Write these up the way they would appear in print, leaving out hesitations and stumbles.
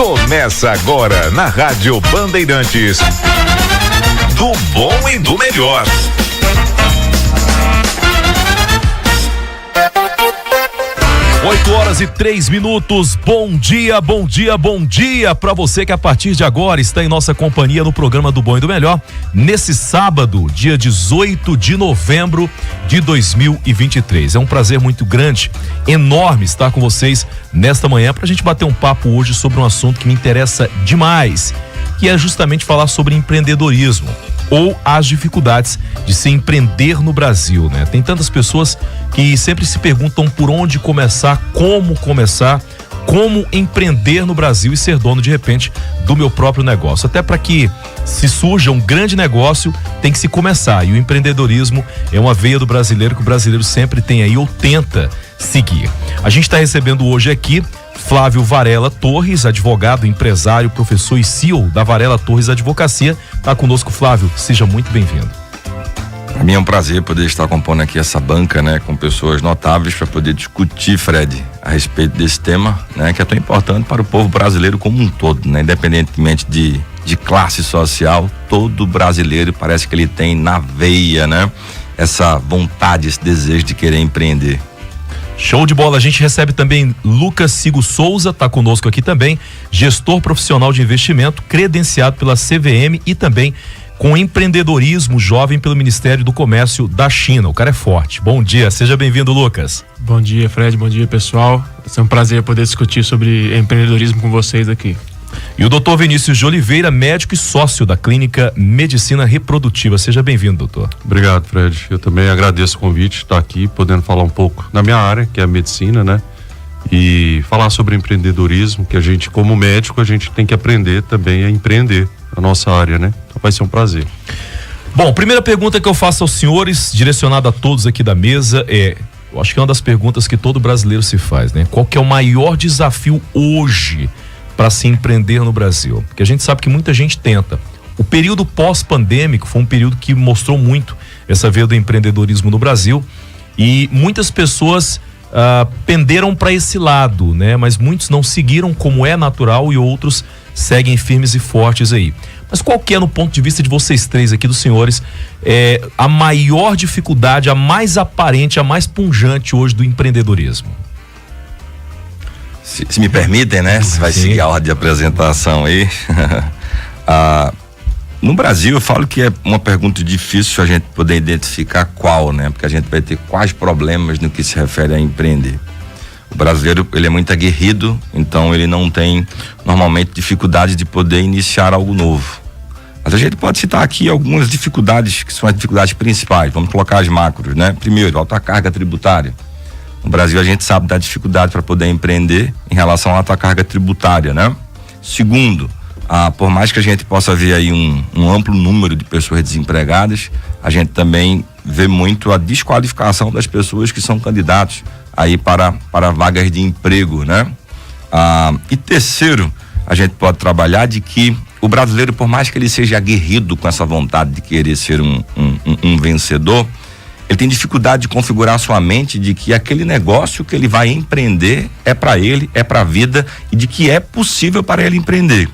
Começa agora na Rádio Bandeirantes. Do bom e do melhor. Oito horas e 3 minutos. Bom dia, bom dia, bom dia para você que a partir de agora está em nossa companhia no programa do Bom e do Melhor, nesse sábado, dia 18 de novembro de 2023. É um prazer muito grande, enorme estar com vocês nesta manhã para a gente bater um papo hoje sobre um assunto que me interessa demais, que é justamente falar sobre empreendedorismo ou as dificuldades de se empreender no Brasil, né? Tem tantas pessoas que sempre se perguntam por onde começar, como empreender no Brasil e ser dono de repente do meu próprio negócio. Até para que se surja um grande negócio, tem que se começar, e o empreendedorismo é uma veia do brasileiro que o brasileiro sempre tem aí ou tenta seguir. A gente está recebendo hoje aqui Flávio Varela Torres, advogado, empresário, professor e CEO da Varela Torres Advocacia. Tá conosco, Flávio, seja muito bem-vindo. Para mim é um prazer poder estar compondo aqui essa banca, né, com pessoas notáveis para poder discutir, Fred, a respeito desse tema, né, que é tão importante para o povo brasileiro como um todo, né, independentemente de classe social. Todo brasileiro parece que ele tem na veia, né, essa vontade, esse desejo de querer empreender. Show de bola. A gente recebe também Lucas Sigo Souza, tá conosco aqui também, gestor profissional de investimento, credenciado pela CVM e também com empreendedorismo jovem pelo Ministério do Comércio da China. O cara é forte. Bom dia, seja bem-vindo, Lucas. Bom dia, Fred, bom dia, pessoal. É um prazer poder discutir sobre empreendedorismo com vocês aqui. E o doutor Vinícius de Oliveira, médico e sócio da Clínica Medicina Reprodutiva. Seja bem-vindo, doutor. Obrigado, Fred. Eu também agradeço o convite, estar aqui, podendo falar um pouco na minha área, que é a medicina, né? E falar sobre empreendedorismo, que a gente, como médico, a gente tem que aprender também a empreender na nossa área, né? Então vai ser um prazer. Bom, primeira pergunta que eu faço aos senhores, direcionada a todos aqui da mesa, eu acho que é uma das perguntas que todo brasileiro se faz, né? Qual que é o maior desafio hoje para se empreender no Brasil? Porque a gente sabe que muita gente tenta. O período pós-pandêmico foi um período que mostrou muito essa veia do empreendedorismo no Brasil, e muitas pessoas penderam para esse lado, né? Mas muitos não seguiram como é natural e outros seguem firmes e fortes aí. Mas qual que é, no ponto de vista de vocês três aqui, dos senhores, a maior dificuldade, a mais aparente, a mais pungente hoje do empreendedorismo? Se me permitem, né? Você vai seguir a ordem de apresentação aí. No Brasil, eu falo que é uma pergunta difícil a gente poder identificar qual, né? Porque a gente vai ter quais problemas no que se refere a empreender. O brasileiro, ele é muito aguerrido, então ele não tem, normalmente, dificuldade de poder iniciar algo novo. Mas a gente pode citar aqui algumas dificuldades, que são as dificuldades principais. Vamos colocar as macros, né? Primeiro, alta carga tributária. No Brasil, a gente sabe da dificuldade para poder empreender em relação à alta carga tributária, né? Segundo, por mais que a gente possa ver aí um amplo número de pessoas desempregadas, a gente também vê muito a desqualificação das pessoas que são candidatos aí para vagas de emprego, né? E terceiro, a gente pode trabalhar de que o brasileiro, por mais que ele seja aguerrido com essa vontade de querer ser um vencedor, ele tem dificuldade de configurar sua mente de que aquele negócio que ele vai empreender é para ele, é para a vida, e de que é possível para ele empreender.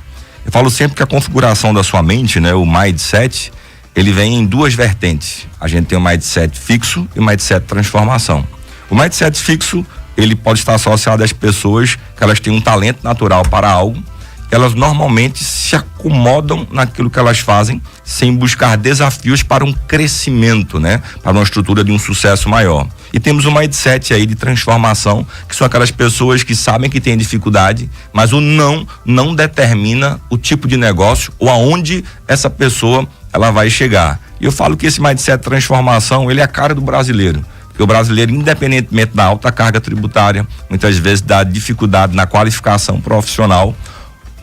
Eu falo sempre que a configuração da sua mente, né, o mindset, ele vem em duas vertentes. A gente tem o mindset fixo e o mindset transformação. O mindset fixo, ele pode estar associado às pessoas que elas têm um talento natural para algo, elas normalmente se acomodam naquilo que elas fazem, sem buscar desafios para um crescimento, né? Para uma estrutura de um sucesso maior. E temos um mindset aí de transformação, que são aquelas pessoas que sabem que têm dificuldade, mas o não determina o tipo de negócio ou aonde essa pessoa ela vai chegar. E eu falo que esse mindset de transformação, ele é a cara do brasileiro. Porque o brasileiro, independentemente da alta carga tributária, muitas vezes da dificuldade na qualificação profissional,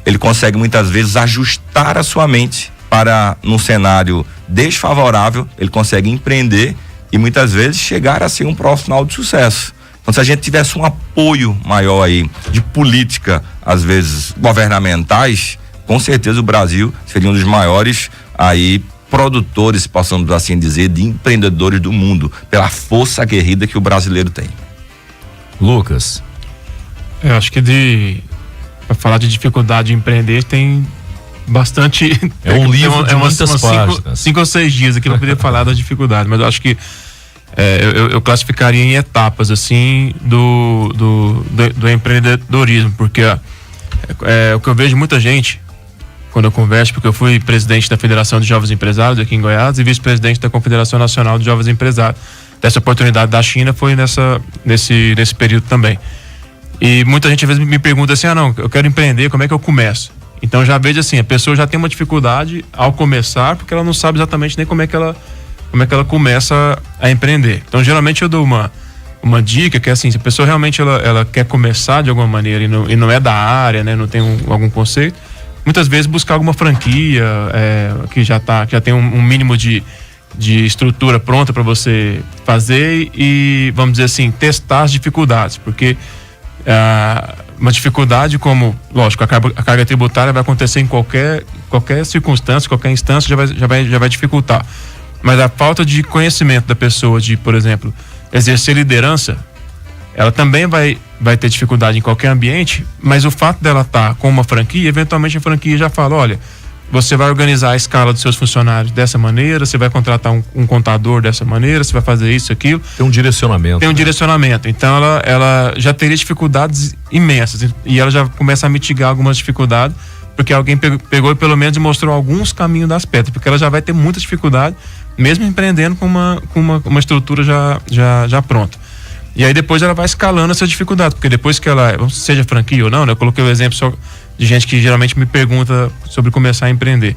ele consegue muitas vezes ajustar a sua mente para, num cenário desfavorável, ele consegue empreender e muitas vezes chegar a ser um profissional de sucesso. Então, se a gente tivesse um apoio maior aí de política, às vezes governamentais, com certeza o Brasil seria um dos maiores aí produtores, possamos assim dizer, de empreendedores do mundo, pela força aguerrida que o brasileiro tem. Lucas. Eu acho que para falar de dificuldade de empreender, tem bastante. É um livro de muitas páginas. 5 ou 6 dias aqui para poder falar da dificuldade, mas eu acho que eu classificaria em etapas assim do empreendedorismo, porque o que eu vejo muita gente quando eu converso, porque eu fui presidente da Federação de Jovens Empresários aqui em Goiás e vice-presidente da Confederação Nacional de Jovens Empresários. Dessa oportunidade da China foi nesse período também. E muita gente às vezes me pergunta assim, não, eu quero empreender, como é que eu começo? Então já vejo assim, a pessoa já tem uma dificuldade ao começar, porque ela não sabe exatamente nem como é que ela começa a empreender. Então geralmente eu dou uma dica que é assim, se a pessoa realmente ela quer começar de alguma maneira e não é da área, né, não tem algum conceito, muitas vezes buscar alguma franquia que já tem um mínimo de estrutura pronta para você fazer e, vamos dizer assim, testar as dificuldades, porque uma dificuldade como, lógico, a carga tributária vai acontecer em qualquer circunstância, qualquer instância já vai dificultar, mas a falta de conhecimento da pessoa de, por exemplo, exercer liderança, ela também vai ter dificuldade em qualquer ambiente, mas o fato dela estar com uma franquia, eventualmente a franquia já fala, olha, você vai organizar a escala dos seus funcionários dessa maneira, você vai contratar um contador dessa maneira, você vai fazer isso, aquilo. Tem um direcionamento. Tem um direcionamento. Então ela já teria dificuldades imensas e ela já começa a mitigar algumas dificuldades, porque alguém pegou e pelo menos mostrou alguns caminhos das pedras, porque ela já vai ter muita dificuldade, mesmo empreendendo com uma estrutura já pronta. E aí depois ela vai escalando essa dificuldade, porque depois que ela, seja franquia ou não, né, eu coloquei o exemplo só de gente que geralmente me pergunta sobre começar a empreender.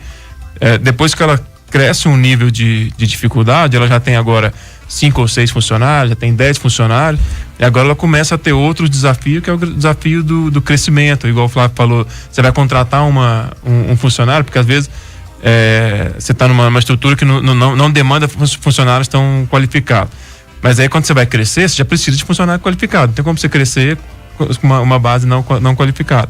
Depois que ela cresce um nível de dificuldade, ela já tem agora 5 ou 6 funcionários, já tem 10 funcionários, e agora ela começa a ter outro desafio, que é o desafio do crescimento. Igual o Flávio falou, você vai contratar um funcionário, porque às vezes você está numa estrutura que não demanda funcionários tão qualificados. Mas aí quando você vai crescer, você já precisa de funcionário qualificado. Não tem como você crescer com uma base não qualificada.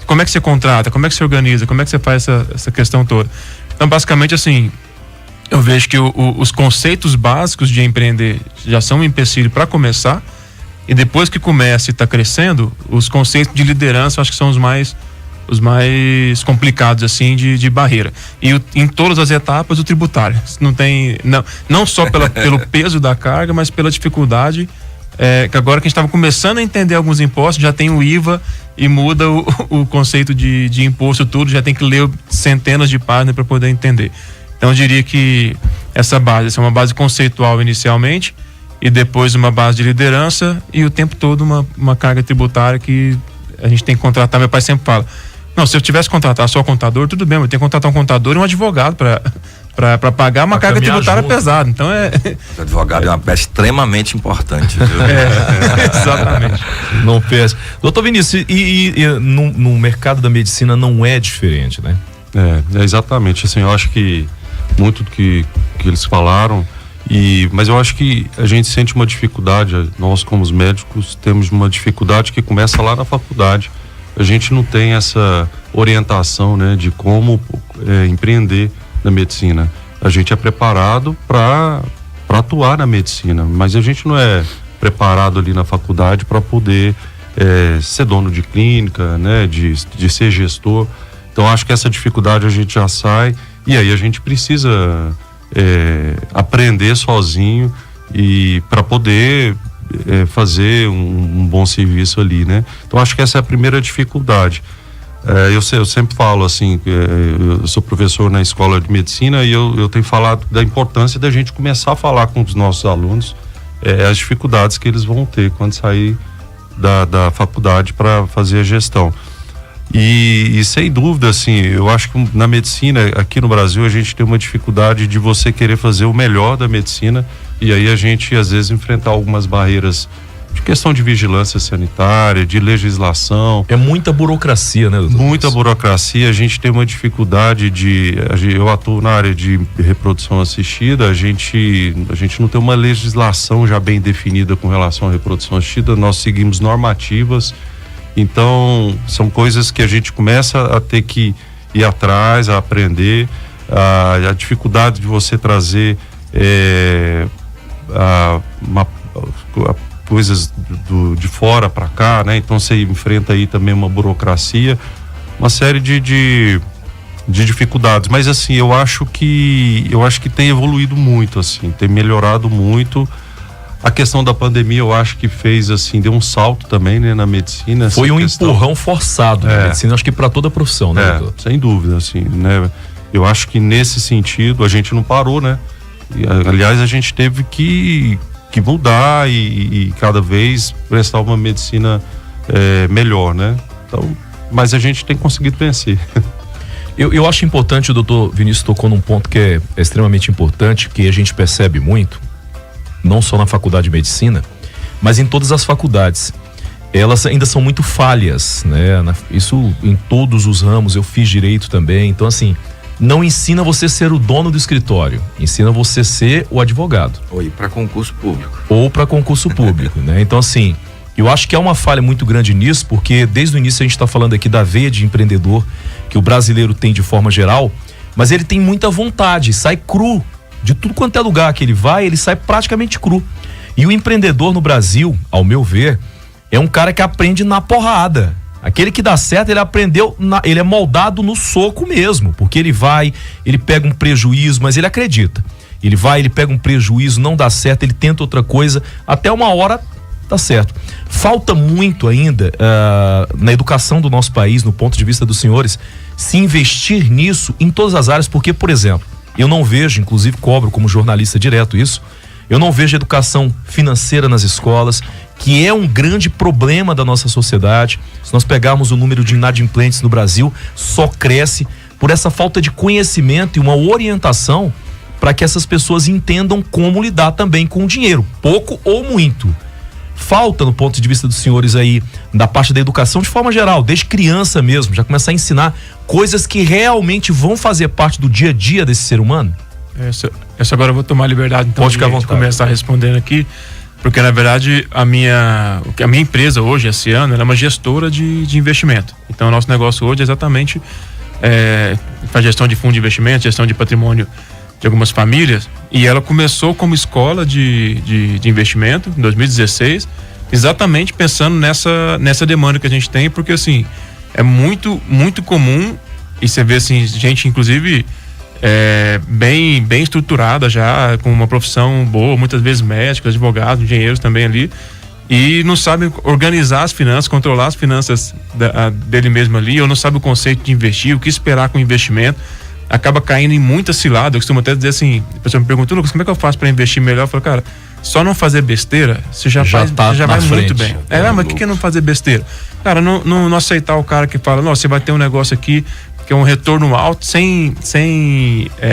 Como é que você contrata? Como é que você organiza? Como é que você faz essa questão toda? Então, basicamente, assim, eu vejo que os conceitos básicos de empreender já são um empecilho para começar, e depois que começa e está crescendo, os conceitos de liderança eu acho que são os mais complicados, assim, de barreira. E em todas as etapas, o tributário. Não só pelo peso da carga, mas pela dificuldade, que agora que a gente estava começando a entender alguns impostos, já tem o IVA e muda o conceito de imposto, tudo, já tem que ler centenas de páginas para poder entender. Então eu diria que essa é uma base conceitual inicialmente, e depois uma base de liderança, e o tempo todo uma carga tributária que a gente tem que contratar. Meu pai sempre fala, não, se eu tivesse que contratar só contador, tudo bem, mas eu tenho que contratar um contador e um advogado para pagar uma carga tributária pesada. Então O advogado é uma peça extremamente importante, viu? Exatamente. Não fez. Doutor Vinícius, e no mercado da medicina não é diferente, né? Exatamente. Assim, eu acho que muito do que eles falaram, mas eu acho que a gente sente uma dificuldade, nós como os médicos temos uma dificuldade que começa lá na faculdade. A gente não tem essa orientação, né, de como empreender na medicina. A gente é preparado para atuar na medicina, mas a gente não é preparado ali na faculdade para poder ser dono de clínica, né, de ser gestor. Então acho que essa dificuldade a gente já sai, e aí a gente precisa aprender sozinho e para poder fazer um bom serviço ali, né? Então acho que essa é a primeira dificuldade. Eu sempre falo assim, eu sou professor na escola de medicina, e eu tenho falado da importância da gente começar a falar com os nossos alunos as dificuldades que eles vão ter quando sair da faculdade para fazer a gestão. E sem dúvida, assim, eu acho que na medicina aqui no Brasil a gente tem uma dificuldade de você querer fazer o melhor da medicina, e aí a gente às vezes enfrentar algumas barreiras de questão de vigilância sanitária, de legislação. É muita burocracia, né, doutor? Muita burocracia. A gente tem uma dificuldade eu atuo na área de reprodução assistida, a gente não tem uma legislação já bem definida com relação à reprodução assistida, nós seguimos normativas. Então, são coisas que a gente começa a ter que ir atrás, a aprender. A dificuldade de você trazer coisas de fora para cá, né? Então você enfrenta aí também uma burocracia, uma série de dificuldades, mas assim, eu acho que tem evoluído muito, assim, tem melhorado muito. A questão da pandemia, eu acho que fez, assim, deu um salto também, né, na medicina. Foi um empurrão forçado na medicina, acho que para toda a profissão, né, doutor? Sem dúvida, assim, né? Eu acho que nesse sentido a gente não parou, né? Aliás, a gente teve que mudar e cada vez prestar uma medicina melhor, né? Então, mas a gente tem conseguido vencer. Eu acho importante, o doutor Vinícius tocou num ponto que é extremamente importante, que a gente percebe muito, não só na faculdade de medicina, mas em todas as faculdades. Elas ainda são muito falhas, né? Isso em todos os ramos, eu fiz direito também, então assim, não ensina você ser o dono do escritório, ensina você ser o advogado. Ou ir para concurso público. Ou para concurso público, né? Então assim, eu acho que há uma falha muito grande nisso, porque desde o início a gente está falando aqui da veia de empreendedor que o brasileiro tem de forma geral, mas ele tem muita vontade, sai cru. De tudo quanto é lugar que ele vai, ele sai praticamente cru. E o empreendedor no Brasil, ao meu ver, é um cara que aprende na porrada. Aquele que dá certo, ele aprendeu, ele é moldado no soco mesmo, porque ele vai, ele pega um prejuízo, mas ele acredita. Ele vai, ele pega um prejuízo, não dá certo, ele tenta outra coisa, até uma hora dá certo. Falta muito ainda na educação do nosso país, no ponto de vista dos senhores, se investir nisso em todas as áreas, porque, por exemplo, eu não vejo, inclusive cobro como jornalista direto isso, eu não vejo educação financeira nas escolas, que é um grande problema da nossa sociedade. Se nós pegarmos o número de inadimplentes no Brasil, só cresce por essa falta de conhecimento e uma orientação para que essas pessoas entendam como lidar também com o dinheiro, pouco ou muito. Falta, no ponto de vista dos senhores aí, da parte da educação de forma geral, desde criança mesmo, já começar a ensinar coisas que realmente vão fazer parte do dia a dia desse ser humano? Essa agora eu vou tomar liberdade, então, Pode ficar à vontade. Começar respondendo aqui, porque na verdade a minha empresa hoje, esse ano, ela é uma gestora de investimento. Então o nosso negócio hoje é exatamente faz gestão de fundo de investimento, gestão de patrimônio de algumas famílias, e ela começou como escola de investimento em 2016, exatamente pensando nessa demanda que a gente tem, porque assim, é muito, muito comum, e você vê assim, gente inclusive bem estruturada já, com uma profissão boa, muitas vezes médicos, advogados, engenheiros também ali, e não sabe organizar as finanças, controlar as finanças dele mesmo ali, ou não sabe o conceito de investir, o que esperar com o investimento, acaba caindo em muita cilada. Eu costumo até dizer assim, a pessoa me pergunta, Lucas, como é que eu faço para investir melhor? Eu falo, cara, só não fazer besteira, você já vai muito bem. Mas o que é não fazer besteira? Cara, não aceitar o cara que fala, não, você vai ter um negócio aqui que é um retorno alto, sem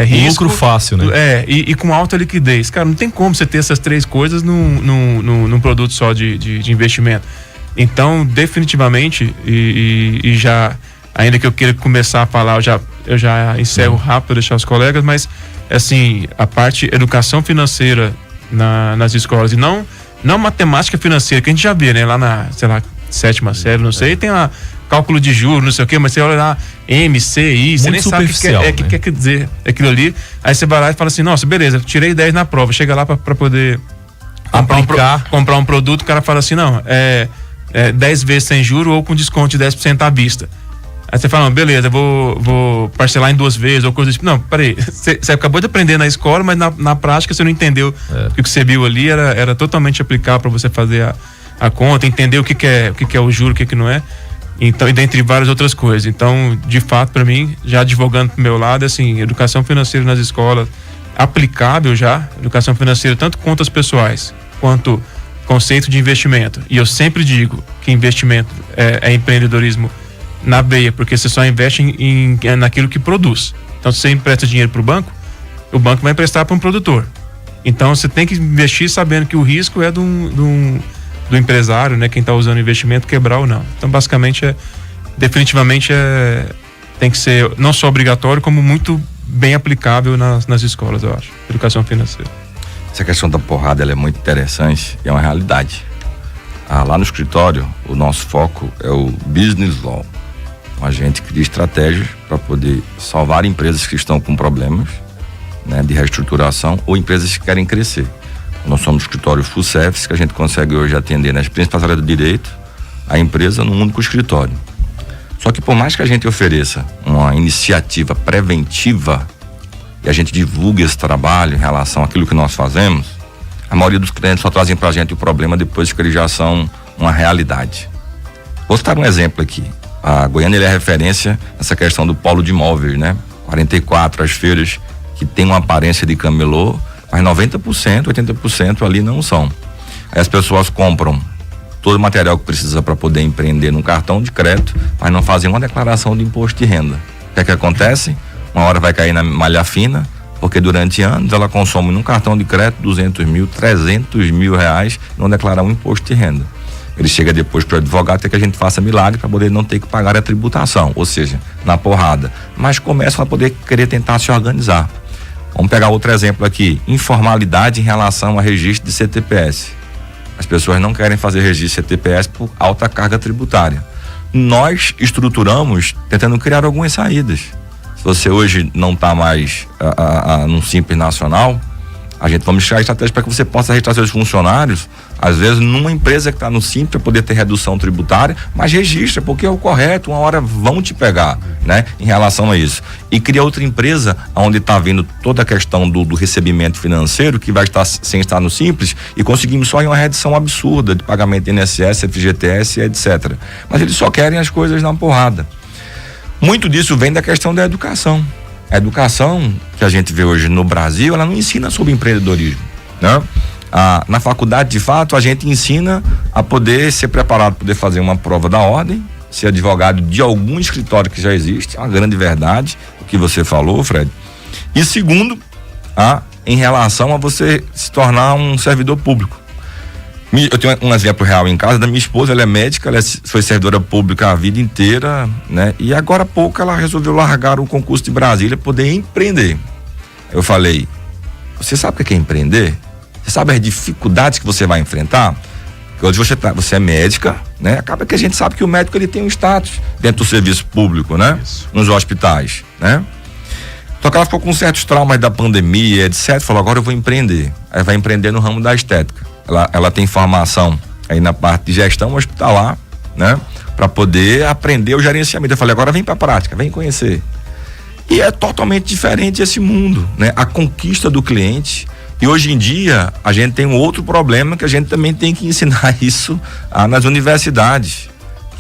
risco. Lucro fácil, né? E com alta liquidez. Cara, não tem como você ter essas três coisas num produto só de investimento. Então, definitivamente, e já, ainda que eu queira começar a falar, eu já encerro rápido para deixar os colegas, mas, assim, a parte educação financeira nas escolas, e não matemática financeira, que a gente já vê, né? Lá na, sei lá, 7ª série, não sei, tem lá cálculo de juros, não sei o que, mas você olha lá, MCI, você nem sabe o que quer dizer aquilo ali. Aí você vai lá e fala assim, nossa, beleza, tirei 10 na prova, chega lá para poder comprar um produto, o cara fala assim, não, 10 vezes sem juro ou com desconto de 10% à vista. Aí você fala, não, beleza, vou parcelar em 2 vezes ou coisa assim. Não, peraí, você acabou de aprender na escola, mas na prática você não entendeu que o que você viu ali era totalmente aplicável para você fazer a conta, entender o que é o juro, o que não é. Então, e dentre várias outras coisas. Então, de fato, para mim, já advogando pro meu lado, assim, educação financeira nas escolas, aplicável já, educação financeira, tanto contas pessoais, quanto conceito de investimento. E eu sempre digo que investimento é empreendedorismo na veia, porque você só investe naquilo que produz. Então, se você empresta dinheiro pro banco, o banco vai emprestar para um produtor. Então, você tem que investir sabendo que o risco é do empresário, né, quem está usando o investimento, quebrar ou não. Então, basicamente, definitivamente tem que ser não só obrigatório, como muito bem aplicável nas escolas, eu acho. Educação financeira. Essa questão da porrada, ela é muito interessante e é uma realidade. Lá no escritório, o nosso foco é o business law. A gente cria estratégias para poder salvar empresas que estão com problemas, né, de reestruturação, ou empresas que querem crescer. Nós somos escritório full service, que a gente consegue hoje atender nas principais áreas do direito, a empresa num único escritório. Só que por mais que a gente ofereça uma iniciativa preventiva e a gente divulgue esse trabalho em relação àquilo que nós fazemos, a maioria dos clientes só trazem pra gente o problema depois que eles já são uma realidade. Vou citar um exemplo aqui. A Goiânia é referência nessa questão do polo de imóveis, né? 44 as feiras que tem uma aparência de camelô, mas 90%, 80% ali não são. Aí as pessoas compram todo o material que precisa para poder empreender num cartão de crédito, mas não fazem uma declaração de imposto de renda. O que é que acontece? Uma hora vai cair na malha fina, porque durante anos ela consome num cartão de crédito 200 mil, 300 mil reais, não declarar um imposto de renda. Ele chega depois para o advogado até que a gente faça milagre para poder não ter que pagar a tributação, ou seja, na porrada. Mas começam a poder querer tentar se organizar. Vamos pegar outro exemplo aqui, informalidade em relação a registro de CTPS. As pessoas não querem fazer registro de CTPS por alta carga tributária. Nós estruturamos tentando criar algumas saídas. Se você hoje não está mais num Simples Nacional, a gente vamos criar estratégias para que você possa registrar seus funcionários, às vezes numa empresa que está no Simples para poder ter redução tributária, mas registra, porque é o correto, uma hora vão te pegar, né? Em relação a isso. E cria outra empresa onde está vindo toda a questão do recebimento financeiro, que vai estar sem estar no Simples, e conseguimos só em uma redução absurda de pagamento de INSS, FGTS, etc. Mas eles só querem as coisas na porrada. Muito disso vem da questão da educação. A educação que a gente vê hoje no Brasil, ela não ensina sobre empreendedorismo, né? Na faculdade, de fato, a gente ensina a poder ser preparado, poder fazer uma prova da ordem, ser advogado de algum escritório que já existe, é uma grande verdade, o que você falou, Fred. E segundo, em relação a você se tornar um servidor público. Eu tenho um exemplo real em casa da minha esposa, ela é médica, ela foi servidora pública a vida inteira, né? E agora há pouco ela resolveu largar o concurso de Brasília para poder empreender. Eu falei, você sabe o que é empreender? Você sabe as dificuldades que você vai enfrentar? Hoje você é médica, né? Acaba que a gente sabe que o médico ele tem um status dentro do serviço público, né? Isso. Nos hospitais, né? Só que ela ficou com certos traumas da pandemia, etc. Falou, agora eu vou empreender. Aí vai empreender no ramo da estética. Ela tem formação aí na parte de gestão hospitalar, né? Para poder aprender o gerenciamento. Eu falei, agora vem pra prática, vem conhecer. E é totalmente diferente esse mundo, né? A conquista do cliente. E hoje em dia, a gente tem um outro problema que a gente também tem que ensinar isso nas universidades,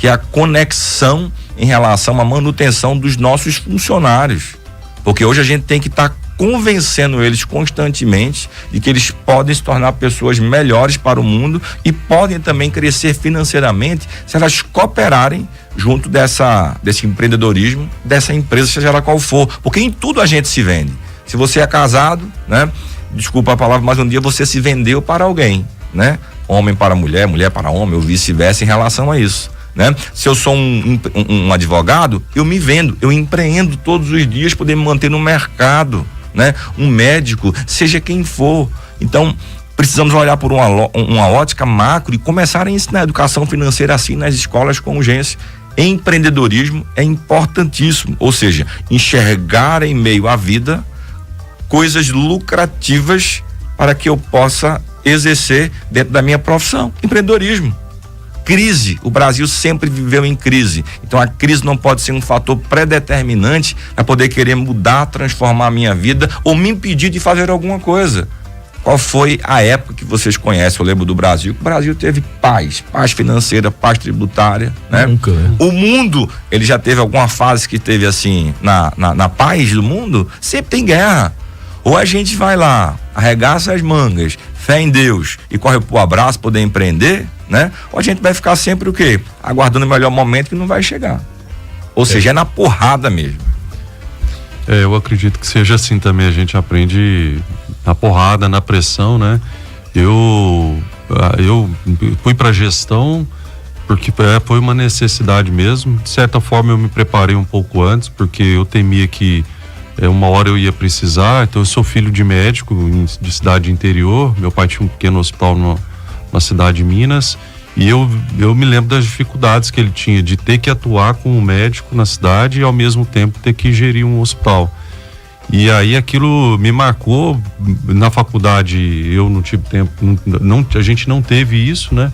que é a conexão em relação à manutenção dos nossos funcionários. Porque hoje a gente tem que estar convencendo eles constantemente de que eles podem se tornar pessoas melhores para o mundo e podem também crescer financeiramente se elas cooperarem junto desse empreendedorismo, dessa empresa, seja ela qual for. Porque em tudo a gente se vende. Se você é casado, né? Desculpa a palavra, mas um dia você se vendeu para alguém, né? Homem para mulher, mulher para homem, ou vice-versa em relação a isso, né? Se eu sou um advogado, eu me vendo, eu empreendo todos os dias, poder me manter no mercado, né? Um médico, seja quem for. Então, precisamos olhar por uma ótica macro e começar a ensinar a educação financeira assim nas escolas com urgência. Empreendedorismo é importantíssimo, ou seja, enxergar em meio à vida coisas lucrativas para que eu possa exercer dentro da minha profissão. Empreendedorismo. Crise. O Brasil sempre viveu em crise. Então a crise não pode ser um fator predeterminante para poder querer mudar, transformar a minha vida ou me impedir de fazer alguma coisa. Qual foi a época que vocês conhecem, eu lembro do Brasil, que o Brasil teve paz financeira, paz tributária, né? Nunca, né? O mundo, ele já teve alguma fase que teve assim, na paz do mundo, sempre tem guerra. Ou a gente vai lá, arregaça as mangas, fé em Deus e corre pro abraço, poder empreender, né? Ou a gente vai ficar sempre o quê? Aguardando o melhor momento que não vai chegar. Ou seja, é na porrada mesmo. Eu acredito que seja assim também, a gente aprende na porrada, na pressão, né? Eu fui pra gestão porque foi uma necessidade mesmo. De certa forma eu me preparei um pouco antes, porque eu temia que uma hora eu ia precisar. Então eu sou filho de médico de cidade interior, meu pai tinha um pequeno hospital na cidade de Minas, e eu me lembro das dificuldades que ele tinha de ter que atuar como médico na cidade e ao mesmo tempo ter que gerir um hospital. E aí aquilo me marcou. Na faculdade eu não tive tempo, a gente não teve isso, né?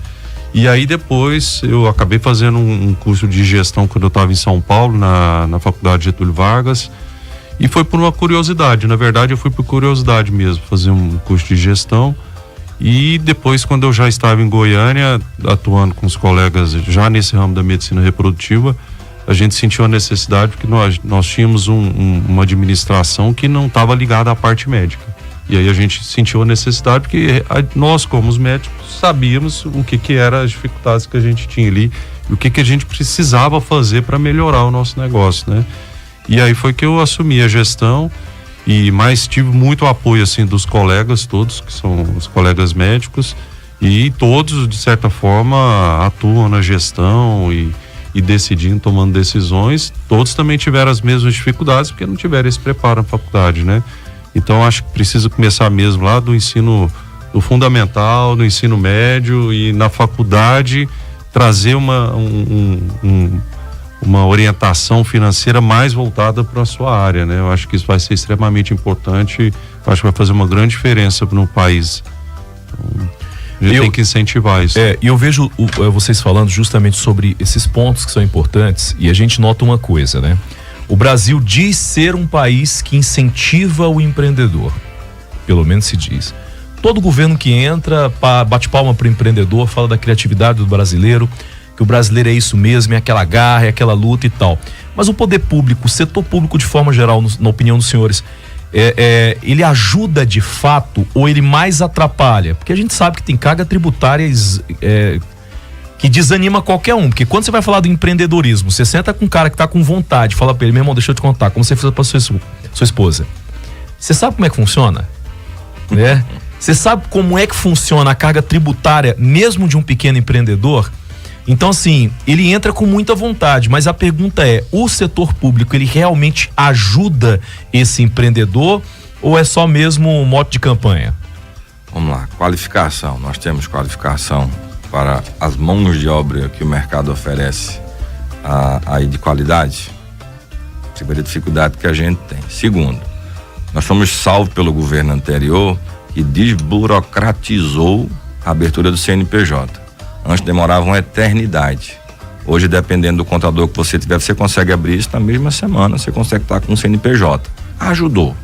E aí depois eu acabei fazendo um curso de gestão quando eu estava em São Paulo, na faculdade Getúlio Vargas, e foi por uma curiosidade. Na verdade eu fui por curiosidade mesmo, fazer um curso de gestão. E depois, quando eu já estava em Goiânia, atuando com os colegas já nesse ramo da medicina reprodutiva, a gente sentiu a necessidade, porque nós tínhamos uma administração que não estava ligada à parte médica. E aí a gente sentiu a necessidade, porque nós, como os médicos, sabíamos o que eram as dificuldades que a gente tinha ali, e o que a gente precisava fazer para melhorar o nosso negócio, né? E aí foi que eu assumi a gestão, mas tive muito apoio, assim, dos colegas todos, que são os colegas médicos, e todos, de certa forma, atuam na gestão e decidindo, tomando decisões. Todos também tiveram as mesmas dificuldades, porque não tiveram esse preparo na faculdade, né? Então acho que precisa começar mesmo lá do ensino, do fundamental, do ensino médio, e na faculdade trazer uma orientação financeira mais voltada para a sua área, né? Eu acho que isso vai ser extremamente importante, eu acho que vai fazer uma grande diferença no país. Então, a gente tem que incentivar isso. E eu vejo vocês falando justamente sobre esses pontos que são importantes, e a gente nota uma coisa, né? O Brasil diz ser um país que incentiva o empreendedor, pelo menos se diz. Todo governo que entra bate palma para o empreendedor, fala da criatividade do brasileiro, que o brasileiro é isso mesmo, é aquela garra, é aquela luta e tal. Mas o poder público, o setor público de forma geral, na opinião dos senhores, ele ajuda de fato ou ele mais atrapalha? Porque a gente sabe que tem carga tributária que desanima qualquer um, porque quando você vai falar do empreendedorismo, você senta com um cara que tá com vontade, fala pra ele: meu irmão, deixa eu te contar, como você fez pra sua esposa. Você sabe como é que funciona? Né? Você sabe como é que funciona a carga tributária mesmo de um pequeno empreendedor? Então, assim, ele entra com muita vontade, mas a pergunta é: o setor público, ele realmente ajuda esse empreendedor ou é só mesmo um mote de campanha? Vamos lá, qualificação. Nós temos qualificação para as mãos de obra que o mercado oferece aí de qualidade. Primeira dificuldade que a gente tem. Segundo, nós fomos salvos pelo governo anterior, que desburocratizou a abertura do CNPJ. Antes demorava uma eternidade. Hoje, dependendo do contador que você tiver, você consegue abrir isso na mesma semana, você consegue estar com um CNPJ. Ajudou.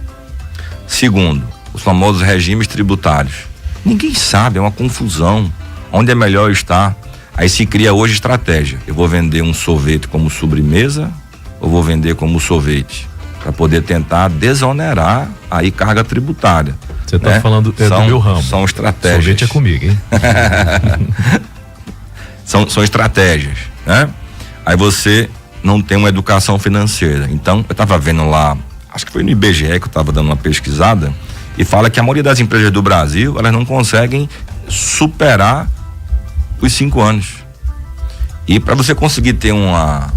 Segundo, os famosos regimes tributários. Ninguém sabe, é uma confusão. Onde é melhor estar? Aí se cria hoje estratégia. Eu vou vender um sorvete como sobremesa ou vou vender como sorvete? Para poder tentar desonerar aí carga tributária. Você está falando do meu ramo. São estratégias. Sorvete é comigo, hein? São estratégias, né? Aí você não tem uma educação financeira. Então, eu estava vendo lá, acho que foi no IBGE que eu estava dando uma pesquisada, e fala que a maioria das empresas do Brasil, elas não conseguem superar os 5 anos. E para você conseguir ter um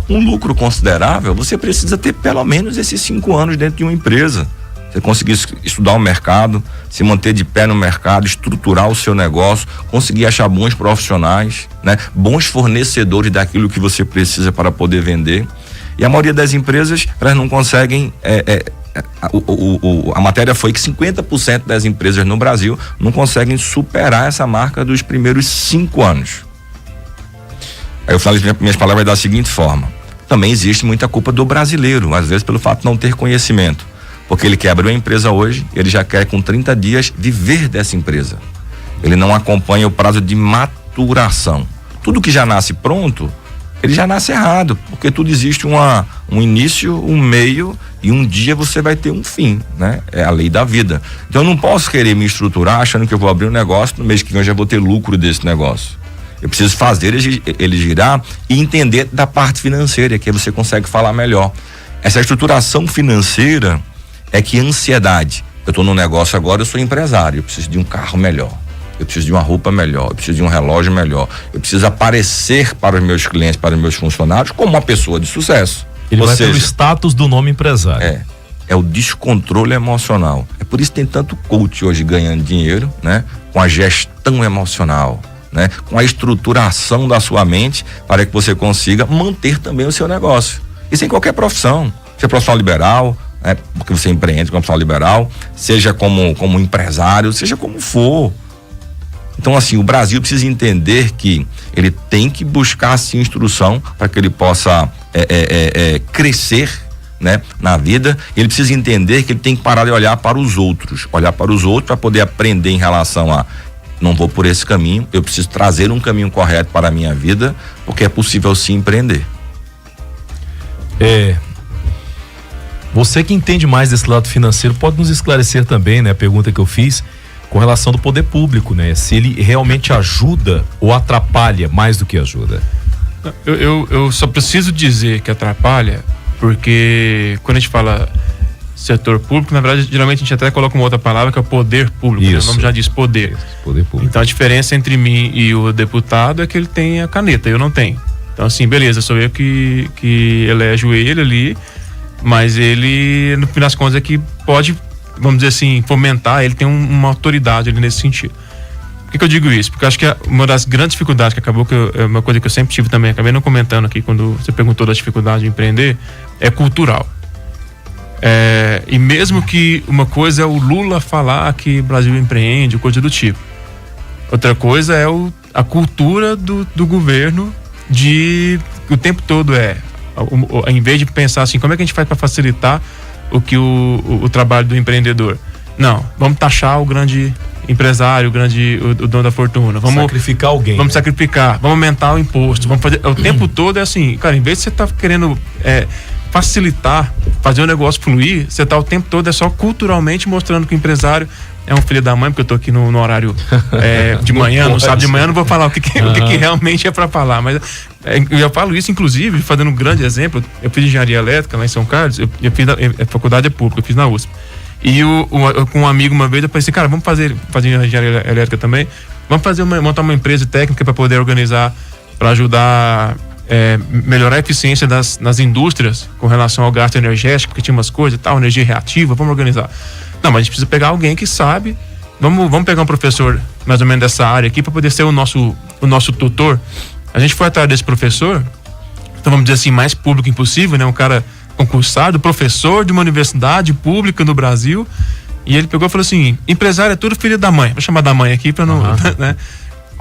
lucro considerável, você precisa ter pelo menos esses 5 anos dentro de uma empresa. Você conseguir estudar o mercado, se manter de pé no mercado, estruturar o seu negócio, conseguir achar bons profissionais, né? Bons fornecedores daquilo que você precisa para poder vender. E a maioria das empresas, elas não conseguem. A matéria foi que 50% das empresas no Brasil não conseguem superar essa marca dos primeiros 5 anos. Aí eu falo minhas palavras da seguinte forma: também existe muita culpa do brasileiro, às vezes pelo fato de não ter conhecimento, porque ele quer abrir uma empresa hoje, ele já quer com 30 dias viver dessa empresa, ele não acompanha o prazo de maturação. Tudo que já nasce pronto, ele já nasce errado, porque tudo existe um início, um meio e um dia você vai ter um fim, né? É a lei da vida. Então eu não posso querer me estruturar achando que eu vou abrir um negócio, no mês que vem eu já vou ter lucro desse negócio. Eu preciso fazer ele girar e entender da parte financeira, que aí você consegue falar melhor. Essa estruturação financeira é que ansiedade. Eu estou no negócio agora, eu sou empresário, eu preciso de um carro melhor. Eu preciso de uma roupa melhor, eu preciso de um relógio melhor, eu preciso aparecer para os meus clientes, para os meus funcionários como uma pessoa de sucesso. Ele vai pelo status do nome empresário. É o descontrole emocional. É por isso que tem tanto coach hoje ganhando dinheiro, né? Com a gestão emocional, né? Com a estruturação da sua mente para que você consiga manter também o seu negócio. Isso em qualquer profissão. Seja profissional liberal, né? Porque você empreende como profissional liberal, seja como empresário, seja como for. Então, assim, o Brasil precisa entender que ele tem que buscar, assim, instrução para que ele possa crescer, né, na vida. Ele precisa entender que ele tem que parar de olhar para os outros para poder aprender em relação a não vou por esse caminho, eu preciso trazer um caminho correto para a minha vida, porque é possível sim empreender. Você que entende mais desse lado financeiro pode nos esclarecer também, né, a pergunta que eu fiz com relação do poder público, né, se ele realmente ajuda ou atrapalha mais do que ajuda. Eu só preciso dizer que atrapalha, porque quando a gente fala setor público, na verdade, geralmente a gente até coloca uma outra palavra que é o poder público, né? O nome já diz poder. Poder público. Então a diferença entre mim e o deputado é que ele tem a caneta, eu não tenho. Então assim, beleza, sou eu que elejo ele ali, mas ele, no fim das contas, é que pode, vamos dizer assim, fomentar, ele tem uma autoridade ali nesse sentido. Por que eu digo isso? Porque eu acho que uma das grandes dificuldades que acabou, é uma coisa que eu sempre tive também, acabei não comentando aqui quando você perguntou da dificuldade de empreender, é cultural. E mesmo que uma coisa é o Lula falar que o Brasil empreende, coisa do tipo. Outra coisa é a cultura do governo de o tempo todo em vez de pensar assim, como é que a gente faz para facilitar o trabalho do empreendedor? Não, vamos taxar o grande empresário, o dono da fortuna. Vamos sacrificar alguém. Vamos sacrificar, vamos aumentar o imposto. Vamos fazer. O tempo todo é assim, cara, em vez de você estar querendo facilitar, fazer o negócio fluir, você está o tempo todo só culturalmente mostrando que o empresário é um filho da mãe, porque eu tô aqui no horário de manhã, no sábado de manhã, não vou falar o que realmente é para falar, mas eu falo isso, inclusive, fazendo um grande exemplo. Eu fiz engenharia elétrica lá em São Carlos, eu fiz a faculdade pública, eu fiz na USP. E com um amigo uma vez eu pensei, cara, vamos fazer engenharia elétrica também, vamos montar uma empresa técnica para poder organizar, para ajudar melhorar a eficiência nas indústrias com relação ao gasto energético, porque tinha umas coisas e tal, energia reativa, vamos organizar. Não, mas a gente precisa pegar alguém que sabe, vamos pegar um professor mais ou menos dessa área aqui para poder ser o nosso tutor. A gente foi atrás desse professor, então vamos dizer assim, mais público impossível, né? Um cara concursado, professor de uma universidade pública no Brasil, e ele pegou e falou assim, empresário é tudo filho da mãe, vou chamar da mãe aqui para não, né?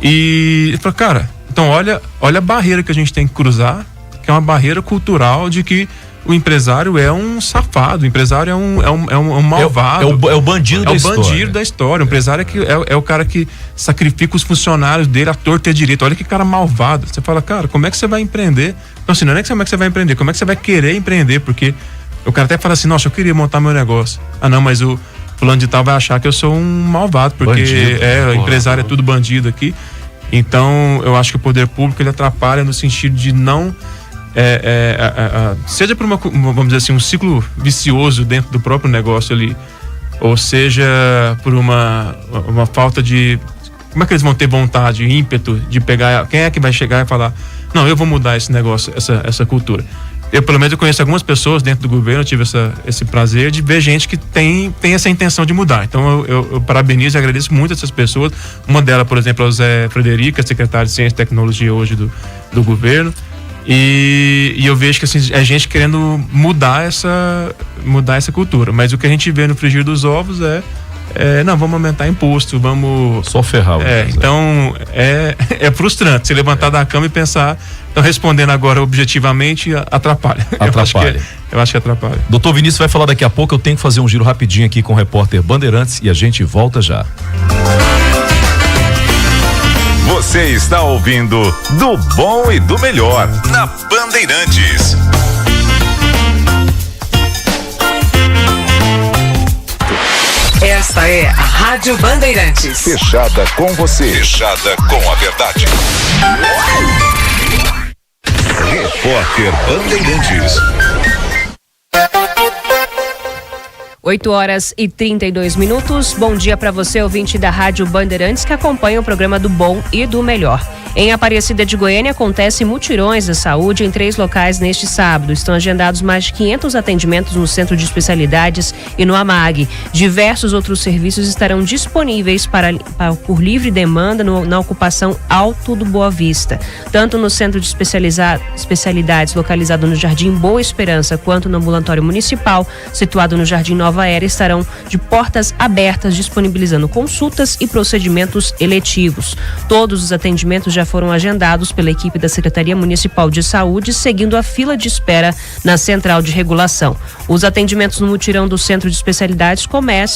E ele falou, cara, então olha a barreira que a gente tem que cruzar, que é uma barreira cultural de que o empresário é um safado, o empresário é um malvado. É o bandido da história. É o bandido da história. O empresário é o cara que sacrifica os funcionários dele à torta e à direita. Olha que cara malvado. Você fala, cara, como é que você vai empreender? Então, assim, não é como é que você vai empreender, como é que você vai querer empreender? Porque o cara até fala assim, nossa, eu queria montar meu negócio. Ah, não, mas o fulano de tal vai achar que eu sou um malvado, porque o empresário é tudo bandido aqui. Então, eu acho que o poder público ele atrapalha no sentido de não seja por vamos dizer assim, um ciclo vicioso dentro do próprio negócio ali, ou seja por uma falta de, como é que eles vão ter vontade, ímpeto de pegar, quem é que vai chegar e falar, não, eu vou mudar esse negócio, essa cultura. Eu pelo menos conheço algumas pessoas dentro do governo, eu tive esse prazer de ver gente que tem essa intenção de mudar. Então eu parabenizo e agradeço muito essas pessoas. Uma delas, por exemplo, é o Zé Frederica, secretário de Ciência e Tecnologia hoje do governo. E eu vejo que assim, é gente querendo mudar essa cultura. Mas o que a gente vê no frigir dos ovos não, vamos aumentar imposto, vamos... Só ferrar. Então, é frustrante se levantar da cama e pensar. Então, respondendo agora objetivamente, atrapalha. Eu acho que atrapalha. Doutor Vinícius vai falar daqui a pouco, eu tenho que fazer um giro rapidinho aqui com o repórter Bandeirantes e a gente volta já. Você está ouvindo Do Bom e do Melhor na Bandeirantes. Esta é a Rádio Bandeirantes. Fechada com você. Fechada com a verdade. Repórter Bandeirantes. 8h32. Bom dia para você, ouvinte da Rádio Bandeirantes, que acompanha o programa do Bom e do Melhor. Em Aparecida de Goiânia, acontecem mutirões da saúde em 3 locais neste sábado. Estão agendados mais de 500 atendimentos no Centro de Especialidades e no AMAG. Diversos outros serviços estarão disponíveis por livre demanda na ocupação Alto do Boa Vista. Tanto no Centro de Especialidades, localizado no Jardim Boa Esperança, quanto no Ambulatório Municipal, situado no Jardim Nova Era, estarão de portas abertas, disponibilizando consultas e procedimentos eletivos. Todos os atendimentos já foram agendados pela equipe da Secretaria Municipal de Saúde, seguindo a fila de espera na Central de Regulação. Os atendimentos no mutirão do Centro de Especialidades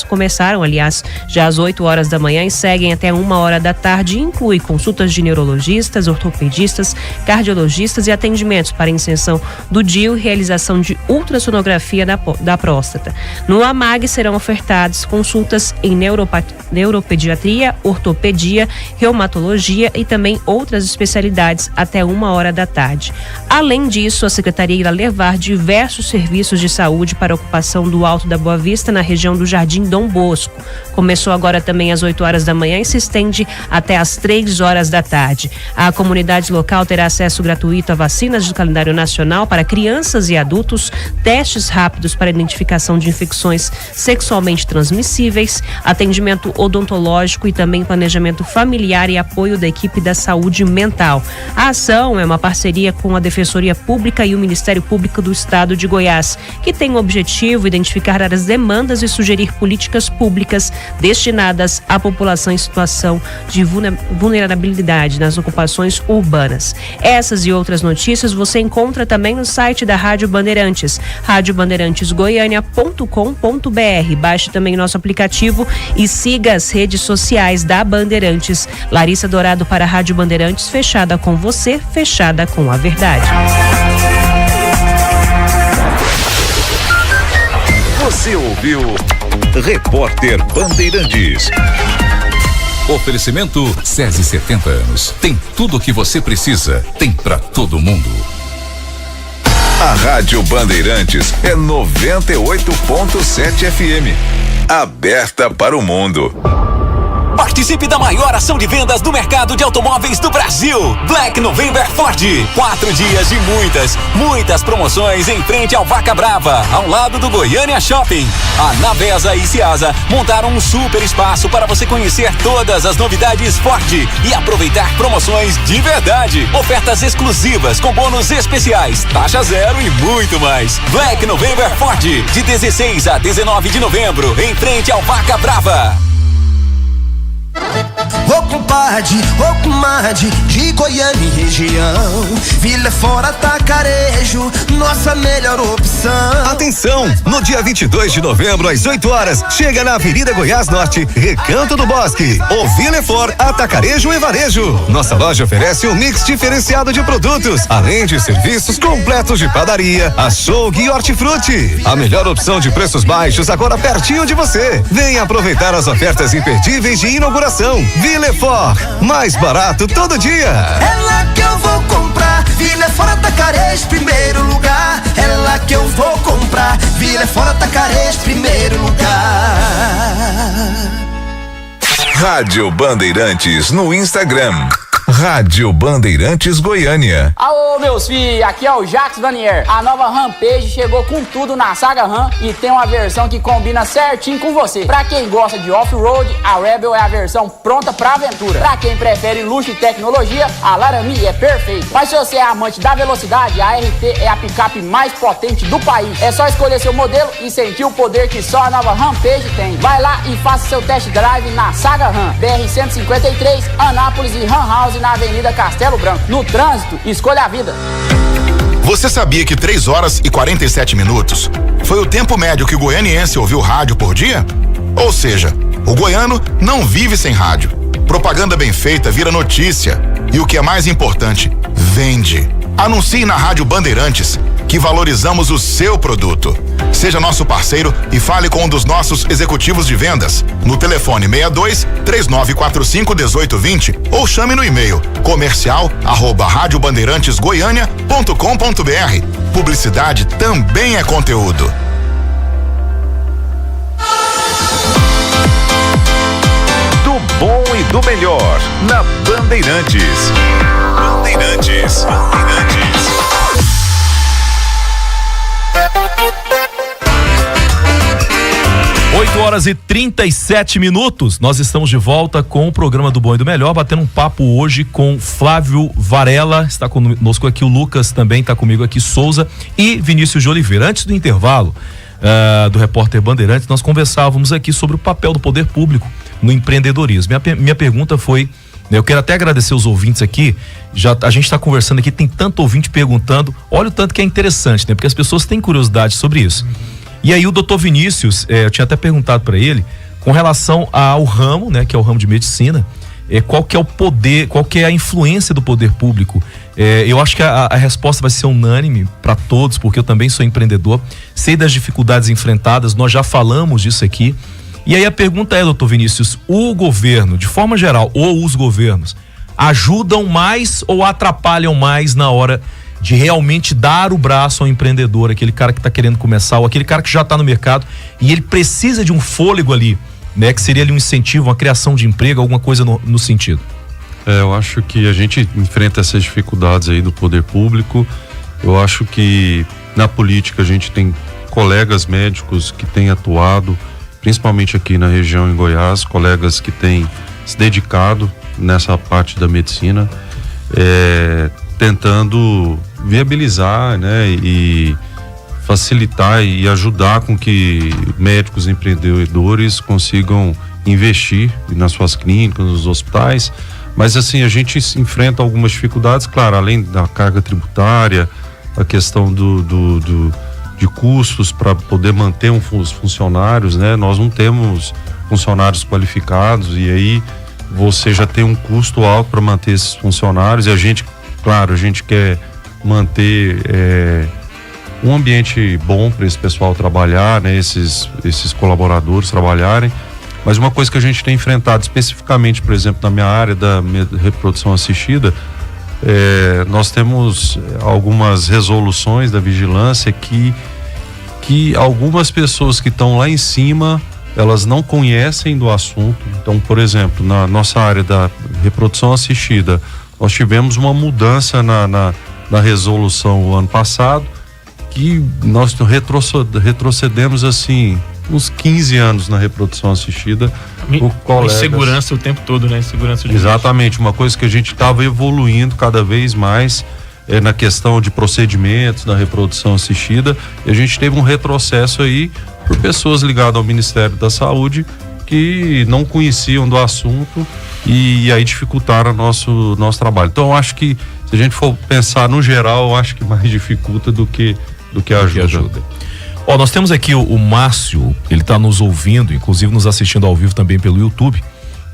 começaram, aliás, já às 8 horas da manhã e seguem até 1 hora da tarde e inclui consultas de neurologistas, ortopedistas, cardiologistas e atendimentos para inserção do DIU e realização de ultrassonografia da próstata. No AMAG serão ofertadas consultas em neuropediatria, ortopedia, reumatologia e também outras especialidades até 1 hora da tarde. Além disso, a Secretaria irá levar diversos serviços de saúde para a ocupação do Alto da Boa Vista na região do Jardim Dom Bosco. Começou agora também às 8 horas da manhã e se estende até às 3 horas da tarde. A comunidade local terá acesso gratuito a vacinas do calendário nacional para crianças e adultos, testes rápidos para identificação de infecções sexualmente transmissíveis, atendimento odontológico e também planejamento familiar e apoio da equipe da saúde mental. A ação é uma parceria com a Defensoria Pública e o Ministério Público do Estado de Goiás, que tem o objetivo de identificar as demandas e sugerir políticas públicas destinadas à população em situação de vulnerabilidade nas ocupações urbanas. Essas e outras notícias você encontra também no site da Rádio Bandeirantes, radiobandeirantesgoiania.com.br. Baixe também nosso aplicativo e siga as redes sociais da Bandeirantes. Larissa Dourado para a Rádio Bandeirantes, fechada com você, fechada com a verdade. Você ouviu Repórter Bandeirantes. Oferecimento SESI 70 anos. Tem tudo o que você precisa. Tem pra todo mundo. A Rádio Bandeirantes é 98.7 FM. Aberta para o mundo. Participe da maior ação de vendas do mercado de automóveis do Brasil. Black November Ford. 4 dias de muitas promoções em frente ao Vaca Brava, ao lado do Goiânia Shopping. A Navesa e Ciasa montaram um super espaço para você conhecer todas as novidades Ford e aproveitar promoções de verdade. Ofertas exclusivas com bônus especiais, taxa zero e muito mais. Black November Ford, de 16 a 19 de novembro, em frente ao Vaca Brava. Ô compadre, ô comadre, de Goiânia e região, Vila Fora Atacarejo, nossa melhor opção. Atenção, no dia 22 de novembro, às 8 horas, chega na Avenida Goiás Norte, Recanto do Bosque, o Vila Fora Atacarejo e Varejo. Nossa loja oferece um mix diferenciado de produtos, além de serviços completos de padaria, açougue e hortifruti. A melhor opção de preços baixos agora pertinho de você. Venha aproveitar as ofertas imperdíveis de inauguração. Vila Fora, mais barato todo dia. É lá que eu vou comprar, Vila Fora Atacarejo, primeiro lugar. É lá que eu vou comprar, Vila Fora Atacarejo, primeiro lugar. Rádio Bandeirantes no Instagram. Rádio Bandeirantes Goiânia. Alô, meus filhos, aqui é o Jacques Vanier. A nova Rampage chegou com tudo na saga Ram e tem uma versão que combina certinho com você. Pra quem gosta de off-road, a Rebel é a versão pronta pra aventura. Pra quem prefere luxo e tecnologia, a Laramie é perfeita. Mas se você é amante da velocidade, a RT é a picape mais potente do país. É só escolher seu modelo e sentir o poder que só a nova Rampage tem. Vai lá e faça seu test drive na saga Ram. BR-153, Anápolis e Ram House na Avenida Castelo Branco. No trânsito, escolha a vida. Você sabia que 3 horas e 47 minutos foi o tempo médio que o goianiense ouviu rádio por dia? Ou seja, o goiano não vive sem rádio. Propaganda bem feita vira notícia. E o que é mais importante, vende. Anuncie na Rádio Bandeirantes, que valorizamos o seu produto. Seja nosso parceiro e fale com um dos nossos executivos de vendas no telefone 62 3945 1820 ou chame no e-mail comercial@radiobandeirantesgoiania.com.br. Publicidade também é conteúdo. bom e do melhor na Bandeirantes. Bandeirantes. 8h37. Nós estamos de volta com o programa do Bom e do Melhor, batendo um papo hoje com Flávio Varela. Está conosco aqui o Lucas, também está comigo aqui Souza e Vinícius de Oliveira. Antes do intervalo do Repórter Bandeirantes, nós conversávamos aqui sobre o papel do poder público no empreendedorismo. Minha pergunta foi, eu quero até agradecer os ouvintes aqui, a gente está conversando aqui, tem tanto ouvinte perguntando, olha o tanto que é interessante, né? Porque as pessoas têm curiosidade sobre isso. E aí o doutor Vinícius, eu tinha até perguntado para ele, com relação ao ramo, né, que é o ramo de medicina, qual que é o poder, qual que é a influência do poder público? Eu acho que a resposta vai ser unânime para todos, porque eu também sou empreendedor, sei das dificuldades enfrentadas, nós já falamos disso aqui. E aí a pergunta é, doutor Vinícius, o governo, de forma geral, ou os governos, ajudam mais ou atrapalham mais na hora de realmente dar o braço ao empreendedor, aquele cara que está querendo começar, ou aquele cara que já está no mercado e ele precisa de um fôlego ali, né? Que seria ali um incentivo, uma criação de emprego, alguma coisa no sentido. Eu acho que a gente enfrenta essas dificuldades aí do poder público. Eu acho que na política a gente tem colegas médicos que têm atuado, principalmente aqui na região em Goiás, colegas que têm se dedicado nessa parte da medicina, tentando viabilizar, né, e facilitar e ajudar com que médicos empreendedores consigam investir nas suas clínicas, nos hospitais. Mas assim, a gente enfrenta algumas dificuldades, claro, além da carga tributária, a questão de custos para poder manter os funcionários, né? Nós não temos funcionários qualificados e aí você já tem um custo alto para manter esses funcionários e a gente, claro, a gente quer manter um ambiente bom para esse pessoal trabalhar, né? Esses colaboradores trabalharem. Mas uma coisa que a gente tem enfrentado especificamente, por exemplo, na minha área da reprodução assistida, nós temos algumas resoluções da vigilância que algumas pessoas que estão lá em cima, elas não conhecem do assunto. Então, por exemplo, na nossa área da reprodução assistida, nós tivemos uma mudança na resolução o ano passado, que nós retrocedemos assim uns 15 anos na reprodução assistida. Segurança o tempo todo, né? Segurança de Exatamente, uma coisa que a gente estava evoluindo cada vez mais na questão de procedimentos na reprodução assistida, e a gente teve um retrocesso aí por pessoas ligadas ao Ministério da Saúde que não conheciam do assunto e aí dificultaram o nosso trabalho. Então eu acho que se a gente for pensar no geral, eu acho que mais dificulta do que ajuda. Ó, nós temos aqui o Márcio, ele está nos ouvindo, inclusive nos assistindo ao vivo também pelo YouTube.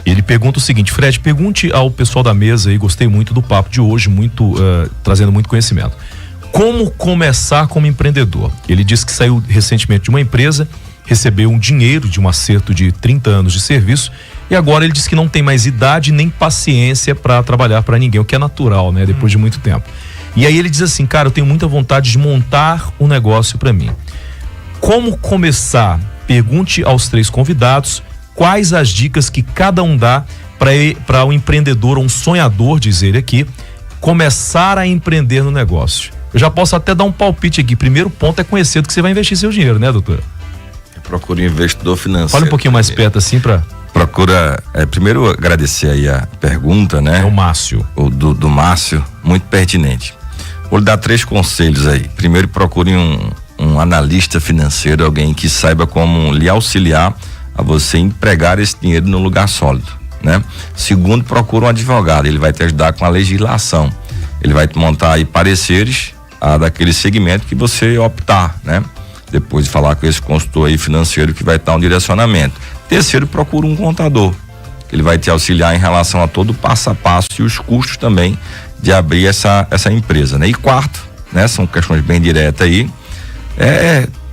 Ele pergunta o seguinte: Fred, pergunte ao pessoal da mesa aí, gostei muito do papo de hoje, trazendo muito conhecimento. Como começar como empreendedor? Ele disse que saiu recentemente de uma empresa, recebeu um dinheiro de um acerto de 30 anos de serviço e agora ele diz que não tem mais idade nem paciência para trabalhar para ninguém, o que é natural, né? Depois de muito tempo. E aí ele diz assim: cara, eu tenho muita vontade de montar um negócio para mim. Como começar? Pergunte aos 3 convidados quais as dicas que cada um dá para um empreendedor, um sonhador, diz ele aqui, começar a empreender no negócio. Eu já posso até dar um palpite aqui. Primeiro ponto é conhecer do que você vai investir seu dinheiro, né, doutora? Procure um investidor financeiro. Fala um pouquinho mais perto assim para... Procura, primeiro agradecer aí a pergunta, né? É o Márcio. Do Márcio, muito pertinente. Vou lhe dar 3 conselhos aí. Primeiro, procure um analista financeiro, alguém que saiba como lhe auxiliar a você empregar esse dinheiro no lugar sólido, né? Segundo, procure um advogado, ele vai te ajudar com a legislação. Ele vai te montar aí pareceres daquele segmento que você optar, né? Depois de falar com esse consultor aí financeiro que vai dar um direcionamento. Terceiro, procura um contador, que ele vai te auxiliar em relação a todo o passo a passo e os custos também de abrir essa empresa, né? E quarto, né? São questões bem diretas aí.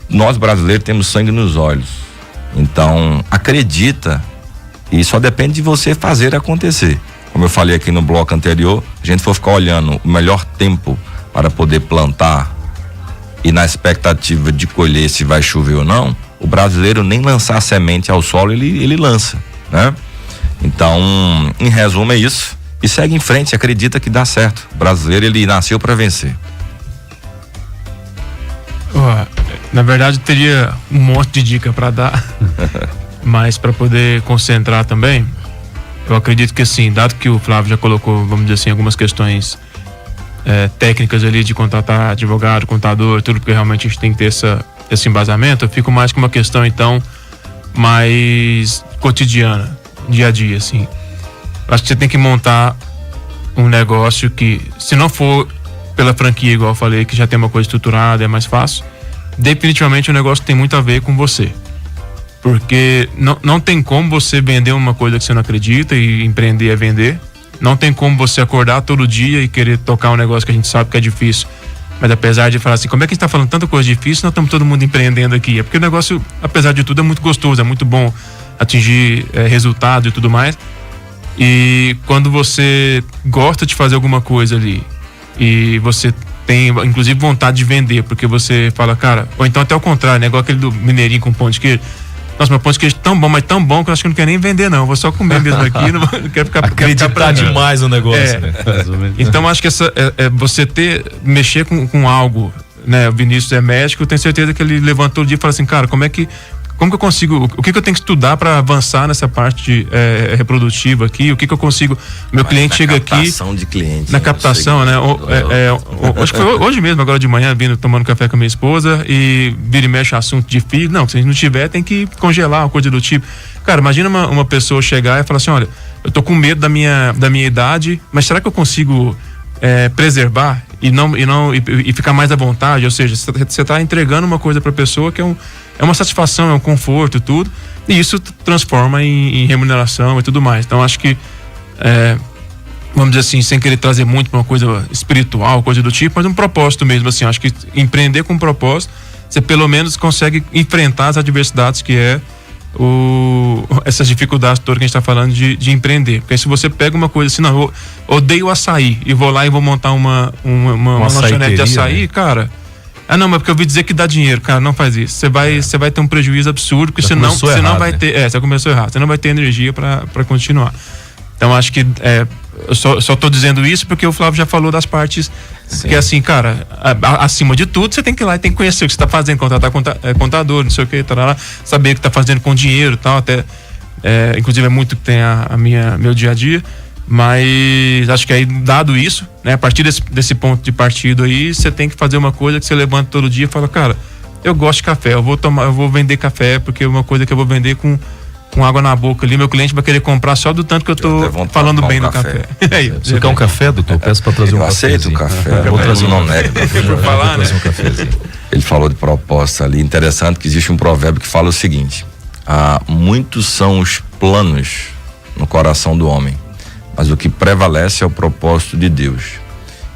Nós brasileiros temos sangue nos olhos. Então, acredita e só depende de você fazer acontecer. Como eu falei aqui no bloco anterior, a gente for ficar olhando o melhor tempo para poder plantar e na expectativa de colher se vai chover ou não, o brasileiro nem lançar semente ao solo ele lança, né? Então, em resumo, é isso. E segue em frente, acredita que dá certo. O brasileiro, ele nasceu para vencer. Na verdade, eu teria um monte de dica para dar, mas para poder concentrar também, eu acredito que assim, dado que o Flávio já colocou, vamos dizer assim, algumas questões técnicas ali de contratar advogado, contador, tudo, porque realmente a gente tem que ter esse embasamento, eu fico mais com uma questão, então, mais cotidiana, dia a dia, assim. Acho que você tem que montar um negócio que, se não for pela franquia, igual eu falei, que já tem uma coisa estruturada, é mais fácil, definitivamente o negócio tem muito a ver com você. Porque não tem como você vender uma coisa que você não acredita, e empreender é vender. Não tem como você acordar todo dia e querer tocar um negócio que a gente sabe que é difícil. Mas apesar de falar assim, como é que a gente tá falando tanta coisa difícil, nós estamos todo mundo empreendendo aqui. É porque o negócio, apesar de tudo, é muito gostoso, é muito bom atingir resultado e tudo mais. E quando você gosta de fazer alguma coisa ali e você tem, inclusive, vontade de vender, porque você fala, cara, ou então até o contrário, né? Igual aquele do mineirinho com pão de queijo. Nossa, meu pão de queijo é tão bom, mas tão bom que eu acho que eu não quero nem vender, não. Eu vou só comer mesmo aqui, não quero ficar... Acreditar demais no negócio, né? Então, acho que você mexer com algo, né? O Vinícius é médico, eu tenho certeza que ele levanta todo dia e fala assim, cara, como que eu consigo, o que eu tenho que estudar para avançar nessa parte reprodutiva aqui, o que eu consigo, meu cliente chega aqui... Na captação de clientes. Na captação, né? Acho que foi hoje mesmo, agora de manhã, vindo tomando café com a minha esposa e vira e mexe assunto de filho. Não, se a gente não tiver, tem que congelar, uma coisa do tipo. Cara, imagina uma pessoa chegar e falar assim, olha, eu tô com medo da minha idade, mas será que eu consigo preservar e ficar mais à vontade? Ou seja, você tá entregando uma coisa pra pessoa que é uma satisfação, é um conforto e tudo, e isso transforma em remuneração e tudo mais. Então acho que vamos dizer assim, sem querer trazer muito para uma coisa espiritual, coisa do tipo, mas um propósito mesmo, assim, acho que empreender com um propósito, você pelo menos consegue enfrentar as adversidades que essas dificuldades todas que a gente está falando de empreender. Porque se você pega uma coisa assim, não, eu odeio açaí e vou lá e vou montar uma lanchonete de açaí, né? Cara, não, mas porque eu ouvi dizer que dá dinheiro. Cara, não faz isso. Você vai ter um prejuízo absurdo, porque você não vai ter, você começou errado, você não vai ter energia para continuar. Então acho que eu só tô dizendo isso porque o Flávio já falou das partes. Sim. Que assim, cara, acima de tudo, você tem que ir lá e tem que conhecer o que você tá fazendo, contratar contador, não sei o que, saber o que tá fazendo com dinheiro e tal, até, inclusive é muito que tem meu dia a dia, mas acho que aí, dado isso, né, a partir desse ponto de partida aí, você tem que fazer uma coisa que você levanta todo dia e fala, cara, eu gosto de café, eu vou vender café, porque é uma coisa que eu vou vender com água na boca ali, meu cliente vai querer comprar só do tanto que eu tô falando bem do café. Você quer um café, doutor? Peço pra trazer um café. Aceito o café. Vou trazer um café. Ele falou de proposta ali, interessante que existe um provérbio que fala o seguinte: muitos são os planos no coração do homem, mas o que prevalece é o propósito de Deus.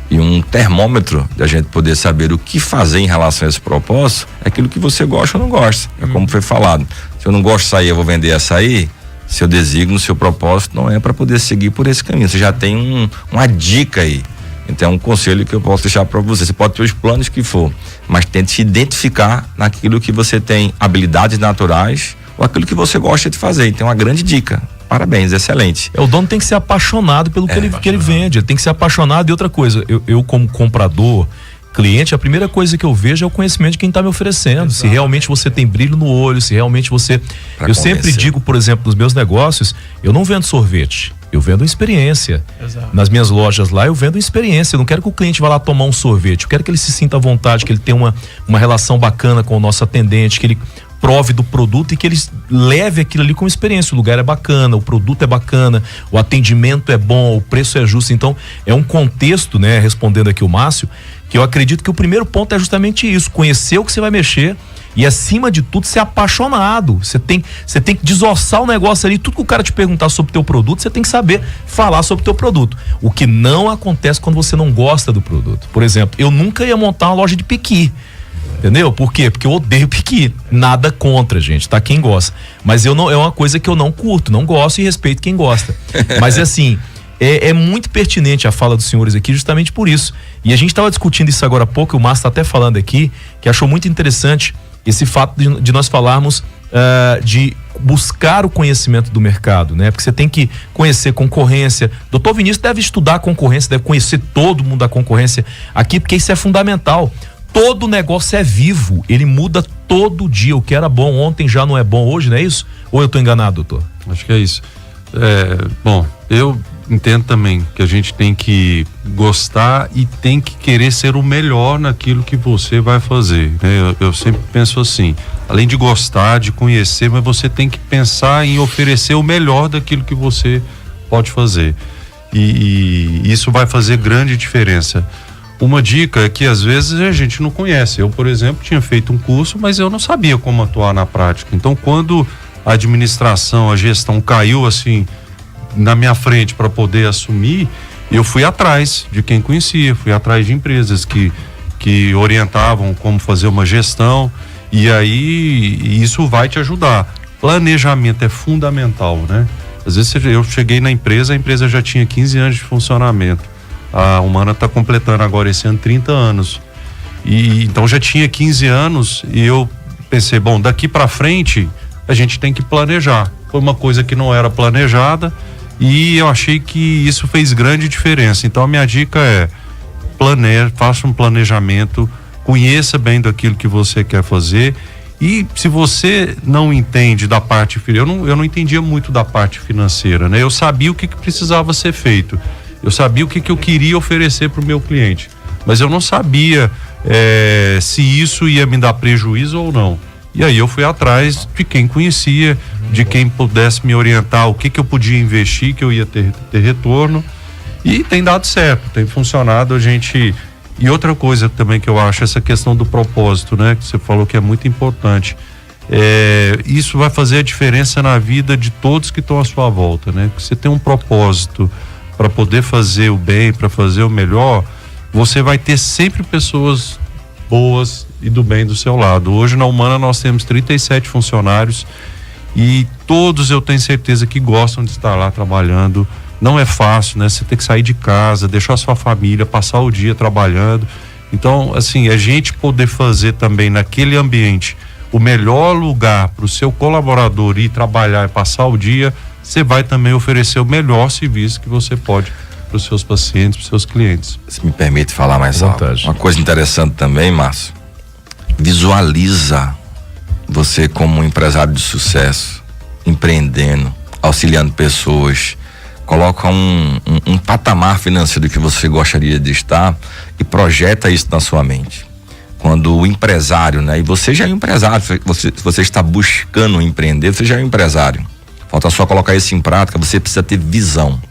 E um termômetro de a gente poder saber o que fazer em relação a esse propósito é aquilo que você gosta ou não gosta. É como foi falado. Se eu não gosto de açaí, eu vou vender açaí. Seu desígnio, seu propósito não é para poder seguir por esse caminho. Você já tem uma dica aí. Então é um conselho que eu posso deixar para você. Você pode ter os planos que for, mas tente se identificar naquilo que você tem habilidades naturais ou aquilo que você gosta de fazer. Então é uma grande dica. Parabéns, excelente. O dono tem que ser apaixonado pelo que ele vende, ele tem que ser apaixonado. E outra coisa, eu como comprador, cliente, a primeira coisa que eu vejo é o conhecimento de quem está me oferecendo. Exato. Se realmente você tem brilho no olho, se realmente você... Eu sempre digo, por exemplo, nos meus negócios, eu não vendo sorvete, eu vendo experiência. Exato. Nas minhas lojas lá, eu vendo experiência. Eu não quero que o cliente vá lá tomar um sorvete, eu quero que ele se sinta à vontade, que ele tenha uma relação bacana com o nosso atendente, que ele prove do produto e que ele leve aquilo ali como experiência. O lugar é bacana, o produto é bacana, o atendimento é bom, o preço é justo. Então é um contexto, né, respondendo aqui o Márcio, que eu acredito que o primeiro ponto é justamente isso: conhecer o que você vai mexer e, acima de tudo, ser apaixonado. Você tem que desossar o negócio ali. Tudo que o cara te perguntar sobre o teu produto, você tem que saber falar sobre o teu produto. O que não acontece quando você não gosta do produto. Por exemplo, eu nunca ia montar uma loja de piqui. Entendeu? Por quê? Porque eu odeio piqui. Nada contra, gente, tá? Quem gosta. Mas é uma coisa que eu não curto, não gosto e respeito quem gosta. Mas assim, é muito pertinente a fala dos senhores aqui justamente por isso. E a gente estava discutindo isso agora há pouco, o Márcio está até falando aqui, que achou muito interessante esse fato de nós falarmos de buscar o conhecimento do mercado, né? Porque você tem que conhecer concorrência. Doutor Vinícius deve estudar a concorrência, deve conhecer todo mundo da concorrência aqui, porque isso é fundamental. Todo negócio é vivo, ele muda todo dia. O que era bom ontem já não é bom hoje, não é isso? Ou eu estou enganado, doutor? Acho que é isso. Bom, eu entendo também que a gente tem que gostar e tem que querer ser o melhor naquilo que você vai fazer, né? Eu sempre penso assim, além de gostar, de conhecer, mas você tem que pensar em oferecer o melhor daquilo que você pode fazer. E isso vai fazer grande diferença. Uma dica é que às vezes a gente não conhece. Eu, por exemplo, tinha feito um curso, mas eu não sabia como atuar na prática. Então, quando a administração, a gestão caiu assim na minha frente para poder assumir, eu fui atrás de quem conhecia, fui atrás de empresas que orientavam como fazer uma gestão, e aí isso vai te ajudar. Planejamento é fundamental, né? Às vezes eu cheguei na empresa, a empresa já tinha 15 anos de funcionamento. A Humana está completando agora esse ano 30 anos. E então já tinha 15 anos e eu pensei, bom, daqui para frente a gente tem que planejar. Foi uma coisa que não era planejada e eu achei que isso fez grande diferença. Então a minha dica é: faça um planejamento, conheça bem daquilo que você quer fazer. E se você não entende da parte, eu não entendia muito da parte financeira, né? Eu sabia o que precisava ser feito. Eu sabia o que eu queria oferecer para o meu cliente, mas eu não sabia se isso ia me dar prejuízo ou não. E aí eu fui atrás de quem conhecia, de quem pudesse me orientar o que eu podia investir, que eu ia ter retorno, e tem dado certo, tem funcionado. E outra coisa também que eu acho, essa questão do propósito, né? Que você falou que é muito importante. Isso vai fazer a diferença na vida de todos que estão à sua volta, né? Que você tem um propósito para poder fazer o bem, para fazer o melhor, você vai ter sempre pessoas boas e do bem do seu lado. Hoje na Humana nós temos 37 funcionários e todos eu tenho certeza que gostam de estar lá trabalhando. Não é fácil, né? Você tem que sair de casa, deixar a sua família, passar o dia trabalhando. Então, assim, a gente poder fazer também naquele ambiente o melhor lugar para o seu colaborador ir trabalhar e passar o dia, você vai também oferecer o melhor serviço que você pode para os seus pacientes, para os seus clientes. Se me permite falar mais alto. Uma coisa interessante também, Márcio, visualiza você como um empresário de sucesso, empreendendo, auxiliando pessoas, coloca um patamar financeiro que você gostaria de estar e projeta isso na sua mente. Quando o empresário, né? E você já é um empresário, se você está buscando empreender, você já é um empresário. Falta só colocar isso em prática, você precisa ter visão.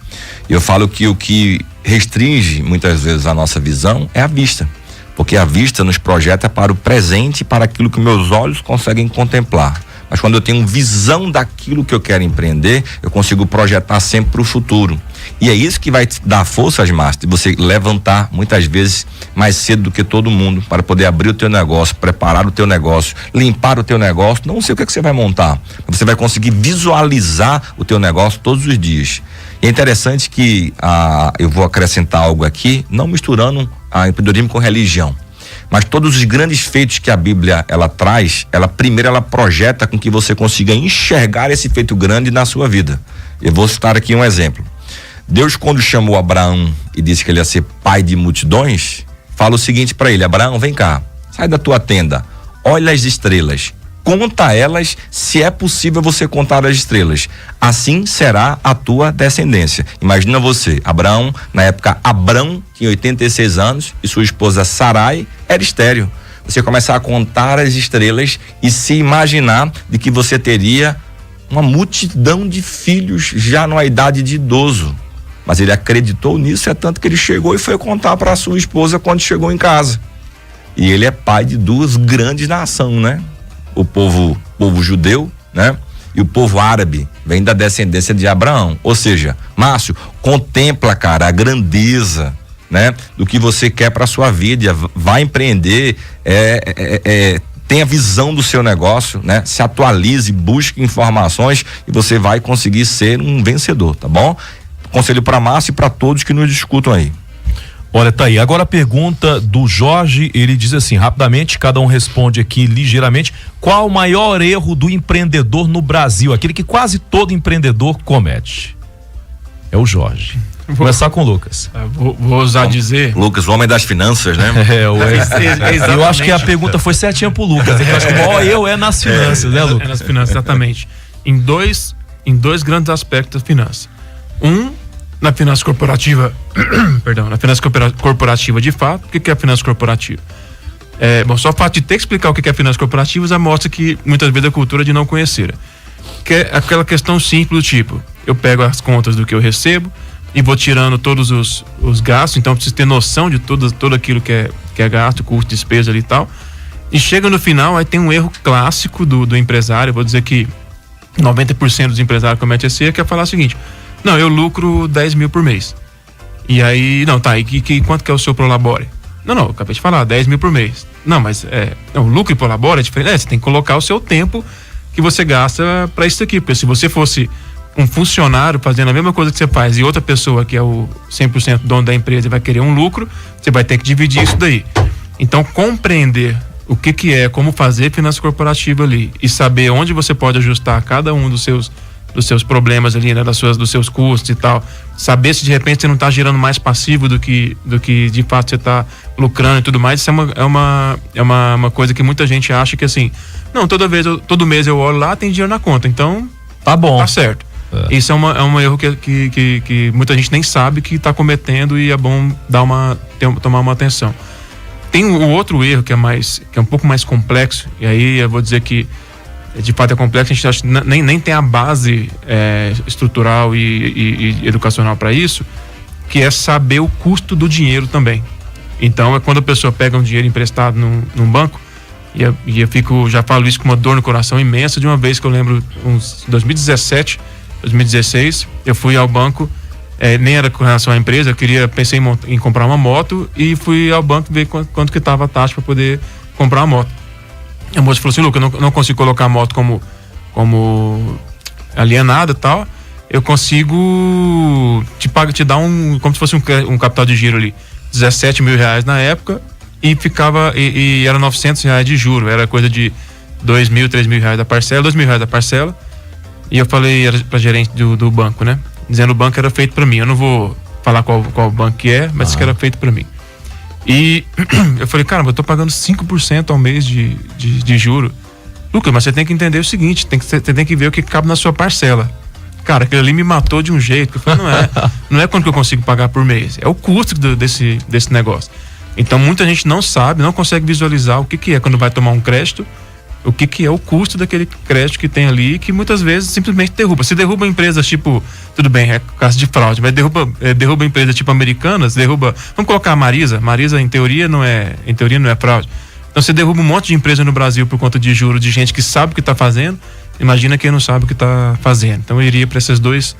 Eu falo que o que restringe muitas vezes a nossa visão é a vista, porque a vista nos projeta para o presente e para aquilo que meus olhos conseguem contemplar. Mas quando eu tenho visão daquilo que eu quero empreender, eu consigo projetar sempre para o futuro. E é isso que vai te dar forças, Márcio, de você levantar muitas vezes mais cedo do que todo mundo para poder abrir o teu negócio, preparar o teu negócio, limpar o teu negócio. Não sei o que você vai montar, você vai conseguir visualizar o teu negócio todos os dias. E é interessante que eu vou acrescentar algo aqui, não misturando empreendedorismo com religião. Mas todos os grandes feitos que a Bíblia ela traz, primeiro ela projeta com que você consiga enxergar esse feito grande na sua vida. Eu vou citar aqui um exemplo. Deus, quando chamou Abraão e disse que ele ia ser pai de multidões, fala o seguinte para ele: Abraão, vem cá, sai da tua tenda, olha as estrelas, conta elas, se é possível você contar as estrelas, assim será a tua descendência. Imagina você, Abraão, na época Abrão tinha 86 anos e sua esposa Sarai era estéril. Você começar a contar as estrelas e se imaginar de que você teria uma multidão de filhos já numa idade de idoso. Mas ele acreditou nisso, é tanto que ele chegou e foi contar para a sua esposa quando chegou em casa. E ele é pai de duas grandes nações, né? O povo judeu, né? E o povo árabe vem da descendência de Abraão. Ou seja, Márcio, contempla, cara, a grandeza, né? Do que você quer para sua vida, vai empreender, tenha visão do seu negócio, né? Se atualize, busque informações e você vai conseguir ser um vencedor, tá bom? Conselho para Márcio e para todos que nos escutam aí. Olha, tá aí. Agora a pergunta do Jorge, ele diz assim, rapidamente, cada um responde aqui ligeiramente. Qual o maior erro do empreendedor no Brasil? Aquele que quase todo empreendedor comete. É o Jorge. Vou começar com o Lucas. Vou ousar dizer. Lucas, o homem das finanças, né? Eu acho que a pergunta foi certinha pro Lucas. Eu acho que o maior erro é nas finanças, né, Lucas? É nas finanças, exatamente. Em dois grandes aspectos da finança. Na finança corporativa, na finança corporativa de fato. O que é a finança corporativa? Só o fato de ter que explicar o que é finança corporativa já mostra que muitas vezes a cultura de não conhecer. Que é aquela questão simples do tipo, eu pego as contas do que eu recebo e vou tirando todos os gastos, então eu preciso ter noção de tudo aquilo que é gasto, custo, despesa ali e tal. E chega no final, aí tem um erro clássico do empresário, eu vou dizer que 90% dos empresários cometem esse erro, que é falar o seguinte: não, eu lucro 10 mil por mês. E aí, quanto que é o seu prolabore? Não, eu acabei de falar, 10 mil por mês. Não, mas o lucro e prolabore é diferente. Você tem que colocar o seu tempo que você gasta para isso aqui, porque se você fosse um funcionário fazendo a mesma coisa que você faz e outra pessoa que é o 100% dono da empresa vai querer um lucro, você vai ter que dividir isso daí. Então, compreender o que é, como fazer finança corporativa ali e saber onde você pode ajustar cada um dos seus problemas ali, né, dos seus custos e tal, saber se de repente você não está gerando mais passivo do que de fato você está lucrando e tudo mais. Isso é uma coisa que muita gente acha que assim, não, todo mês eu olho lá, tem dinheiro na conta, então tá bom, tá certo. Isso é um erro que muita gente nem sabe que está cometendo e é bom tomar uma atenção. Tem o outro erro que é um pouco mais complexo, e aí eu vou dizer que de fato é complexo, a gente acha, nem tem a base estrutural e educacional para isso, que é saber o custo do dinheiro também. Então é quando a pessoa pega um dinheiro emprestado num banco, e eu já falo isso com uma dor no coração imensa, de uma vez que eu lembro, uns 2017, 2016, eu fui ao banco, nem era com relação à empresa, pensei em comprar uma moto e fui ao banco ver quanto que estava a taxa para poder comprar a moto. A moça falou assim: Lucas, eu não consigo colocar a moto como alienada e tal, eu consigo te dar como se fosse um capital de giro ali, 17 mil reais na época, e era 900 reais de juro, era coisa de 2 mil, 3 mil reais da parcela, 2 mil reais da parcela. E eu falei, era pra gerente do banco, né? Dizendo que o banco era feito pra mim. Eu não vou falar qual banco que é, mas que era feito pra mim. E eu falei, cara, eu tô pagando 5% ao mês de juro. Lucas, mas você tem que entender o seguinte, você tem que ver o que cabe na sua parcela. Cara, aquilo ali me matou de um jeito, que eu falei, não é quanto que eu consigo pagar por mês, é o custo desse negócio. Então muita gente não sabe, não consegue visualizar o que é quando vai tomar um crédito, o que é o custo daquele crédito que tem ali, que muitas vezes simplesmente derruba. Se derruba empresas tipo, tudo bem, é caso de fraude, mas derruba empresas tipo Americanas, vamos colocar a Marisa em teoria não é fraude. Então você derruba um monte de empresa no Brasil por conta de juros de gente que sabe o que está fazendo, imagina quem não sabe o que está fazendo. Então eu iria para essas duas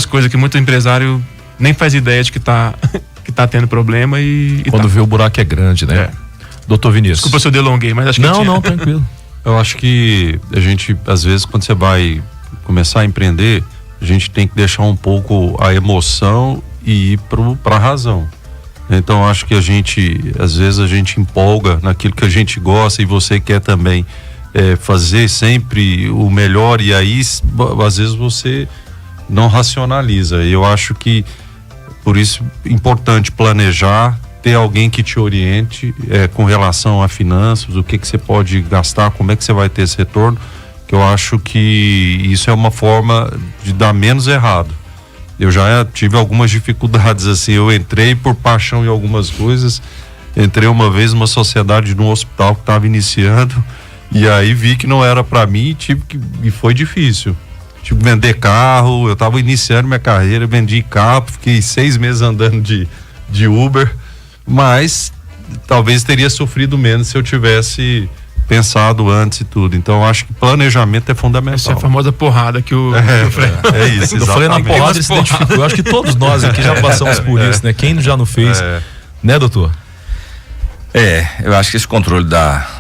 coisas que muito empresário nem faz ideia de que tá tendo problema quando vê o buraco é grande, né? Doutor Vinícius. Desculpa se eu delonguei, mas acho que não, tranquilo. Eu acho que a gente, às vezes, quando você vai começar a empreender, a gente tem que deixar um pouco a emoção e ir para a razão. Então, acho que às vezes a gente empolga naquilo que a gente gosta e você quer também fazer sempre o melhor, e aí, às vezes, você não racionaliza. Eu acho que, por isso, é importante planejar, ter alguém que te oriente com relação a finanças, o que você pode gastar, como é que você vai ter esse retorno, que eu acho que isso é uma forma de dar menos errado. Eu já tive algumas dificuldades assim, eu entrei por paixão em algumas coisas, entrei uma vez numa sociedade num hospital que estava iniciando, e aí vi que não era para mim e foi difícil. Tive que vender carro, eu estava iniciando minha carreira, vendi carro, fiquei 6 meses andando de Uber, mas talvez teria sofrido menos se eu tivesse pensado antes e tudo. Então eu acho que planejamento é fundamental. Essa é a famosa porrada que o Frei... É isso, eu falei na porrada, ele se identificou. Eu acho que todos nós aqui já passamos por isso, né? Quem já não fez, né, doutor? Eu acho que esse controle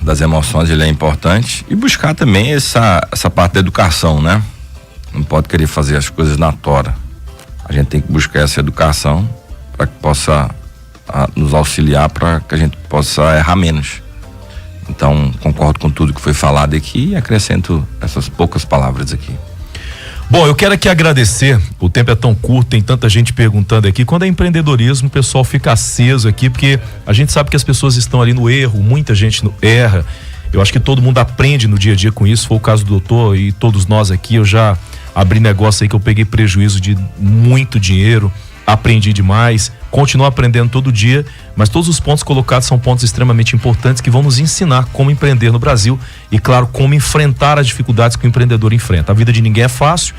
das emoções ele é importante, e buscar também essa parte da educação, né? Não pode querer fazer as coisas na tora. A gente tem que buscar essa educação para que possa nos auxiliar para que a gente possa errar menos. Então, concordo com tudo que foi falado aqui e acrescento essas poucas palavras aqui. Bom, eu quero aqui agradecer, o tempo é tão curto, tem tanta gente perguntando aqui. Quando é empreendedorismo, o pessoal fica aceso aqui, porque a gente sabe que as pessoas estão ali no erro, muita gente erra. Eu acho que todo mundo aprende no dia a dia com isso. Foi o caso do doutor e todos nós aqui. Eu já abri negócio aí que eu peguei prejuízo de muito dinheiro, aprendi demais, continuo aprendendo todo dia, mas todos os pontos colocados são pontos extremamente importantes que vão nos ensinar como empreender no Brasil e, claro, como enfrentar as dificuldades que o empreendedor enfrenta. A vida de ninguém é fácil,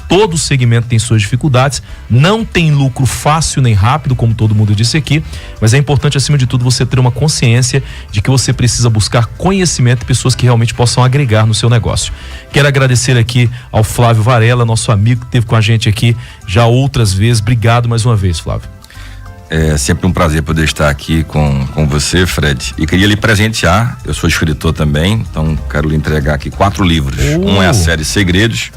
todo segmento tem suas dificuldades, não tem lucro fácil nem rápido, como todo mundo disse aqui, mas é importante, acima de tudo, você ter uma consciência de que você precisa buscar conhecimento e pessoas que realmente possam agregar no seu negócio. Quero agradecer aqui ao Flávio Varela, nosso amigo que esteve com a gente aqui já outras vezes. Obrigado mais uma vez, Flávio. É sempre um prazer poder estar aqui com você, Fred. E queria lhe presentear, eu sou escritor também, então quero lhe entregar aqui 4 livros. Um é a série Segredos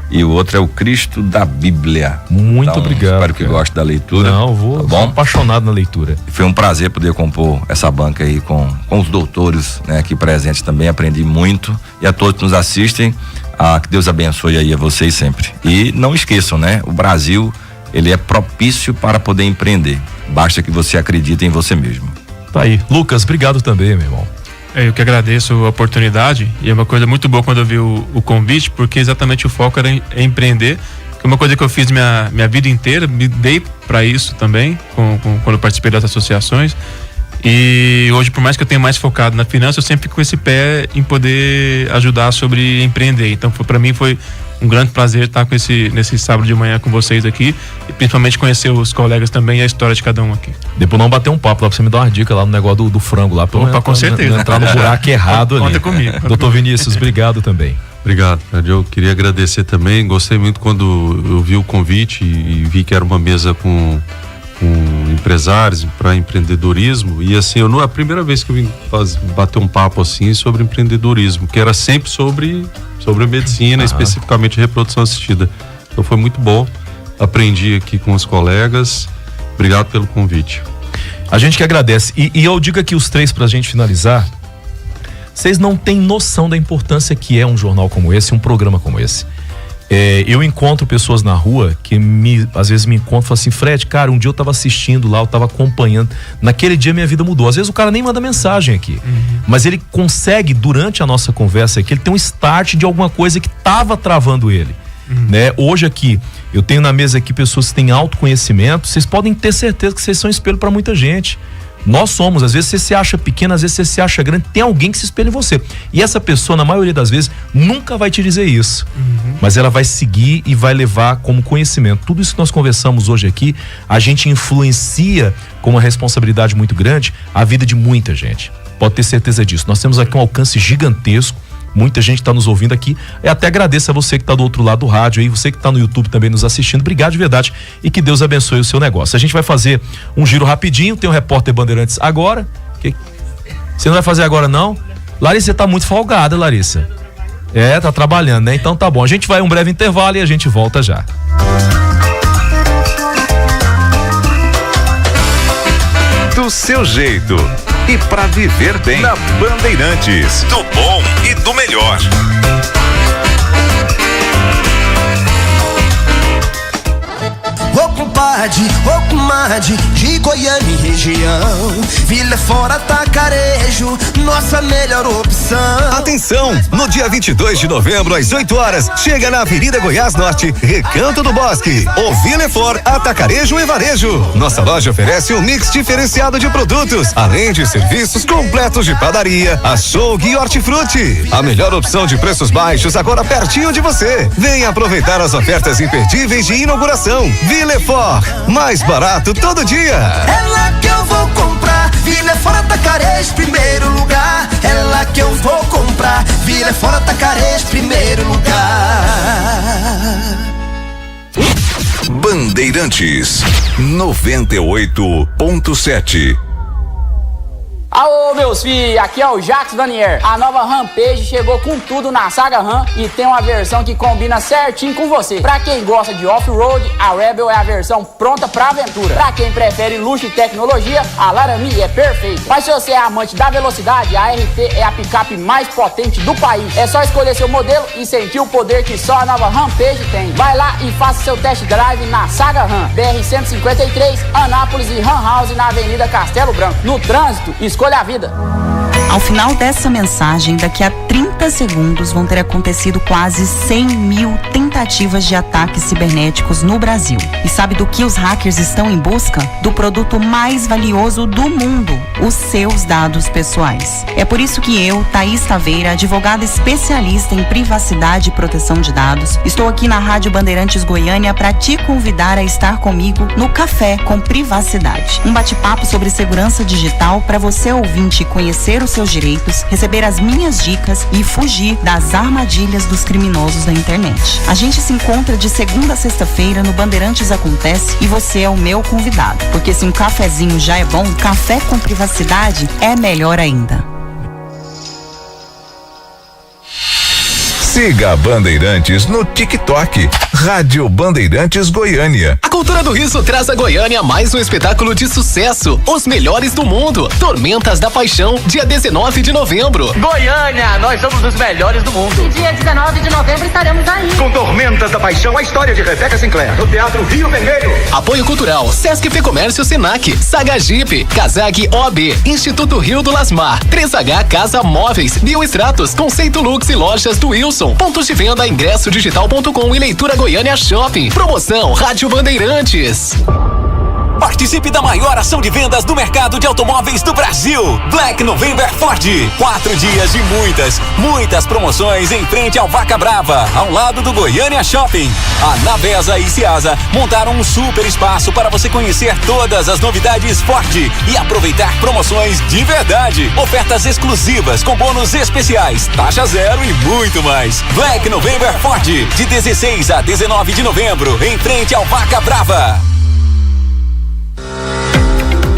e o outro é o Cristo da Bíblia. Muito obrigado. Espero que goste da leitura. Não, vou. Sou apaixonado na leitura. Foi um prazer poder compor essa banca aí com os doutores, né, aqui presentes também. Aprendi muito. E a todos que nos assistem, que Deus abençoe aí a vocês sempre. E não esqueçam, né? O Brasil, ele é propício para poder empreender. Basta que você acredite em você mesmo. Tá aí. Lucas, obrigado também, meu irmão. Eu que agradeço a oportunidade, e é uma coisa muito boa quando eu vi o convite, porque exatamente o foco era empreender, que é uma coisa que eu fiz minha vida inteira, me dei para isso também, quando eu participei das associações. E hoje, por mais que eu tenha mais focado na finança, eu sempre fico com esse pé em poder ajudar sobre empreender. Então, para mim foi um grande prazer estar nesse sábado de manhã com vocês aqui, e principalmente conhecer os colegas também e a história de cada um aqui. Depois não bater um papo lá pra você me dar uma dica lá no negócio do frango lá. Opa, com certeza. Não entrar no buraco errado ali. Conta comigo. Doutor Vinícius, obrigado também. Obrigado, Fred. Eu queria agradecer também, gostei muito quando eu vi o convite e vi que era uma mesa com empresários para empreendedorismo, e assim, não é a primeira vez que eu vim bater um papo assim sobre empreendedorismo, que era sempre sobre a medicina, especificamente reprodução assistida. Então foi muito bom, aprendi aqui com os colegas. Obrigado pelo convite. A gente que agradece, e eu digo aqui os 3 pra gente finalizar. Vocês não têm noção da importância que é um jornal como esse, um programa como esse. Eu encontro pessoas na rua que às vezes me encontram e falam assim: Fred, cara, um dia eu tava assistindo lá, eu tava acompanhando, naquele dia minha vida mudou. Às vezes o cara nem manda mensagem aqui, mas ele consegue, durante a nossa conversa aqui, ele tem um start de alguma coisa que tava travando ele, né? Hoje aqui, eu tenho na mesa aqui pessoas que têm autoconhecimento, vocês podem ter certeza que vocês são espelho para muita gente. Nós somos, às vezes você se acha pequeno, às vezes você se acha grande, tem alguém que se espelha em você. E essa pessoa, na maioria das vezes, nunca vai te dizer isso. Mas ela vai seguir e vai levar como conhecimento. Tudo isso que nós conversamos hoje aqui, a gente influencia com uma responsabilidade muito grande a vida de muita gente. Pode ter certeza disso. Nós temos aqui um alcance gigantesco. Muita gente está nos ouvindo aqui. Eu até agradeço a você que está do outro lado do rádio aí, você que está no YouTube também nos assistindo. Obrigado de verdade e que Deus abençoe o seu negócio. A gente vai fazer um giro rapidinho. Tem o repórter Bandeirantes agora. Você não vai fazer agora não? Larissa, você tá muito folgada, Larissa. Tá trabalhando, né? Então tá bom. A gente vai um breve intervalo e a gente volta já. Do seu jeito e pra viver bem. Na Bandeirantes, do bom e do melhor. Ô compadre, ô comadre, de Goiânia e região, Vila Fora Tacarejo, nossa melhor opção. Atenção, no dia 22 de novembro, às 8 horas, chega na Avenida Goiás Norte, Recanto do Bosque, o Vila Fora Atacarejo e Varejo. Nossa loja oferece um mix diferenciado de produtos, além de serviços completos de padaria, açougue e hortifruti. A melhor opção de preços baixos agora pertinho de você. Venha aproveitar as ofertas imperdíveis de inauguração. Vila Fora, mais barato todo dia. É lá que eu vou comprar, Vila Fora Tacarejo, primeiro lugar. É lá que eu vou comprar, Vila Fora Tacarejo, primeiro lugar. Bandeirantes 98.7. Aô, Alô, meus filhos, aqui é o Jacques Vanier. A nova Rampage chegou com tudo na saga Ram e tem uma versão que combina certinho com você. Pra quem gosta de off-road, a Rebel é a versão pronta pra aventura. Pra quem prefere luxo e tecnologia, a Laramie é perfeita. Mas se você é amante da velocidade, a RT é a picape mais potente do país. É só escolher seu modelo e sentir o poder que só a nova Rampage tem. Vai lá e faça seu test drive na saga Ram, BR-153, Anápolis e Ram House na Avenida Castelo Branco. No trânsito, escolha a vida. Ao final dessa mensagem, daqui a 30 segundos vão ter acontecido quase 100 mil tentativas de ataques cibernéticos no Brasil. E sabe do que os hackers estão em busca? Do produto mais valioso do mundo, os seus dados pessoais. É por isso que eu, Thaís Taveira, advogada especialista em privacidade e proteção de dados, estou aqui na Rádio Bandeirantes Goiânia para te convidar a estar comigo no Café com Privacidade. Um bate-papo sobre segurança digital para você, ouvinte, conhecer os seus direitos, receber as minhas dicas e fugir das armadilhas dos criminosos da internet. A gente se encontra de segunda a sexta-feira no Bandeirantes Acontece e você é o meu convidado, porque se um cafezinho já é bom, café com privacidade é melhor ainda. Siga a Bandeirantes no TikTok. Rádio Bandeirantes Goiânia. A Cultura do Riso traz a Goiânia mais um espetáculo de sucesso. Os melhores do mundo. Tormentas da Paixão, dia 19 de novembro. Goiânia, nós somos os melhores do mundo. E dia 19 de novembro estaremos aí. Com Tormentas da Paixão, a história de Rebeca Sinclair, no Teatro Rio Vermelho. Apoio Cultural, Sesc Fecomércio Senac, Saga Jeep, Casag OAB, Instituto Rio do Lasmar, 3H Casa Móveis, Bioestratos, Conceito Lux e Lojas do Wilson. Pontos de venda, ingressodigital.com e Leitura Goiânia Shopping. Promoção Rádio Bandeirantes. Participe da maior ação de vendas do mercado de automóveis do Brasil. Black November Ford. 4 dias de muitas promoções em frente ao Vaca Brava, ao lado do Goiânia Shopping. A Navesa e Ciasa montaram um super espaço para você conhecer todas as novidades Ford e aproveitar promoções de verdade. Ofertas exclusivas com bônus especiais, taxa zero e muito mais. Black November Ford, de 16 a 19 de novembro, em frente ao Vaca Brava.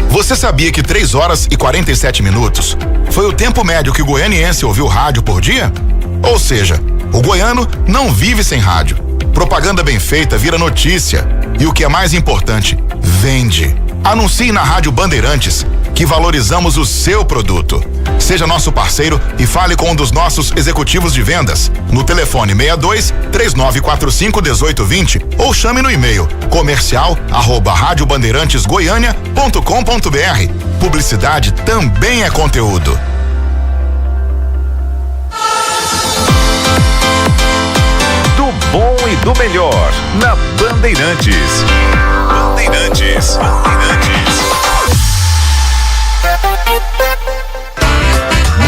Você sabia que 3 horas e 47 minutos foi o tempo médio que o goianiense ouviu rádio por dia? Ou seja, o goiano não vive sem rádio. Propaganda bem feita vira notícia. E o que é mais importante, vende. Anuncie na Rádio Bandeirantes, que valorizamos o seu produto. Seja nosso parceiro e fale com um dos nossos executivos de vendas no telefone 62 3945 1820 ou chame no e-mail comercial@radiobandeirantesgoiania.com.br. Publicidade também é conteúdo. Do bom e do melhor na Bandeirantes. Bandeirantes.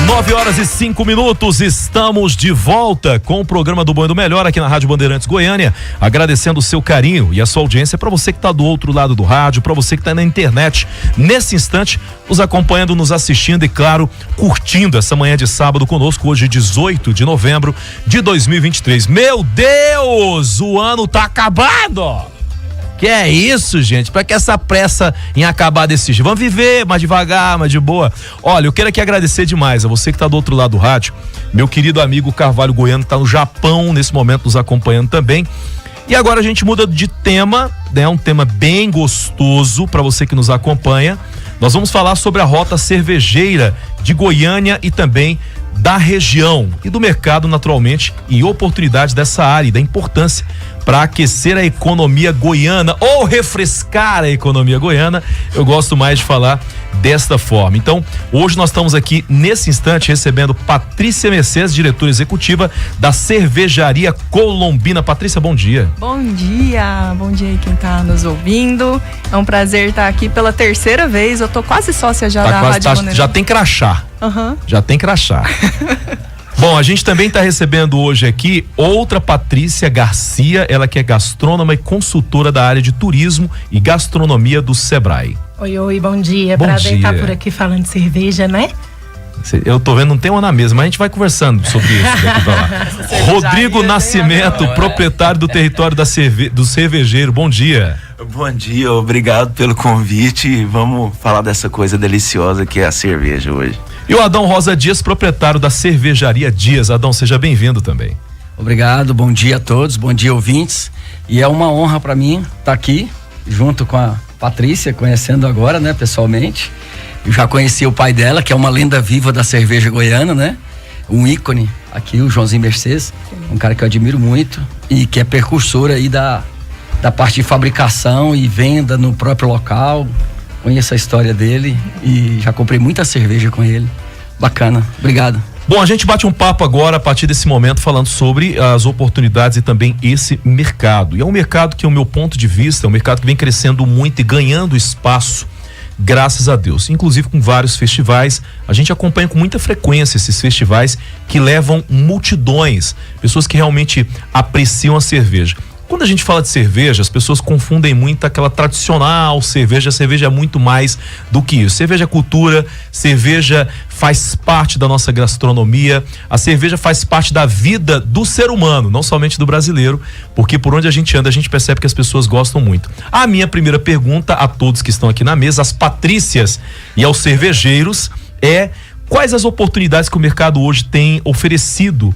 9 horas e 5 minutos, estamos de volta com o programa do Bom e do Melhor aqui na Rádio Bandeirantes Goiânia, agradecendo o seu carinho e a sua audiência, para você que está do outro lado do rádio, para você que está na internet, nesse instante, nos acompanhando, nos assistindo e, claro, curtindo essa manhã de sábado conosco, hoje 18 de novembro de 2023. Meu Deus, o ano tá acabando! Que é isso, gente? Pra que essa pressa em acabar desse jeito? Vamos viver mais devagar, mais de boa. Olha, eu quero aqui agradecer demais a você que tá do outro lado do rádio, meu querido amigo Carvalho Goiano, que tá no Japão nesse momento nos acompanhando também. E agora a gente muda de tema, né? Um tema bem gostoso para você que nos acompanha. Nós vamos falar sobre a rota cervejeira de Goiânia e também da região e do mercado, naturalmente, e oportunidades dessa área e da importância para aquecer a economia goiana ou refrescar a economia goiana. Eu gosto mais de falar desta forma. Então, hoje nós estamos aqui nesse instante recebendo Patrícia Mercedes, diretora executiva da Cervejaria Colombina. Patrícia, bom dia. Bom dia aí quem tá nos ouvindo. É um prazer estar aqui pela terceira vez. Eu tô quase sócia já da Rádio Bandeirantes. Já tem crachá. Uhum. Já tem crachá. Bom, a gente também está recebendo hoje aqui outra Patrícia Garcia, ela que é gastrônoma e consultora da área de turismo e gastronomia do Sebrae. Oi, bom dia. Bom Prazer dia. estar por aqui falando de cerveja, né? Eu tô vendo, não tem uma na mesa, mas a gente vai conversando sobre isso daqui pra lá. Rodrigo Nascimento, proprietário do território do cervejeiro, bom dia. Bom dia, obrigado pelo convite. Vamos falar dessa coisa deliciosa que é a cerveja hoje. E o Adão Rosa Dias, proprietário da Cervejaria Dias. Adão, seja bem-vindo também. Obrigado, bom dia a todos, bom dia ouvintes. E é uma honra para mim estar aqui junto com a Patrícia, conhecendo agora, né, pessoalmente. Eu já conheci o pai dela, que é uma lenda viva da cerveja goiana, né? Um ícone aqui, o Joãozinho Mercedes, um cara que eu admiro muito e que é precursor aí da parte de fabricação e venda no próprio local. Conheço a história dele e já comprei muita cerveja com ele. Bacana, obrigado. Bom, a gente bate um papo agora a partir desse momento falando sobre as oportunidades e também esse mercado. E é um mercado que, ao meu ponto de vista, é um mercado que vem crescendo muito e ganhando espaço, graças a Deus. Inclusive com vários festivais. A gente acompanha com muita frequência esses festivais que levam multidões, pessoas que realmente apreciam a cerveja. Quando a gente fala de cerveja, as pessoas confundem muito aquela tradicional cerveja. A cerveja é muito mais do que isso. Cerveja é cultura, cerveja faz parte da nossa gastronomia, a cerveja faz parte da vida do ser humano, não somente do brasileiro, porque por onde a gente anda, a gente percebe que as pessoas gostam muito. A minha primeira pergunta a todos que estão aqui na mesa, às Patrícias e aos cervejeiros, é: quais as oportunidades que o mercado hoje tem oferecido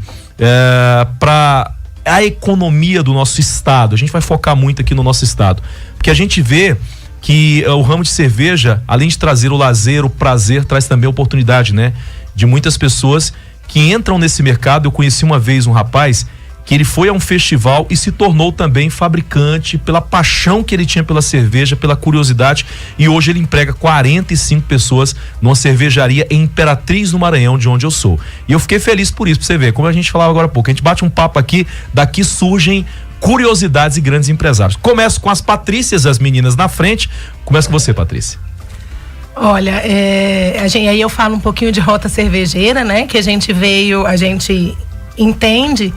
para a economia do nosso estado? A gente vai focar muito aqui no nosso estado, porque a gente vê que o ramo de cerveja, além de trazer o lazer, o prazer, traz também a oportunidade, né? De muitas pessoas que entram nesse mercado. Eu conheci uma vez um rapaz que ele foi a um festival e se tornou também fabricante pela paixão que ele tinha pela cerveja, pela curiosidade, e hoje ele emprega 45 pessoas numa cervejaria em Imperatriz, no Maranhão, de onde eu sou. E eu fiquei feliz por isso, pra você ver, como a gente falava agora há pouco, a gente bate um papo aqui, daqui surgem curiosidades e grandes empresários. Começo com as Patrícias, as meninas na frente. Começo com você, Patrícia. Olha, aí eu falo um pouquinho de rota cervejeira, né? Que a gente entende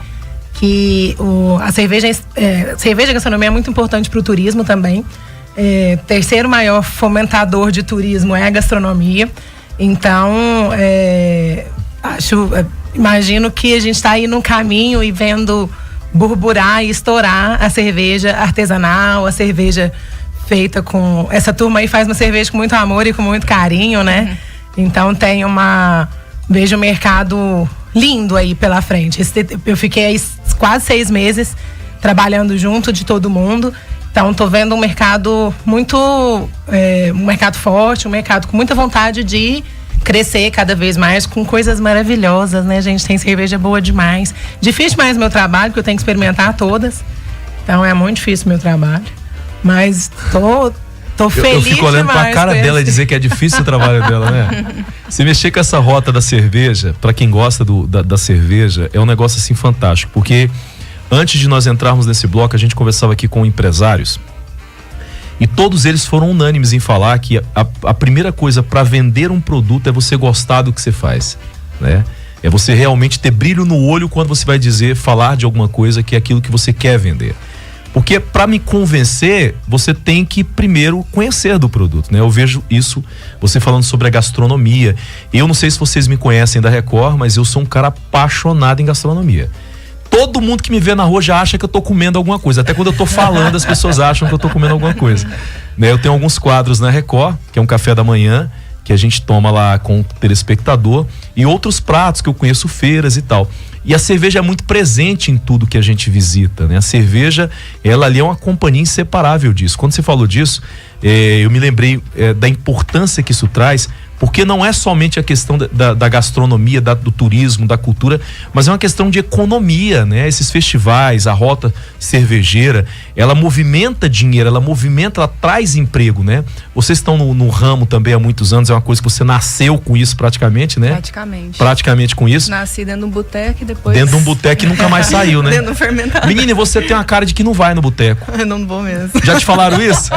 que a cerveja e gastronomia é muito importante para o turismo também. Terceiro maior fomentador de turismo é a gastronomia. Então, imagino que a gente está aí num caminho e vendo burburar e estourar a cerveja artesanal, a cerveja feita com... Essa turma aí faz uma cerveja com muito amor e com muito carinho, né? Então vejo o mercado lindo aí pela frente. Eu fiquei aí quase 6 meses trabalhando junto de todo mundo. Então tô vendo um mercado um mercado forte, um mercado com muita vontade de crescer cada vez mais, com coisas maravilhosas, né? A gente tem cerveja boa demais. Difícil mais o meu trabalho, porque eu tenho que experimentar todas. Então é muito difícil o meu trabalho. Mas tô feliz. Eu fico olhando pra cara dela e dizer que é difícil o trabalho dela, né? Se mexer com essa rota da cerveja, pra quem gosta da cerveja, é um negócio assim fantástico. Porque antes de nós entrarmos nesse bloco, a gente conversava aqui com empresários. E todos eles foram unânimes em falar que a primeira coisa para vender um produto é você gostar do que você faz, né? É você realmente ter brilho no olho quando você vai falar de alguma coisa que é aquilo que você quer vender. Porque para me convencer, você tem que primeiro conhecer do produto, né? Eu vejo isso, você falando sobre a gastronomia. Eu não sei se vocês me conhecem da Record, mas eu sou um cara apaixonado em gastronomia. Todo mundo que me vê na rua já acha que eu tô comendo alguma coisa. Até quando eu tô falando, as pessoas acham que eu tô comendo alguma coisa. Né? Eu tenho alguns quadros na Record, que é um café da manhã, que a gente toma lá com o telespectador, e outros pratos que eu conheço, feiras e tal. E a cerveja é muito presente em tudo que a gente visita, né? A cerveja, ela ali é uma companhia inseparável disso. Quando você falou disso, eu me lembrei da importância que isso traz, porque não é somente a questão da gastronomia, do turismo, da cultura, mas é uma questão de economia, né? Esses festivais, a rota cervejeira, ela movimenta dinheiro, ela traz emprego, né? Vocês estão no ramo também há muitos anos, é uma coisa que você nasceu com isso praticamente, né? Praticamente com isso. Nasci dentro de um boteco e depois... Dentro de um boteco e nunca mais saiu, né? Dentro do fermentador. Menina, e você tem uma cara de que não vai no boteco. Eu não vou mesmo. Já te falaram isso?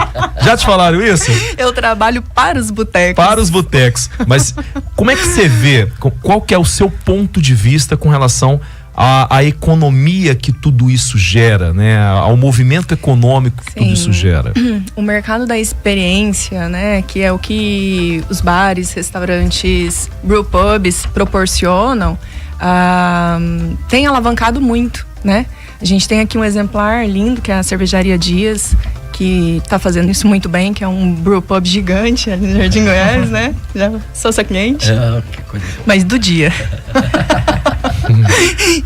Já te falaram isso? Eu trabalho para os botecos. Para os botecos. Mas como é que você vê, qual que é o seu ponto de vista com relação à economia que tudo isso gera, né? Ao movimento econômico que tudo isso gera? O mercado da experiência, né? Que é o que os bares, restaurantes, brewpubs proporcionam, tem alavancado muito, né? A gente tem aqui um exemplar lindo, que é a Cervejaria Dias, que tá fazendo isso muito bem, que é um brewpub gigante ali no Jardim Goiás, né? Já sou sua cliente. Que coisa. Mas do dia.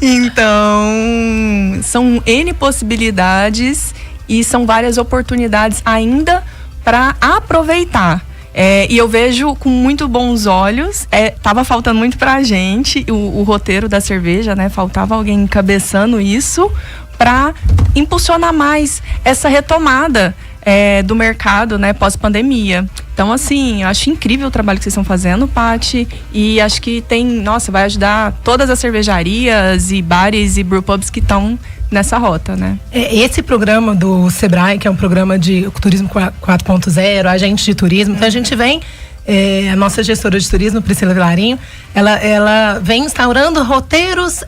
Então, são N possibilidades e são várias oportunidades ainda para aproveitar. E eu vejo com muito bons olhos. Tava faltando muito pra gente o roteiro da cerveja, né? Faltava alguém encabeçando isso para impulsionar mais essa retomada do mercado, né, pós-pandemia. Então, assim, eu acho incrível o trabalho que vocês estão fazendo, Paty, e acho que vai ajudar todas as cervejarias e bares e brewpubs que estão nessa rota, né? Esse programa do Sebrae, que é um programa de turismo 4.0, agente de turismo, então a gente vem, a nossa gestora de turismo, Priscila Vilarinho, ela vem instaurando roteiros,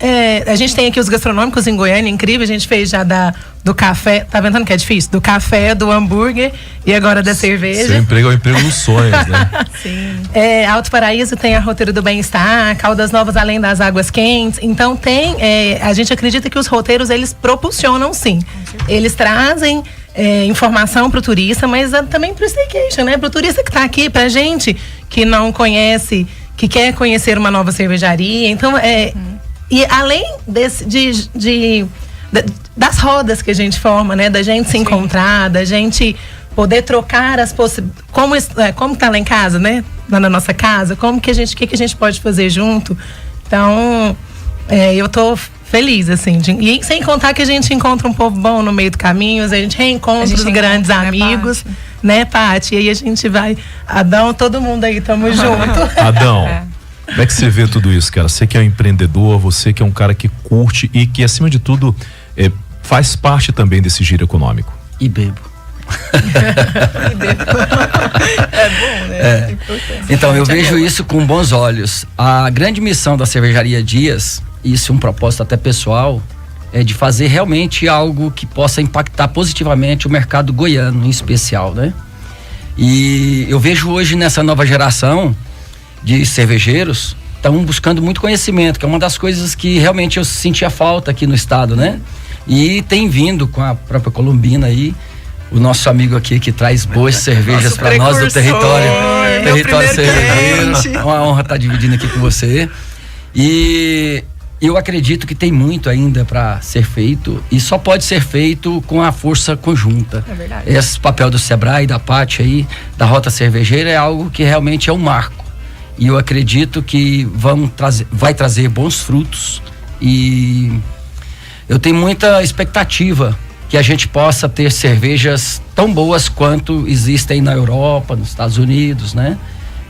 a gente tem aqui os gastronômicos em Goiânia, incrível, a gente fez já do café, tá vendo que é difícil? Do café, do hambúrguer e agora da cerveja. Seu emprego é o emprego dos sonhos, né? Sim. Alto Paraíso tem a roteiro do bem-estar, Caldas Novas Além das Águas Quentes, então a gente acredita que os roteiros, eles propulsionam sim. Eles trazem informação para o turista, mas também para o staycation, né? Para o turista que está aqui, para gente que não conhece, que quer conhecer uma nova cervejaria. Então, e além das rodas que a gente forma, né? Da gente se encontrar, da gente poder trocar as possibilidades. Como tá lá em casa, né? Lá na nossa casa, o que a gente pode fazer junto. Então, eu tô feliz, assim. E sem contar que a gente encontra um povo bom no meio do caminho, a gente reencontra os grandes amigos, né, Paty? E aí a gente vai. Adão, todo mundo aí, tamo junto. Adão, como é que você vê tudo isso, cara? Você que é um empreendedor, você que é um cara que curte e que, acima de tudo, faz parte também desse giro econômico. E bebo. É bom, né? Então, eu vejo isso com bons olhos. A grande missão da Cervejaria Dias, isso é um propósito até pessoal, é de fazer realmente algo que possa impactar positivamente o mercado goiano em especial, né? E eu vejo hoje nessa nova geração de cervejeiros, estão buscando muito conhecimento, que é uma das coisas que realmente eu sentia falta aqui no estado, né? E tem vindo com a própria Colombina aí, o nosso amigo aqui que traz boas cervejas para nós do território cervejeiro. É uma honra estar dividindo aqui com você. E eu acredito que tem muito ainda para ser feito e só pode ser feito com a força conjunta. É verdade. Esse papel do Sebrae, da Paty aí, da Rota Cervejeira é algo que realmente é um marco. E eu acredito que vai trazer bons frutos e eu tenho muita expectativa que a gente possa ter cervejas tão boas quanto existem na Europa, nos Estados Unidos, né?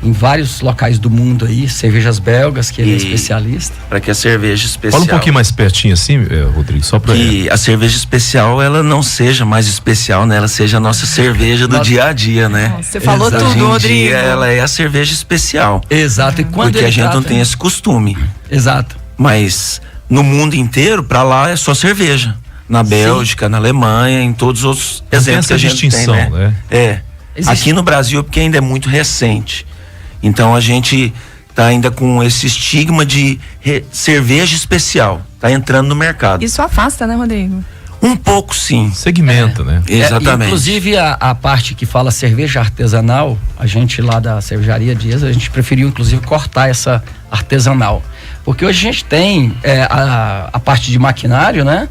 Em vários locais do mundo aí, cervejas belgas, que ele é especialista. Para que a cerveja especial... Fala um pouquinho mais pertinho assim, Rodrigo, só para... Que a cerveja especial, ela não seja mais especial, né? Ela seja a nossa cerveja do dia a dia, né? Você falou tudo, Rodrigo. Rodrigo. Hoje em dia, ela é a cerveja especial. Exato. E quando porque a gente não tem esse costume. Exato. Mas no mundo inteiro, para lá, é só cerveja. Na Bélgica, na Alemanha, em todos os exemplos que a gente tem, né? Aqui no Brasil, porque ainda é muito recente. Então a gente tá ainda com esse estigma de cerveja especial. Tá entrando no mercado. Isso afasta, né, Rodrigo? Um pouco, sim. Segmenta, né? Exatamente. Inclusive a parte que fala cerveja artesanal, a gente lá da Cervejaria Dias, a gente preferiu inclusive cortar essa artesanal. Porque hoje a gente tem a parte de maquinário, né?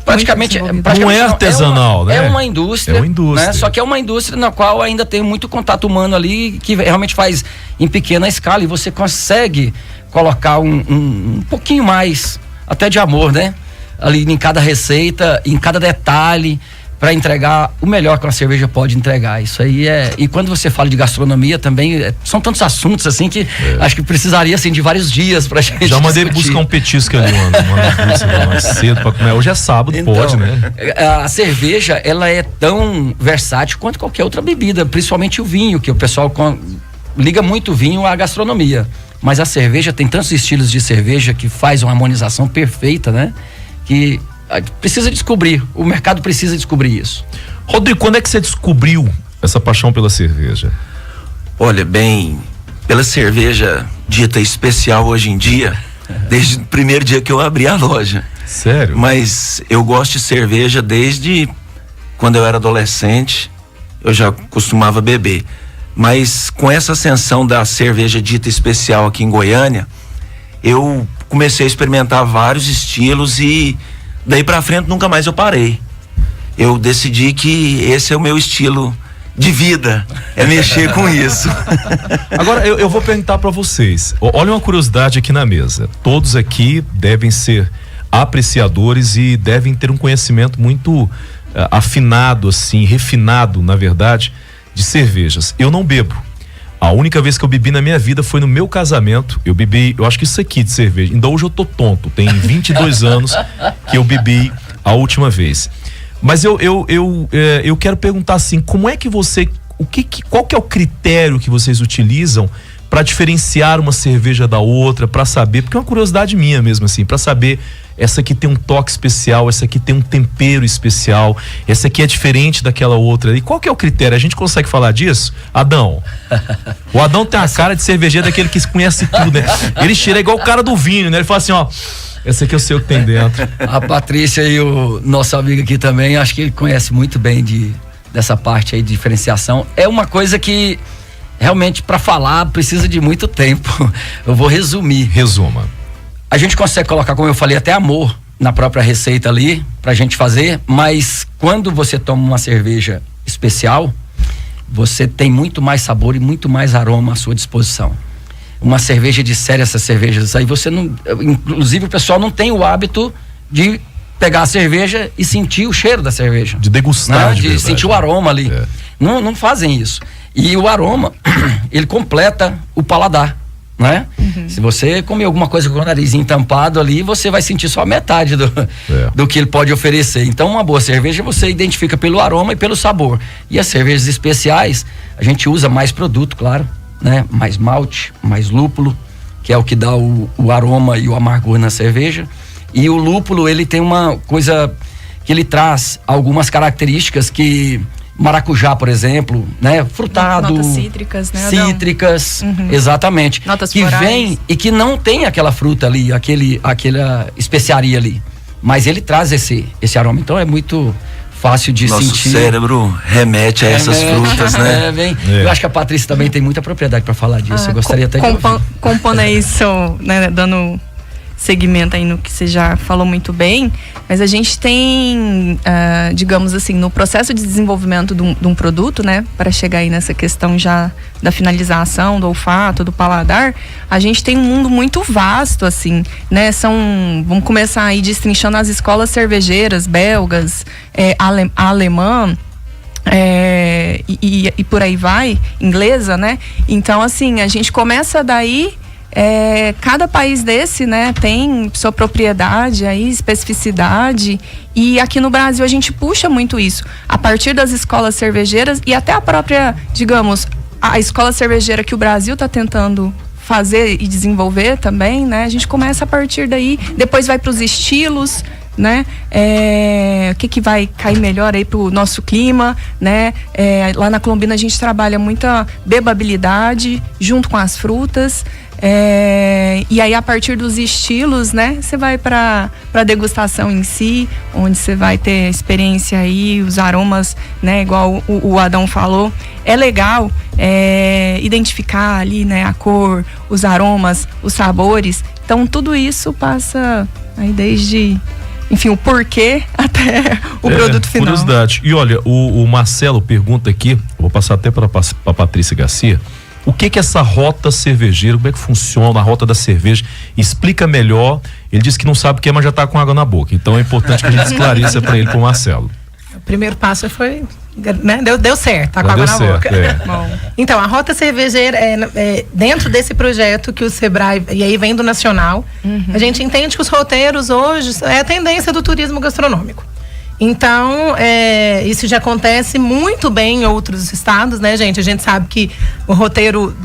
Praticamente não é artesanal, né? É uma indústria. Né? Só que é uma indústria na qual ainda tem muito contato humano ali, que realmente faz em pequena escala e você consegue colocar um pouquinho mais, até de amor, né? Ali em cada receita, em cada detalhe, para entregar o melhor que uma cerveja pode entregar. Isso aí e quando você fala de gastronomia também, são tantos assuntos assim que acho que precisaria assim de vários dias pra gente já mandei discutir. buscar um petisco ali, uma mais cedo pra comer. Hoje é sábado, então, pode, né? A cerveja, ela é tão versátil quanto qualquer outra bebida, principalmente o vinho, que o pessoal liga muito o vinho à gastronomia. Mas a cerveja tem tantos estilos de cerveja que faz uma harmonização perfeita, né? Que precisa descobrir, o mercado precisa descobrir isso. Rodrigo, quando é que você descobriu essa paixão pela cerveja? Olha, bem, pela cerveja dita especial hoje em dia, desde o primeiro dia que eu abri a loja. Sério? Mas eu gosto de cerveja desde quando eu era adolescente, eu já costumava beber. Mas com essa ascensão da cerveja dita especial aqui em Goiânia, eu comecei a experimentar vários estilos e daí pra frente nunca mais eu parei. Eu decidi que esse é o meu estilo de vida, é mexer com isso. Agora eu vou perguntar para vocês, olha uma curiosidade aqui na mesa, todos aqui devem ser apreciadores e devem ter um conhecimento muito afinado, assim, refinado, na verdade, de cervejas. Eu não bebo. A única vez que eu bebi na minha vida foi no meu casamento. Eu bebi, eu acho que isso aqui de cerveja. Ainda hoje eu tô tonto. Tem 22 anos que eu bebi a última vez. Mas eu quero perguntar assim, como é que você, qual que é o critério que vocês utilizam para diferenciar uma cerveja da outra, para saber, porque é uma curiosidade minha mesmo assim, para saber essa aqui tem um toque especial, essa aqui tem um tempero especial, essa aqui é diferente daquela outra. E qual que é o critério? A gente consegue falar disso? Adão. O Adão tem uma cara de cervejeiro daquele que conhece tudo, né? Ele cheira igual o cara do vinho, né? Ele fala assim, ó, esse aqui eu sei o que tem dentro. A Patrícia e o nosso amigo aqui também, acho que ele conhece muito bem dessa parte aí de diferenciação. É uma coisa que realmente para falar precisa de muito tempo. Eu vou resumir. Resuma. A gente consegue colocar, como eu falei, até amor na própria receita ali pra gente fazer, mas quando você toma uma cerveja especial, você tem muito mais sabor e muito mais aroma à sua disposição. Uma cerveja de série, essas cervejas aí, você não, inclusive o pessoal não tem o hábito de pegar a cerveja e sentir o cheiro da cerveja. De degustar, né? De sentir o aroma ali. É. Não fazem isso. E o aroma, ele completa o paladar, né? Uhum. Se você comer alguma coisa com o narizinho tampado ali, você vai sentir só a metade do que ele pode oferecer. Então, uma boa cerveja você identifica pelo aroma e pelo sabor. E as cervejas especiais, a gente usa mais produto, claro, né? Mais malte, mais lúpulo, que é o que dá o aroma e o amargor na cerveja. E o lúpulo, ele tem uma coisa que ele traz algumas características que maracujá, por exemplo, né? Frutado. Notas cítricas, né? Cítricas, exatamente. Notas que florais. Vem e que não tem aquela fruta ali, aquela especiaria ali. Mas ele traz esse aroma. Então é muito fácil de sentir. Nosso cérebro remete a essas frutas, né? Eu acho que a Patrícia também tem muita propriedade para falar disso. Eu gostaria até de ouvir. Compondo isso, né? Dando segmento aí no que você já falou muito bem, mas a gente tem, digamos assim, no processo de desenvolvimento de um produto, né, para chegar aí nessa questão já da finalização, do olfato, do paladar, a gente tem um mundo muito vasto, assim, né, vamos começar aí destrinchando as escolas cervejeiras belgas, alemã, e por aí vai, inglesa, né, então assim, a gente começa daí. Cada país desse, né, tem sua propriedade aí, especificidade, e aqui no Brasil a gente puxa muito isso, a partir das escolas cervejeiras e até a própria, digamos, a escola cervejeira que o Brasil está tentando fazer e desenvolver também, né, a gente começa a partir daí, depois vai para os estilos, né, o que vai cair melhor aí pro nosso clima, né, lá na Colombina a gente trabalha muita bebabilidade junto com as frutas, e aí a partir dos estilos, né, você vai para degustação em si, onde você vai ter experiência aí, os aromas, né, igual o Adão falou, é legal identificar ali, né, a cor, os aromas, os sabores, então tudo isso passa aí desde, enfim, o porquê até o produto final. Curiosidade. E olha, o Marcelo pergunta aqui, vou passar até para a Patrícia Garcia, o que é essa rota cervejeira, como é que funciona a rota da cerveja? Explica melhor. Ele disse que não sabe o que é, mas já está com água na boca. Então é importante que a gente esclareça para ele, para o Marcelo. O primeiro passo foi, né, deu certo, tá com água na boca. Bom, então, a rota cervejeira dentro desse projeto que o Sebrae, e aí vem do Nacional, a gente entende que os roteiros hoje é a tendência do turismo gastronômico. Então, isso já acontece muito bem em outros estados, né, gente? A gente sabe que o roteiro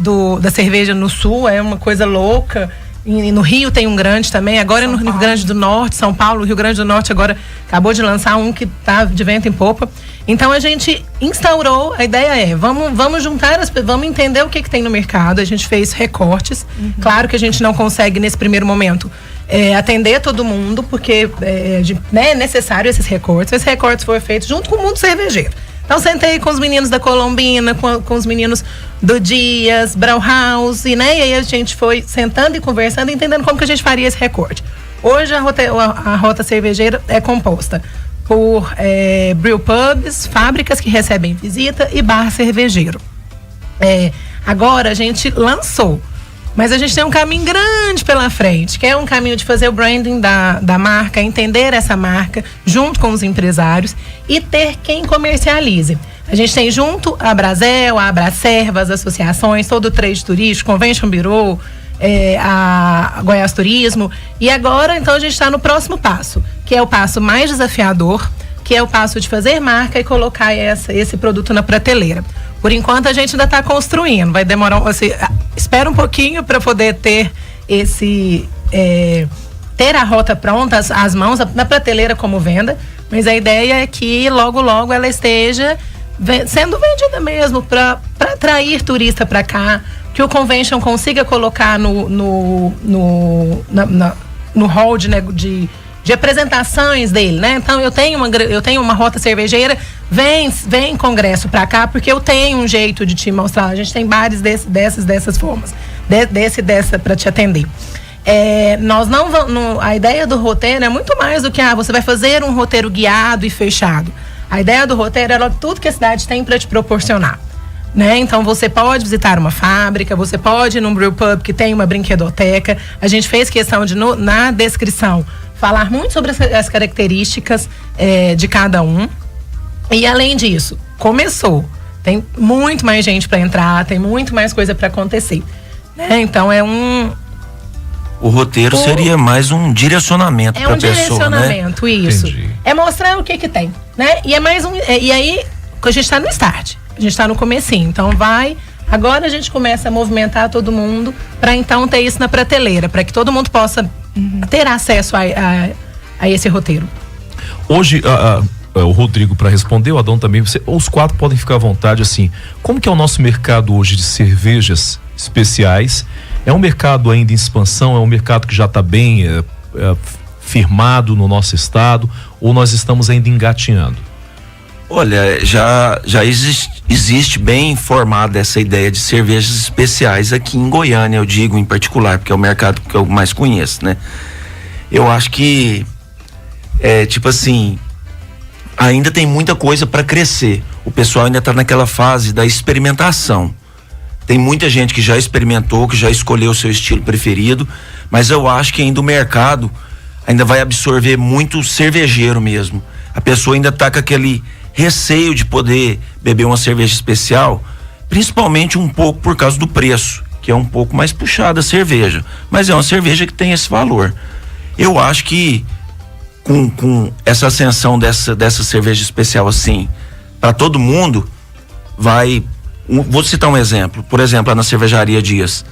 da cerveja no Sul é uma coisa louca. E no Rio tem um grande também, agora no Rio Grande do Norte, São Paulo, Rio Grande do Norte agora acabou de lançar um que tá de vento em popa. Então a gente instaurou, a ideia vamos juntar, vamos entender o que tem no mercado. A gente fez recortes, claro que a gente não consegue nesse primeiro momento atender todo mundo, porque é necessário esses recortes. Esses recortes foram feitos junto com o mundo cervejeiro. Então, sentei com os meninos da Colombina, com os meninos do Dias, Brauhaus, né? E aí a gente foi sentando e conversando, entendendo como que a gente faria esse recorte. Hoje a rota cervejeira é composta por brewpubs, fábricas que recebem visita e bar cervejeiro. Agora a gente lançou, mas a gente tem um caminho grande pela frente, que é um caminho de fazer o branding da marca, entender essa marca junto com os empresários e ter quem comercialize. A gente tem junto a Brasel, a Abracerva, as associações, todo o trade turístico, Convention Bureau, a Goiás Turismo. E agora, então, a gente está no próximo passo, que é o passo mais desafiador, que é o passo de fazer marca e colocar esse produto na prateleira. Por enquanto, a gente ainda está construindo. Vai demorar, espera um pouquinho para poder ter ter a rota pronta, as mãos na prateleira como venda. Mas a ideia é que logo, logo ela esteja sendo vendida mesmo para atrair turista para cá, que o Convention consiga colocar no hall de apresentações dele, né? Então eu tenho uma rota cervejeira, vem congresso pra cá, porque eu tenho um jeito de te mostrar. A gente tem bares dessas formas, dessa pra te atender. Nós não vamos, a ideia do roteiro é muito mais do que você vai fazer um roteiro guiado e fechado. A ideia do roteiro é tudo que a cidade tem para te proporcionar, né? Então você pode visitar uma fábrica, você pode ir num brewpub que tem uma brinquedoteca. A gente fez questão de na descrição falar muito sobre as características de cada um. E além disso, começou. Tem muito mais gente para entrar, tem muito mais coisa para acontecer, né? Então o roteiro seria mais um direcionamento para a pessoa, né? É um direcionamento, isso. Entendi. É mostrar o que tem, né? E é mais e aí a gente está no start, a gente está no comecinho. Então agora a gente começa a movimentar todo mundo para então ter isso na prateleira, para que todo mundo possa ter acesso a esse roteiro. Hoje, o Rodrigo para responder, o Adão também, os quatro podem ficar à vontade, assim, como que é o nosso mercado hoje de cervejas especiais? É um mercado ainda em expansão, é um mercado que já está bem firmado no nosso estado, ou nós estamos ainda engatinhando? Olha, já existe bem formada essa ideia de cervejas especiais aqui em Goiânia, eu digo em particular, porque é o mercado que eu mais conheço, né? Eu acho que tipo assim, ainda tem muita coisa para crescer. O pessoal ainda está naquela fase da experimentação. Tem muita gente que já experimentou, que já escolheu o seu estilo preferido, mas eu acho que ainda o mercado ainda vai absorver muito cervejeiro mesmo. A pessoa ainda está com aquele receio de poder beber uma cerveja especial, principalmente um pouco por causa do preço, que é um pouco mais puxada a cerveja, mas é uma cerveja que tem esse valor. Eu acho que com essa ascensão dessa cerveja especial assim, para todo mundo, vou citar um exemplo. Por exemplo, na cervejaria Dias,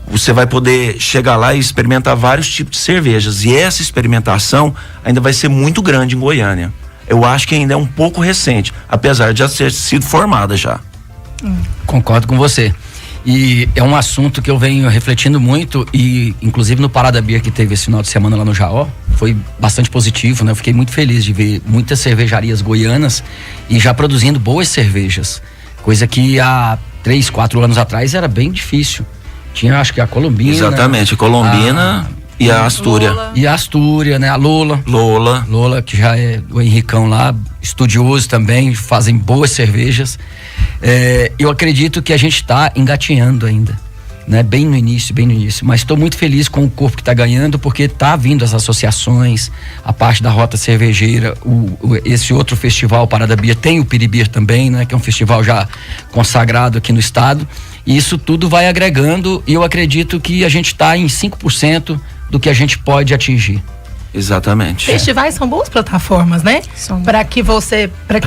você vai poder chegar lá e experimentar vários tipos de cervejas, e essa experimentação ainda vai ser muito grande em Goiânia. Eu acho que ainda é um pouco recente, apesar de já ter sido formada já. Concordo com você. E é um assunto que eu venho refletindo muito, e inclusive no Parada Beer que teve esse final de semana lá no Jaó, foi bastante positivo, né? Eu fiquei muito feliz de ver muitas cervejarias goianas e já produzindo boas cervejas, coisa que há 3, 4 anos atrás era bem difícil. Tinha, acho que a Colombina. Exatamente, a Colombina e a Astúria. Lola. E a Astúria, né? A Lola, que já é do Henricão lá, estudioso também, fazem boas cervejas. Eu acredito que a gente está engatinhando ainda, né? Bem no início, mas estou muito feliz com o corpo que está ganhando, porque está vindo as associações, a parte da rota cervejeira, esse outro festival Parada Beer, tem o Piribir também, né? Que é um festival já consagrado aqui no estado, e isso tudo vai agregando, e eu acredito que a gente está em 5% do que a gente pode atingir. Exatamente. Festivais são boas plataformas, né? Para que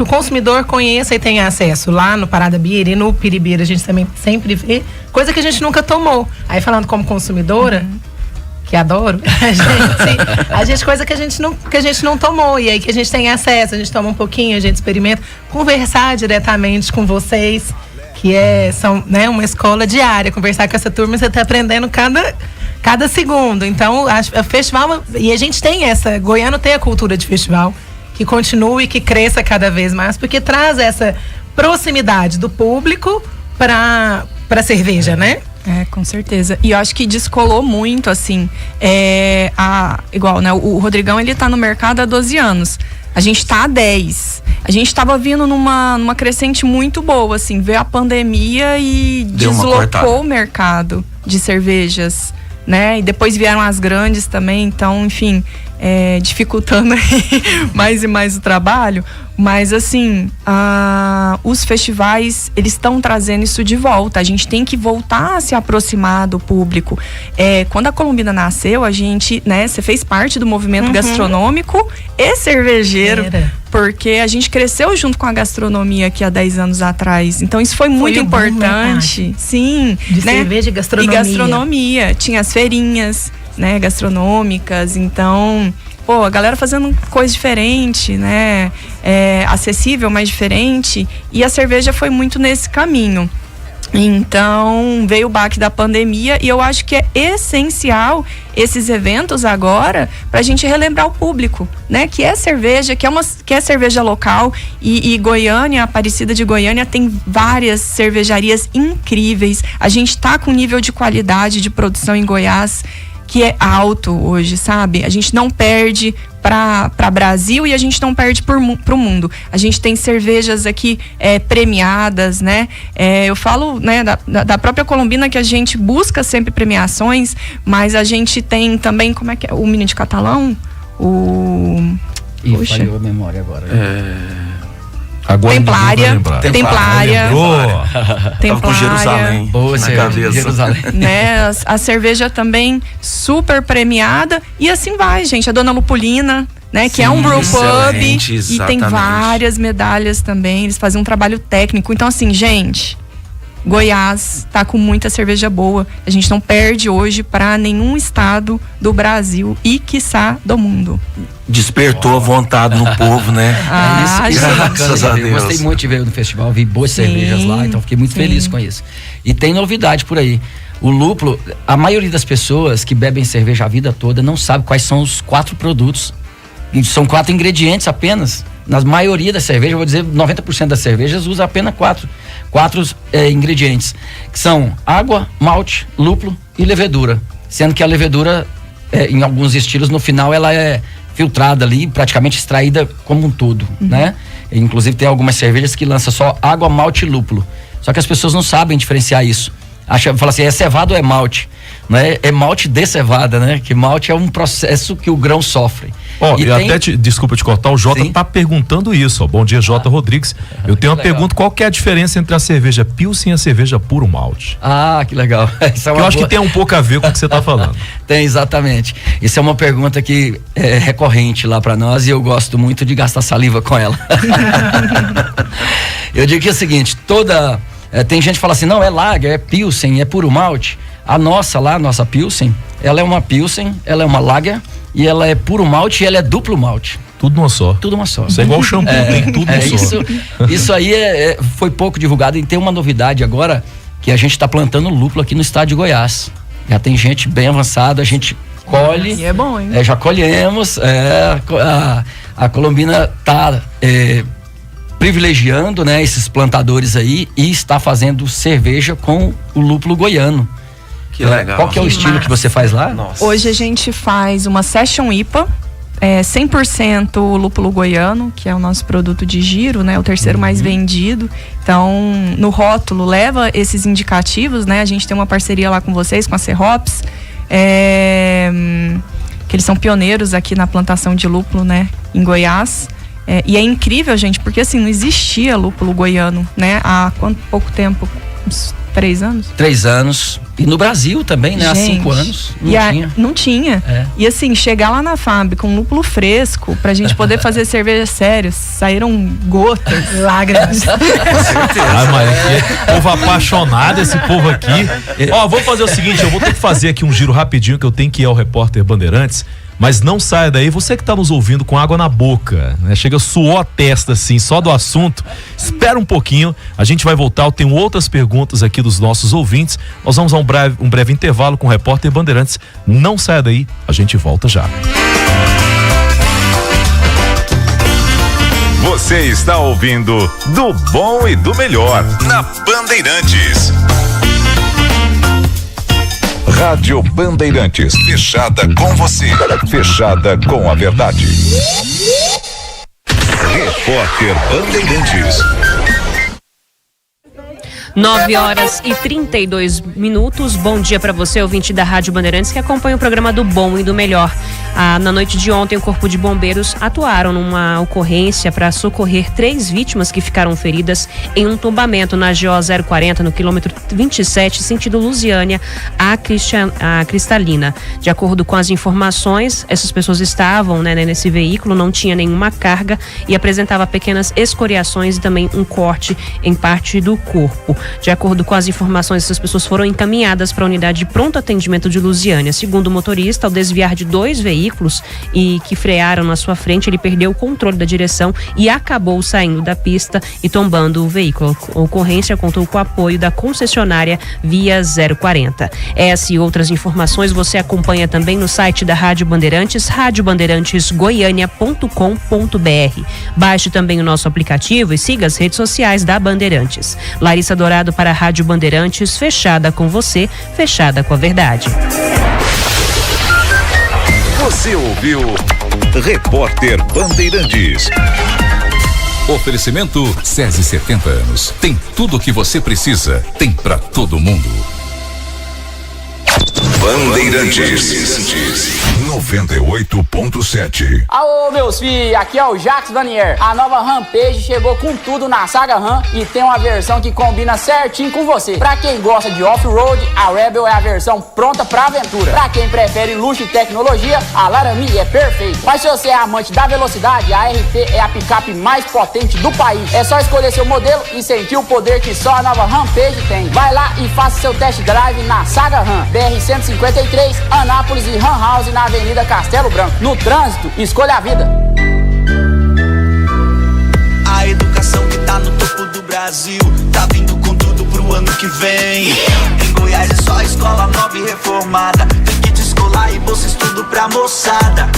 o consumidor conheça e tenha acesso. Lá no Parada Beer e no Piribir a gente também sempre vê coisa que a gente nunca tomou. Aí falando como consumidora, que adoro, a gente coisa que a gente não tomou, e aí que a gente tem acesso, a gente toma um pouquinho, a gente experimenta, conversar diretamente com vocês, que são, né, uma escola diária. Conversar com essa turma, você está aprendendo cada segundo. Então, o festival, e a gente tem Goiânia tem a cultura de festival, que continue e que cresça cada vez mais, porque traz essa proximidade do público para cerveja, né? Com certeza. E eu acho que descolou muito, assim, igual, né? O Rodrigão, ele tá no mercado há 12 anos. A gente tá há 10. A gente tava vindo numa crescente muito boa, assim, veio a pandemia e deslocou o mercado de cervejas, né? E depois vieram as grandes também, então, enfim, dificultando aí mais e mais o trabalho. Mas, assim, os festivais, eles estão trazendo isso de volta. A gente tem que voltar a se aproximar do público. Quando a Colombina nasceu, a gente, né, você fez parte do movimento gastronômico e cervejeiro. Porque a gente cresceu junto com a gastronomia aqui há 10 anos atrás. Então, isso foi muito importante. Sim. De cerveja e gastronomia. E gastronomia. Tinha as feirinhas, né, gastronômicas. Então, a galera fazendo coisa diferente, né? Acessível, mas diferente. E a cerveja foi muito nesse caminho. Então, veio o baque da pandemia e eu acho que é essencial esses eventos agora pra gente relembrar o público, né? Que é cerveja, que é cerveja local e Goiânia, Aparecida de Goiânia tem várias cervejarias incríveis. A gente tá com nível de qualidade de produção em Goiás que é alto hoje, sabe? A gente não perde para Brasil e a gente não perde pro mundo. A gente tem cervejas aqui premiadas, né? Eu falo, né, da própria Colombina, que a gente busca sempre premiações, mas a gente tem também, como é que é? O Menino de Catalão? Falhou a memória agora. Agora Templária. Tava com Jerusalém. Boa, na cabeça. Jerusalém. Né? A cerveja também super premiada. E assim vai, gente. A Dona Lupulina, né? Que é um brew pub. E tem várias medalhas também. Eles fazem um trabalho técnico. Então, assim, gente, Goiás tá com muita cerveja boa. A gente não perde hoje para nenhum estado do Brasil e, quiçá, do mundo. Despertou a vontade no povo, né? Isso é bacana. Eu gostei muito de ver no festival, vi boas cervejas lá, então fiquei muito feliz com isso. E tem novidade por aí. O lúpulo, a maioria das pessoas que bebem cerveja a vida toda não sabe quais são os 4 produtos. São 4 ingredientes apenas. Na maioria das cervejas, eu vou dizer 90% das cervejas usa apenas 4 ingredientes, que são água, malte, lúpulo e levedura. Sendo que a levedura, em alguns estilos, no final ela é filtrada ali, praticamente extraída como um todo, né? Inclusive tem algumas cervejas que lançam só água, malte e lúpulo. Só que as pessoas não sabem diferenciar isso. Fala assim, é cevada ou é malte? Né? É malte de cevada, né? Que malte é um processo que o grão sofre. Desculpa te cortar, o Jota tá perguntando isso, ó. Bom dia, Jota Rodrigues. Eu tenho uma pergunta, qual que é a diferença entre a cerveja Pilsen e a cerveja puro malte? Que legal. Eu acho que tem um pouco a ver com o que você tá falando. Tem, exatamente. Isso é uma pergunta que é recorrente lá pra nós e eu gosto muito de gastar saliva com ela. Eu digo que é o seguinte, tem gente que fala assim, não, é lager, é Pilsen, é puro malte. A nossa Pilsen, ela é uma Pilsen, ela é uma lager e ela é puro malte e ela é duplo malte. Tudo numa só. Tudo uma só. Isso é igual shampoo, tem tudo uma só. Isso aí foi pouco divulgado e tem uma novidade agora, que a gente está plantando lúpulo aqui no estado de Goiás. Já tem gente bem avançada, a gente colhe. E é bom, hein? Já colhemos, a Colombina tá privilegiando, né, esses plantadores aí e está fazendo cerveja com o lúpulo goiano. Que legal. Qual que é o estilo que você faz lá? Nossa. Hoje a gente faz uma Session IPA, 100% lúpulo goiano, que é o nosso produto de giro, né, o terceiro mais vendido. Então, no rótulo leva esses indicativos, né? A gente tem uma parceria lá com vocês, com a C-Hops, que eles são pioneiros aqui na plantação de lúpulo, né, em Goiás. E é incrível, gente, porque assim, não existia lúpulo goiano, né? Há pouco tempo? Uns 3 anos? 3 anos. E no Brasil também, né? Há 5 anos. Não tinha. E assim, chegar lá na fábrica com lúpulo fresco, pra gente poder fazer cerveja sério, saíram gotas, lágrimas. Com certeza. Mas povo apaixonado, esse povo aqui. Vamos fazer o seguinte, eu vou ter que fazer aqui um giro rapidinho, que eu tenho que ir ao repórter Bandeirantes. Mas não saia daí, você que está nos ouvindo com água na boca, né? Chega suor a testa assim, só do assunto. Espera um pouquinho, a gente vai voltar. Eu tenho outras perguntas aqui dos nossos ouvintes. Nós vamos a um breve intervalo com o repórter Bandeirantes. Não saia daí, a gente volta já. Você está ouvindo Do Bom e do Melhor na Bandeirantes. Rádio Bandeirantes, fechada com você, fechada com a verdade. Repórter Bandeirantes. 9h32. Bom dia para você, ouvinte da Rádio Bandeirantes, que acompanha o programa do Bom e do Melhor. Na noite de ontem, o Corpo de Bombeiros atuaram numa ocorrência para socorrer 3 vítimas que ficaram feridas em um tombamento na GO 040, no quilômetro 27, sentido Lusiânia a Cristalina. De acordo com as informações, essas pessoas estavam, né, nesse veículo, não tinha nenhuma carga e apresentava pequenas escoriações e também um corte em parte do corpo. De acordo com as informações, essas pessoas foram encaminhadas para a unidade de pronto atendimento de Lusiânia. Segundo o motorista, ao desviar de 2 veículos e que frearam na sua frente, ele perdeu o controle da direção e acabou saindo da pista e tombando o veículo. A ocorrência contou com o apoio da concessionária Via 040. Essa e outras informações você acompanha também no site da Rádio Bandeirantes, radiobandeirantesgoiania.com.br. Baixe também o nosso aplicativo e siga as redes sociais da Bandeirantes. Larissa Dourado para a Rádio Bandeirantes, fechada com você, fechada com a verdade. Você ouviu Repórter Bandeirantes. Oferecimento SESI 70 anos. Tem tudo o que você precisa. Tem pra todo mundo. Bandeirantes 98.7. Alô, meus filhos, aqui é o Jax Vanier. A nova Rampage chegou com tudo na saga Ram e tem uma versão que combina certinho com você. Pra quem gosta de off-road, a Rebel é a versão pronta pra aventura. Pra quem prefere luxo e tecnologia, a Laramie é perfeita. Mas se você é amante da velocidade, a RT é a picape mais potente do país. É só escolher seu modelo e sentir o poder que só a nova Rampage tem. Vai lá e faça seu test drive na saga Ram. BR-153, Anápolis e Ram House na Avenida Castelo Branco. No trânsito, escolha a vida. A educação que tá no topo do Brasil tá vindo com tudo pro ano que vem. Em Goiás é só escola nova e reformada. Tem kit escolar e bolsa estudo pra moçada.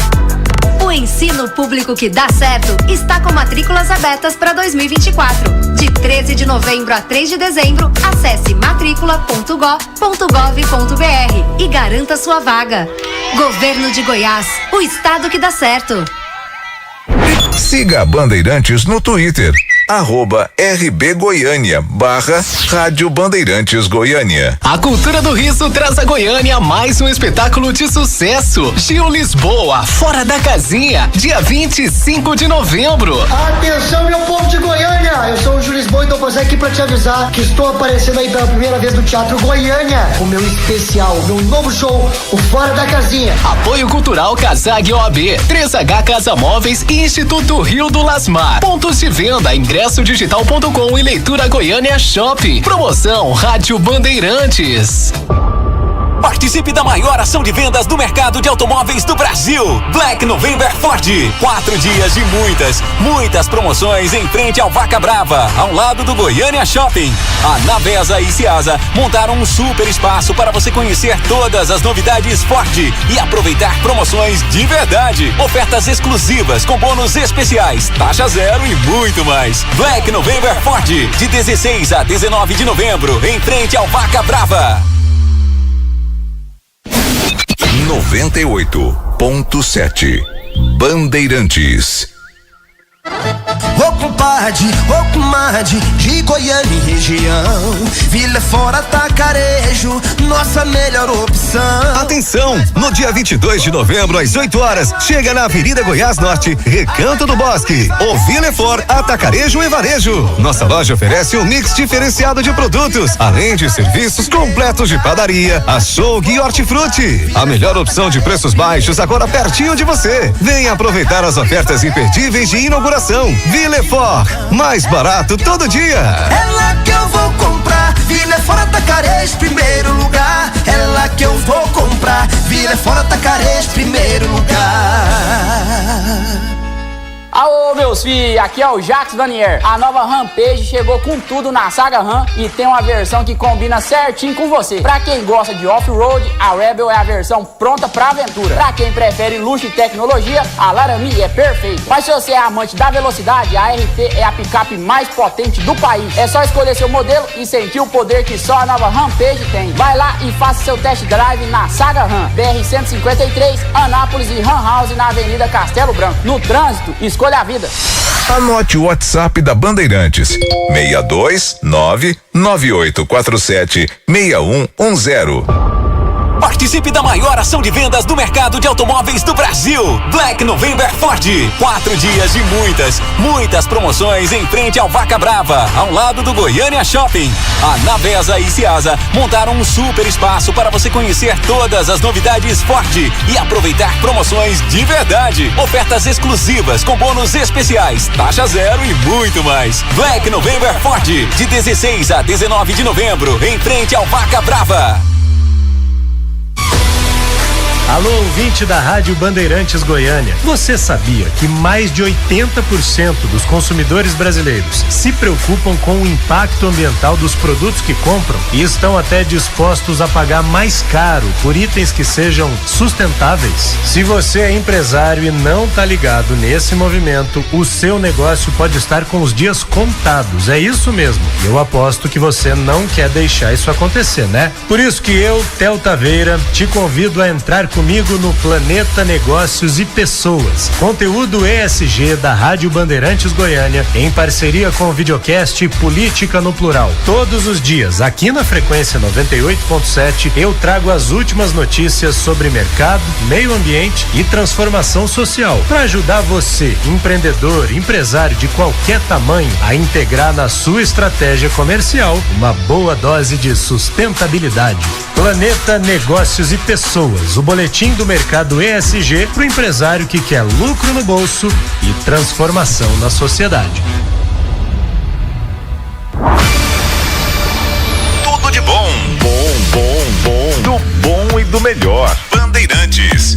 O ensino público que dá certo está com matrículas abertas para 2024. De 13 de novembro a 3 de dezembro, acesse matricula.go.gov.br e garanta sua vaga. Governo de Goiás, o estado que dá certo. Siga a Bandeirantes no Twitter. @RBGoiânia /Rádio Bandeirantes Goiânia. A cultura do riso traz a Goiânia mais um espetáculo de sucesso. Gil Lisboa, Fora da Casinha, dia 25 de novembro. Atenção, meu povo de Goiânia! Eu sou o Gil Lisboa e tô passando aqui pra te avisar que estou aparecendo aí pela primeira vez no Teatro Goiânia. O meu especial, o meu novo show, o Fora da Casinha. Apoio Cultural Casag OAB, 3H Casa Móveis e Instituto Rio do Lasmar. Pontos de venda, ingresso-digital.com e Leitura Goiânia Shopping. Promoção Rádio Bandeirantes. Participe da maior ação de vendas do mercado de automóveis do Brasil. Black November Ford. 4 dias de muitas promoções em frente ao Vaca Brava, ao lado do Goiânia Shopping. A Navesa e Ciasa montaram um super espaço para você conhecer todas as novidades Ford e aproveitar promoções de verdade. Ofertas exclusivas com bônus especiais, taxa zero e muito mais. Black November Ford, de 16 a 19 de novembro, em frente ao Vaca Brava. 98.7 Bandeirantes. Ô compadre, ô comadre, de Goiânia e região, Vila Fora Tacarejo, nossa melhor opção. Atenção, no dia 22 de novembro às 8 horas, chega na Avenida Goiás Norte, Recanto do Bosque, o Vila Fora Atacarejo e Varejo. Nossa loja oferece um mix diferenciado de produtos, além de serviços completos de padaria, açougue e hortifruti. A melhor opção de preços baixos agora pertinho de você. Venha aproveitar as ofertas imperdíveis de inauguração. Villefort, mais barato todo dia. É lá que eu vou comprar, Villefort Atacarejo, primeiro lugar. É lá que eu vou comprar, Villefort Atacarejo, primeiro lugar. Alô, meus filhos, aqui é o Jacques Vanier. A nova Rampage chegou com tudo na saga Ram e tem uma versão que combina certinho com você. Pra quem gosta de off-road, a Rebel é a versão pronta pra aventura. Pra quem prefere luxo e tecnologia, a Laramie é perfeita. Mas se você é amante da velocidade, a RT é a picape mais potente do país. É só escolher seu modelo e sentir o poder que só a nova Rampage tem. Vai lá e faça seu test drive na saga Ram, BR-153, Anápolis e Ram House na Avenida Castelo Branco. No trânsito, escolha a vida. Anote o WhatsApp da Bandeirantes: 62998476110. Participe da maior ação de vendas do mercado de automóveis do Brasil. Black November Ford. 4 dias de muitas promoções em frente ao Vaca Brava, ao lado do Goiânia Shopping. A Navesa e Ciasa montaram um super espaço para você conhecer todas as novidades Ford e aproveitar promoções de verdade. Ofertas exclusivas com bônus especiais, taxa zero e muito mais. Black November Ford, de 16 a 19 de novembro, em frente ao Vaca Brava. Alô, ouvinte da Rádio Bandeirantes Goiânia. Você sabia que mais de 80% dos consumidores brasileiros se preocupam com o impacto ambiental dos produtos que compram e estão até dispostos a pagar mais caro por itens que sejam sustentáveis? Se você é empresário e não tá ligado nesse movimento, o seu negócio pode estar com os dias contados. É isso mesmo. Eu aposto que você não quer deixar isso acontecer, né? Por isso que eu, Theo Taveira, te convido a entrar comigo no Planeta Negócios e Pessoas, conteúdo ESG da Rádio Bandeirantes Goiânia, em parceria com o videocast Política no Plural. Todos os dias, aqui na frequência 98.7, eu trago as últimas notícias sobre mercado, meio ambiente e transformação social, para ajudar você, empreendedor, empresário de qualquer tamanho, a integrar na sua estratégia comercial uma boa dose de sustentabilidade. Planeta Negócios e Pessoas, o boletim do mercado ESG para o empresário que quer lucro no bolso e transformação na sociedade. Tudo de bom. Do bom e do melhor. Bandeirantes.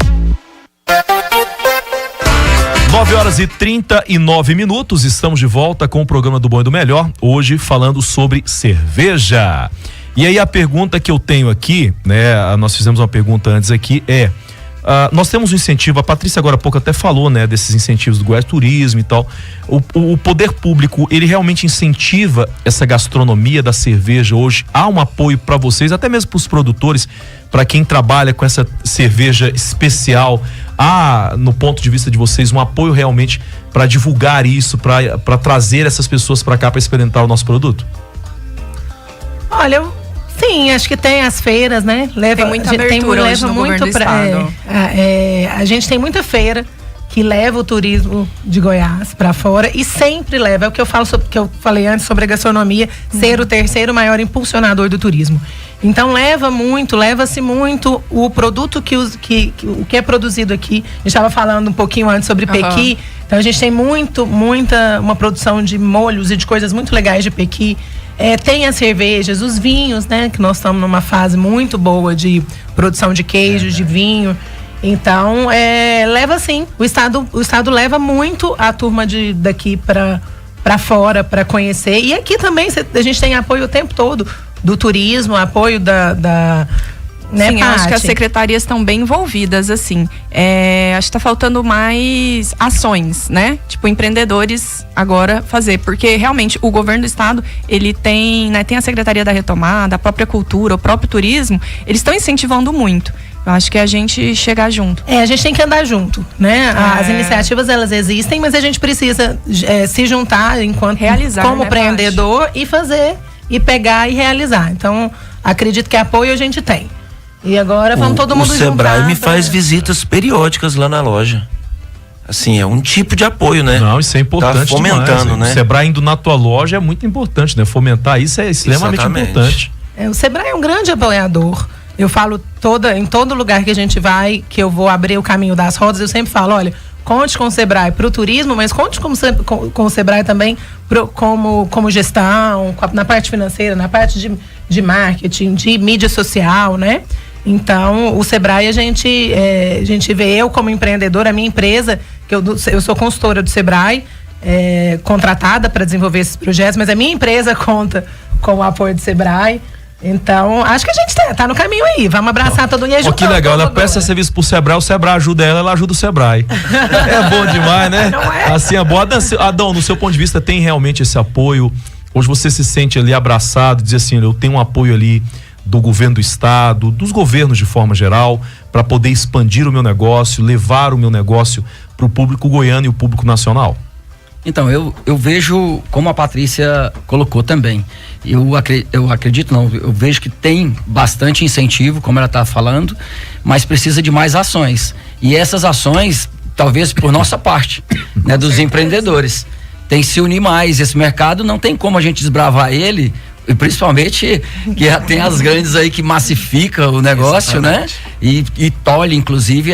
9h39, estamos de volta com o programa do Bom e do Melhor, hoje falando sobre cerveja. E aí a pergunta que eu tenho aqui, né, nós fizemos uma pergunta antes aqui, nós temos um incentivo, a Patrícia agora há pouco até falou, né, desses incentivos do Goiás Turismo e tal. O poder público, ele realmente incentiva essa gastronomia da cerveja hoje? Há um apoio para vocês, até mesmo para os produtores, para quem trabalha com essa cerveja especial? Há, no ponto de vista de vocês, um apoio realmente para divulgar isso, para trazer essas pessoas para cá para experimentar o nosso produto? Olha, sim, acho que tem as feiras, né? Tem muita abertura hoje no governo do estado. A gente tem muita feira que leva o turismo de Goiás para fora e sempre leva, é o que eu falo que eu falei antes sobre a gastronomia ser o terceiro maior impulsionador do turismo. Então leva-se muito o produto o que é produzido aqui. A gente estava falando um pouquinho antes sobre pequi. Então a gente tem uma produção de molhos e de coisas muito legais de pequi. Tem as cervejas, os vinhos, né? Que nós estamos numa fase muito boa de produção de queijos, de vinho. Então, leva sim. O estado leva muito a turma daqui para fora para conhecer. E aqui também a gente tem apoio o tempo todo do turismo, apoio da né, sim, eu acho que as secretarias estão bem envolvidas, assim. Acho que tá faltando mais ações, né? Tipo, empreendedores agora fazer. Porque, realmente, o governo do estado, ele tem, né, tem a Secretaria da Retomada, a própria cultura, o próprio turismo, eles estão incentivando muito. Eu acho que a gente chegar junto. A gente tem que andar junto, né? As iniciativas, elas existem, mas a gente precisa se juntar enquanto realizar, como né, empreendedor e fazer, e pegar e realizar. Então, acredito que apoio a gente tem. E agora vamos todo mundo juntar. O Sebrae me faz visitas periódicas lá na loja. Assim, é um tipo de apoio, né? Não, isso é importante. Tá fomentando, demais, né? O Sebrae indo na tua loja é muito importante, né? Fomentar isso é extremamente importante. O Sebrae é um grande apoiador. Eu falo em todo lugar que a gente vai, que eu vou abrir o caminho das rodas, eu sempre falo, olha, conte com o Sebrae para o turismo, mas conte com o Sebrae também como gestão, na parte financeira, na parte de marketing, de mídia social, né? Então, o Sebrae, a gente vê, eu como empreendedora, a minha empresa, que eu sou consultora do Sebrae, contratada para desenvolver esses projetos, mas a minha empresa conta com o apoio do Sebrae. Então, acho que a gente tá no caminho aí. Vamos abraçar todo mundo. Que legal, ela presta serviço pro Sebrae, o Sebrae ajuda ela ajuda o Sebrae. É bom demais, né? Não é? Assim é bom. Adão, no seu ponto de vista, tem realmente esse apoio? Hoje você se sente ali abraçado, diz assim, eu tenho um apoio ali do governo do estado, dos governos de forma geral, para poder expandir o meu negócio, levar o meu negócio para o público goiano e o público nacional? Então, eu vejo, como a Patrícia colocou também, eu acredito, não, eu vejo que tem bastante incentivo, como ela está falando, mas precisa de mais ações. E essas ações, talvez por nossa parte, né, dos empreendedores, tem que se unir mais. Esse mercado não tem como a gente desbravar ele, e principalmente que tem as grandes aí que massifica o negócio, exatamente, né? E tolhe, inclusive,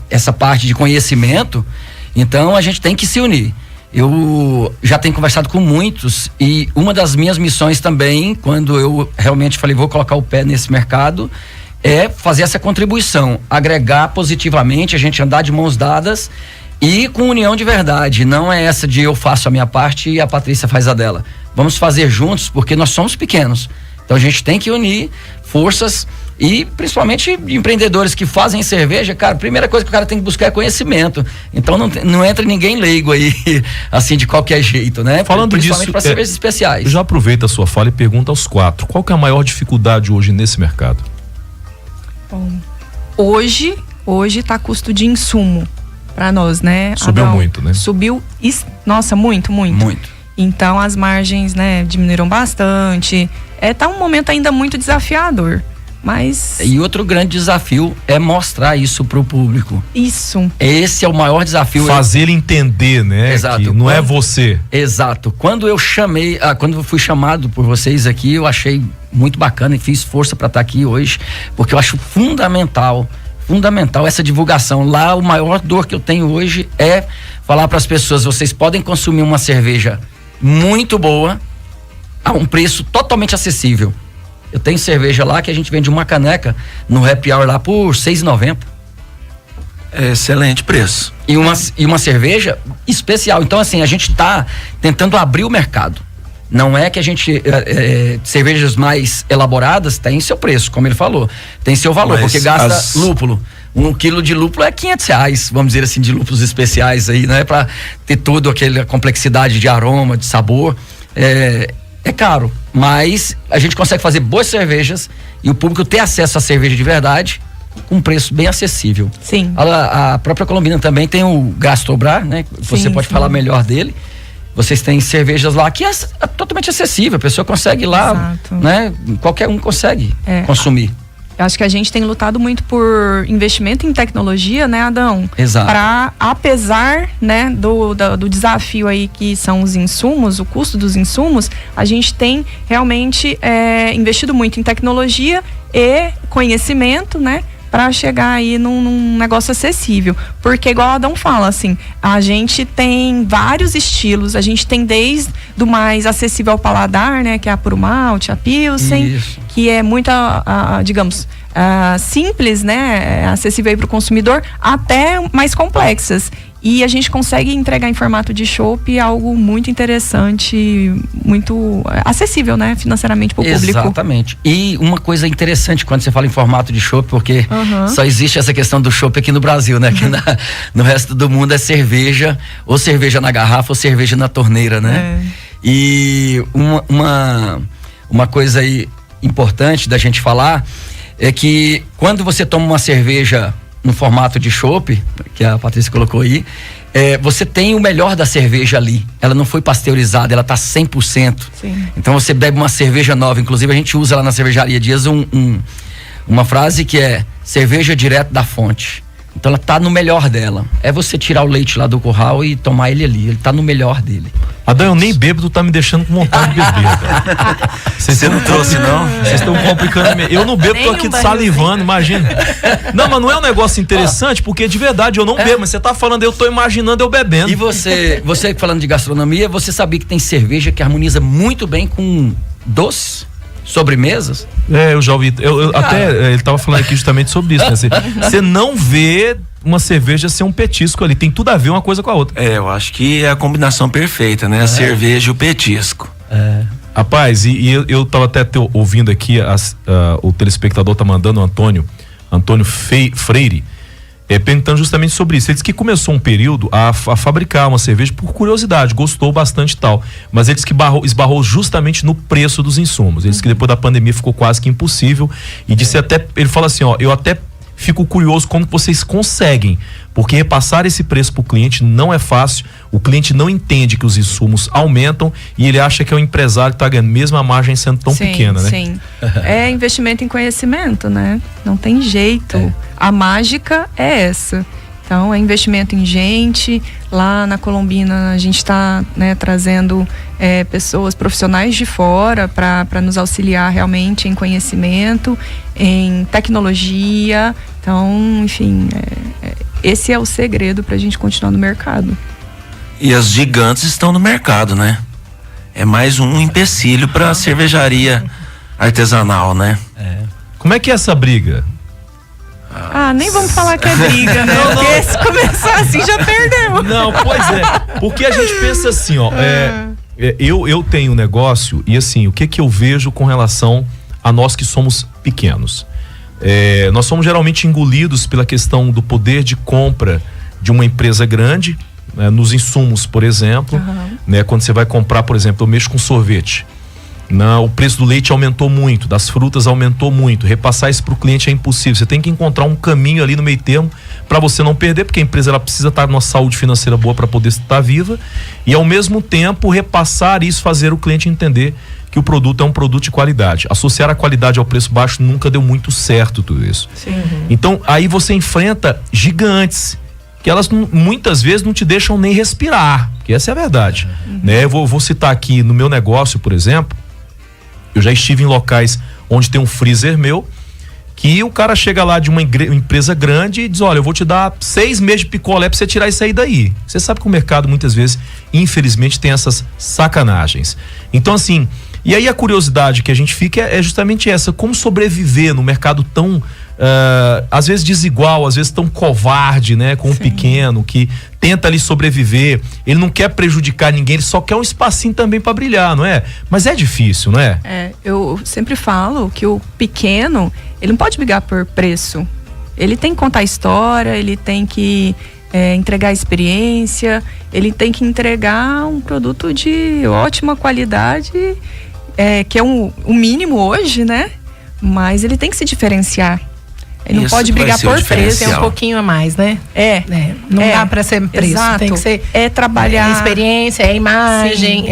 essa parte de conhecimento. Então, a gente tem que se unir. Eu já tenho conversado com muitos e uma das minhas missões também, quando eu realmente falei, vou colocar o pé nesse mercado, é fazer essa contribuição, agregar positivamente, a gente andar de mãos dadas e com união de verdade. Não é essa de eu faço a minha parte e a Patrícia faz a dela. Vamos fazer juntos, porque nós somos pequenos. Então a gente tem que unir forças e principalmente empreendedores que fazem cerveja, cara, a primeira coisa que o cara tem que buscar é conhecimento. Então não entra ninguém leigo aí, assim, de qualquer jeito, né? Falando principalmente disso, para cervejas especiais. Já aproveita a sua fala e pergunta aos quatro, qual que é a maior dificuldade hoje nesse mercado? Bom, hoje tá custo de insumo para nós, né? Subiu muito, né? Subiu, nossa, muito. Então as margens, né, diminuíram bastante. Tá um momento ainda muito desafiador. Mas... E outro grande desafio é mostrar isso pro público. Isso. Esse é o maior desafio. Fazer ele entender, né? Exato. Que não é você. Exato. Quando eu fui chamado por vocês aqui, eu achei muito bacana e fiz força para estar aqui hoje, porque eu acho fundamental essa divulgação. Lá, o maior dor que eu tenho hoje é falar para as pessoas, vocês podem consumir uma cerveja muito boa a um preço totalmente acessível. Eu tenho cerveja lá que a gente vende uma caneca no happy hour lá por R$6,90. É excelente preço. E uma cerveja especial. Então, assim, a gente tá tentando abrir o mercado. Não é que a gente cervejas mais elaboradas tem seu preço, como ele falou, tem seu valor, mas porque gasta lúpulo. 1 quilo de lúpulo é R$500, vamos dizer assim, de lúpulos especiais aí, né? Pra ter toda aquela complexidade de aroma, de sabor. É caro, mas a gente consegue fazer boas cervejas e o público ter acesso à cerveja de verdade com um preço bem acessível. Sim. A própria Colombina também tem o Gastobra, né? Você pode falar melhor dele. Vocês têm cervejas lá que é totalmente acessível, a pessoa consegue ir lá, exato, né? Qualquer um consegue consumir. Eu acho que a gente tem lutado muito por investimento em tecnologia, né, Adão? Exato. Para, apesar, né, do desafio aí que são os insumos, o custo dos insumos, a gente tem realmente investido muito em tecnologia e conhecimento, né? Para chegar aí num negócio acessível. Porque, igual o Adão fala, assim, a gente tem vários estilos, a gente tem desde do mais acessível ao paladar, né? Que é a Puro Malte, a Pilsen, isso, que é muito, digamos, simples, né? Acessível aí para o consumidor, até mais complexas. E a gente consegue entregar em formato de chopp algo muito interessante, muito acessível, né, financeiramente para o público. Exatamente. E uma coisa interessante quando você fala em formato de chopp, porque só existe essa questão do chopp aqui no Brasil, né? Que no resto do mundo é cerveja, ou cerveja na garrafa, ou cerveja na torneira, né? E uma coisa aí importante da gente falar é que quando você toma uma cerveja no formato de chopp, que a Patrícia colocou aí, você tem o melhor da cerveja ali. Ela não foi pasteurizada, ela tá 100%. Sim. Então você bebe uma cerveja nova. Inclusive a gente usa lá na Cervejaria Dias uma frase que é cerveja direto da fonte. Então ela tá no melhor dela. É você tirar o leite lá do curral e tomar ele ali. Ele tá no melhor dele. Adão, eu nem bebo, tu tá me deixando com vontade de beber, cara. Você não trouxe, não? Vocês estão complicando. Eu não bebo, tô aqui salivando, imagina. Não, mas não é um negócio interessante, porque de verdade eu não bebo, mas você tá falando, eu tô imaginando eu bebendo. E você falando de gastronomia, você sabia que tem cerveja que harmoniza muito bem com doces? Sobremesas? Eu já ouvi. Até ele tava falando aqui justamente sobre isso, né? Você não vê uma cerveja ser um petisco ali, tem tudo a ver uma coisa com a outra. Eu acho que é a combinação perfeita, né? A cerveja e o petisco. Rapaz, e eu tava até ouvindo aqui, o telespectador tá mandando, Antônio Freire, perguntando justamente sobre isso. Ele disse que começou um período a fabricar uma cerveja por curiosidade, gostou bastante e tal, mas ele disse que esbarrou justamente no preço dos insumos. Ele disse que depois da pandemia ficou quase que impossível e disse ele fala assim, eu até fico curioso como vocês conseguem, porque repassar esse preço para o cliente não é fácil, o cliente não entende que os insumos aumentam e ele acha que é o empresário que está ganhando, mesmo a margem sendo tão pequena, né? Sim, é investimento em conhecimento, né? Não tem jeito, a mágica é essa. Então, é investimento em gente. Lá na Colombina a gente está, né, trazendo pessoas profissionais de fora para nos auxiliar realmente em conhecimento, em tecnologia. Então, enfim, esse é o segredo para a gente continuar no mercado. E as gigantes estão no mercado, né? É mais um empecilho para a cervejaria artesanal, né? Como é que é essa briga? Nem vamos falar que é briga, né? Porque se começar assim já perdeu. Não, pois é. Porque a gente pensa assim, ó. Eu tenho um negócio e assim, o que eu vejo com relação a nós que somos pequenos? Nós somos geralmente engolidos pela questão do poder de compra de uma empresa grande, né, nos insumos, por exemplo. Né, quando você vai comprar, por exemplo, eu mexo com sorvete. O preço do leite aumentou muito, das frutas aumentou muito, repassar isso para o cliente é impossível, você tem que encontrar um caminho ali no meio termo para você não perder, porque a empresa ela precisa estar numa saúde financeira boa para poder estar viva e ao mesmo tempo repassar isso, fazer o cliente entender que o produto é um produto de qualidade. Associar a qualidade ao preço baixo nunca deu muito certo tudo isso. Então aí você enfrenta gigantes que elas muitas vezes não te deixam nem respirar, que essa é a verdade, né? Eu vou citar aqui no meu negócio, por exemplo. Eu já estive em locais onde tem um freezer meu, que o cara chega lá de uma empresa grande e diz, olha, eu vou te dar 6 meses de picolé pra você tirar isso aí daí. Você sabe que o mercado muitas vezes, infelizmente, tem essas sacanagens. Então assim, e aí a curiosidade que a gente fica é justamente essa, como sobreviver no mercado tão, às vezes desigual, às vezes tão covarde, né? Com o pequeno, que tenta ali sobreviver, ele não quer prejudicar ninguém, ele só quer um espacinho também para brilhar, não é? Mas é difícil, não é? Eu sempre falo que o pequeno, ele não pode brigar por preço. Ele tem que contar a história, ele tem que entregar a experiência, ele tem que entregar um produto de ótima qualidade, que é o mínimo hoje, né? Mas ele tem que se diferenciar. Ele não pode brigar por preço. Tem um pouquinho a mais, né? Não dá para ser preço. Exato. Tem que ser trabalhar. Experiência, imagem,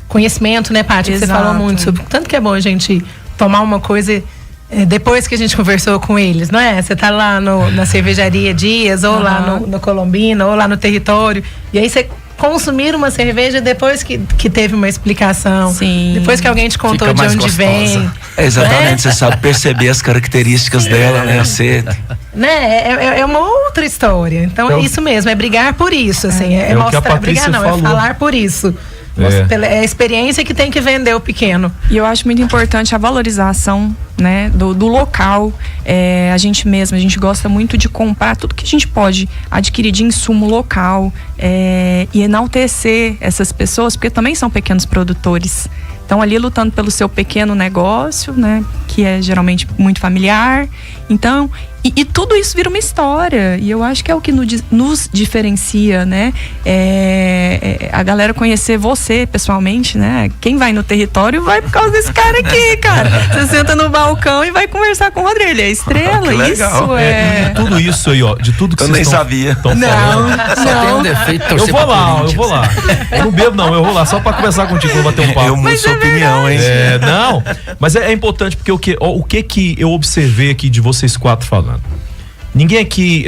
conhecimento, né, Paty? Que você falou muito sobre. Tanto que é bom a gente tomar uma coisa depois que a gente conversou com eles, não é? Você tá lá na cervejaria Dias, ou lá no Colombina, ou lá no território, e aí você consumir uma cerveja depois que teve uma explicação. Depois que alguém te contou de onde vem. Exatamente, você sabe perceber as características dela, né? Né? É uma outra história. Então é isso mesmo, é brigar por isso, assim. É mostrar, brigar não, é falar por isso. É a experiência que tem que vender o pequeno. E eu acho muito importante a valorização, né, do local. A gente gosta muito de comprar tudo que a gente pode adquirir de insumo local, e enaltecer essas pessoas, porque também são pequenos produtores. Estão ali lutando pelo seu pequeno negócio, né, que é geralmente muito familiar. Então, e tudo isso vira uma história, e eu acho que é o que nos diferencia, né? A galera conhecer você pessoalmente, né? Quem vai no território vai por causa desse cara aqui, cara. Você senta no balcão e vai conversar com o Rodrigo, ele é estrela, isso tudo isso aí, ó, de tudo que eu vocês nem sabia. Só tem um defeito, eu vou lá. Eu não bebo não, eu vou lá só pra conversar contigo, vou bater um papo. Eu mudo sua opinião, hein? Não, mas é importante porque o que eu observei aqui de vocês quatro falando. Ninguém aqui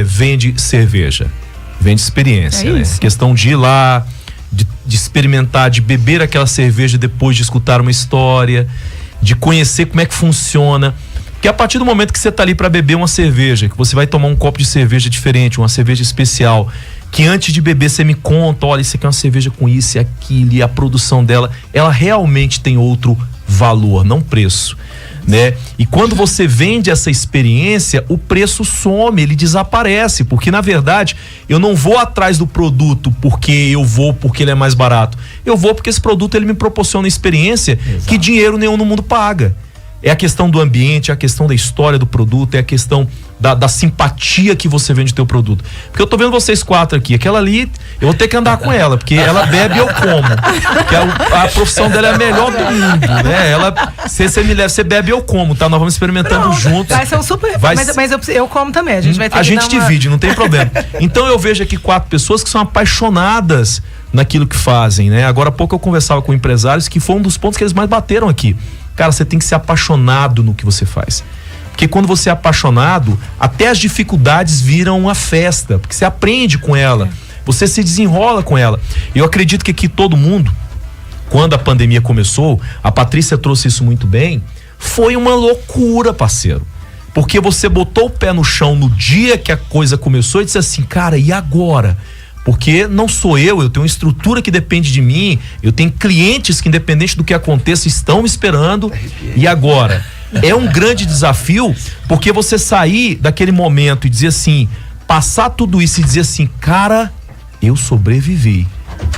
vende cerveja, vende experiência, né? Questão de ir lá, de de experimentar, de beber aquela cerveja depois de escutar uma história, de conhecer como é que funciona. Porque a partir do momento que você tá ali para beber uma cerveja, que você vai tomar um copo de cerveja diferente, uma cerveja especial, que antes de beber você me conta, olha, isso aqui é uma cerveja com isso e aquilo, e a produção dela, ela realmente tem outro valor, não preço, né? E quando você vende essa experiência, o preço some, ele desaparece, porque na verdade eu não vou atrás do produto porque ele é mais barato, eu vou porque esse produto ele me proporciona experiência. Exato. Que dinheiro nenhum no mundo paga. É a questão do ambiente, é a questão da história do produto, é a questão da simpatia que você vende o teu produto. Porque eu tô vendo vocês 4 aqui, aquela ali, eu vou ter que andar com ela, porque ela bebe, eu como. Porque a profissão dela é a melhor do mundo, né? Você me leva, você bebe, eu como, tá? Nós vamos experimentando juntos. Vai ser um super, mas eu como também, a gente vai ter a gente divide, não tem problema. Então eu vejo aqui 4 pessoas que são apaixonadas naquilo que fazem, né? Agora há pouco eu conversava com empresários que foi um dos pontos que eles mais bateram aqui. Cara, você tem que ser apaixonado no que você faz. Porque quando você é apaixonado, até as dificuldades viram uma festa, porque você aprende com ela, você se desenrola com ela. Eu acredito que aqui todo mundo, quando a pandemia começou, a Patrícia trouxe isso muito bem, foi uma loucura, parceiro. Porque você botou o pé no chão no dia que a coisa começou e disse assim, cara, e agora? Porque não sou eu tenho uma estrutura que depende de mim, eu tenho clientes que, independente do que aconteça, estão me esperando. E agora? É um grande desafio, porque você sair daquele momento e dizer assim, passar tudo isso e dizer assim, cara, eu sobrevivi.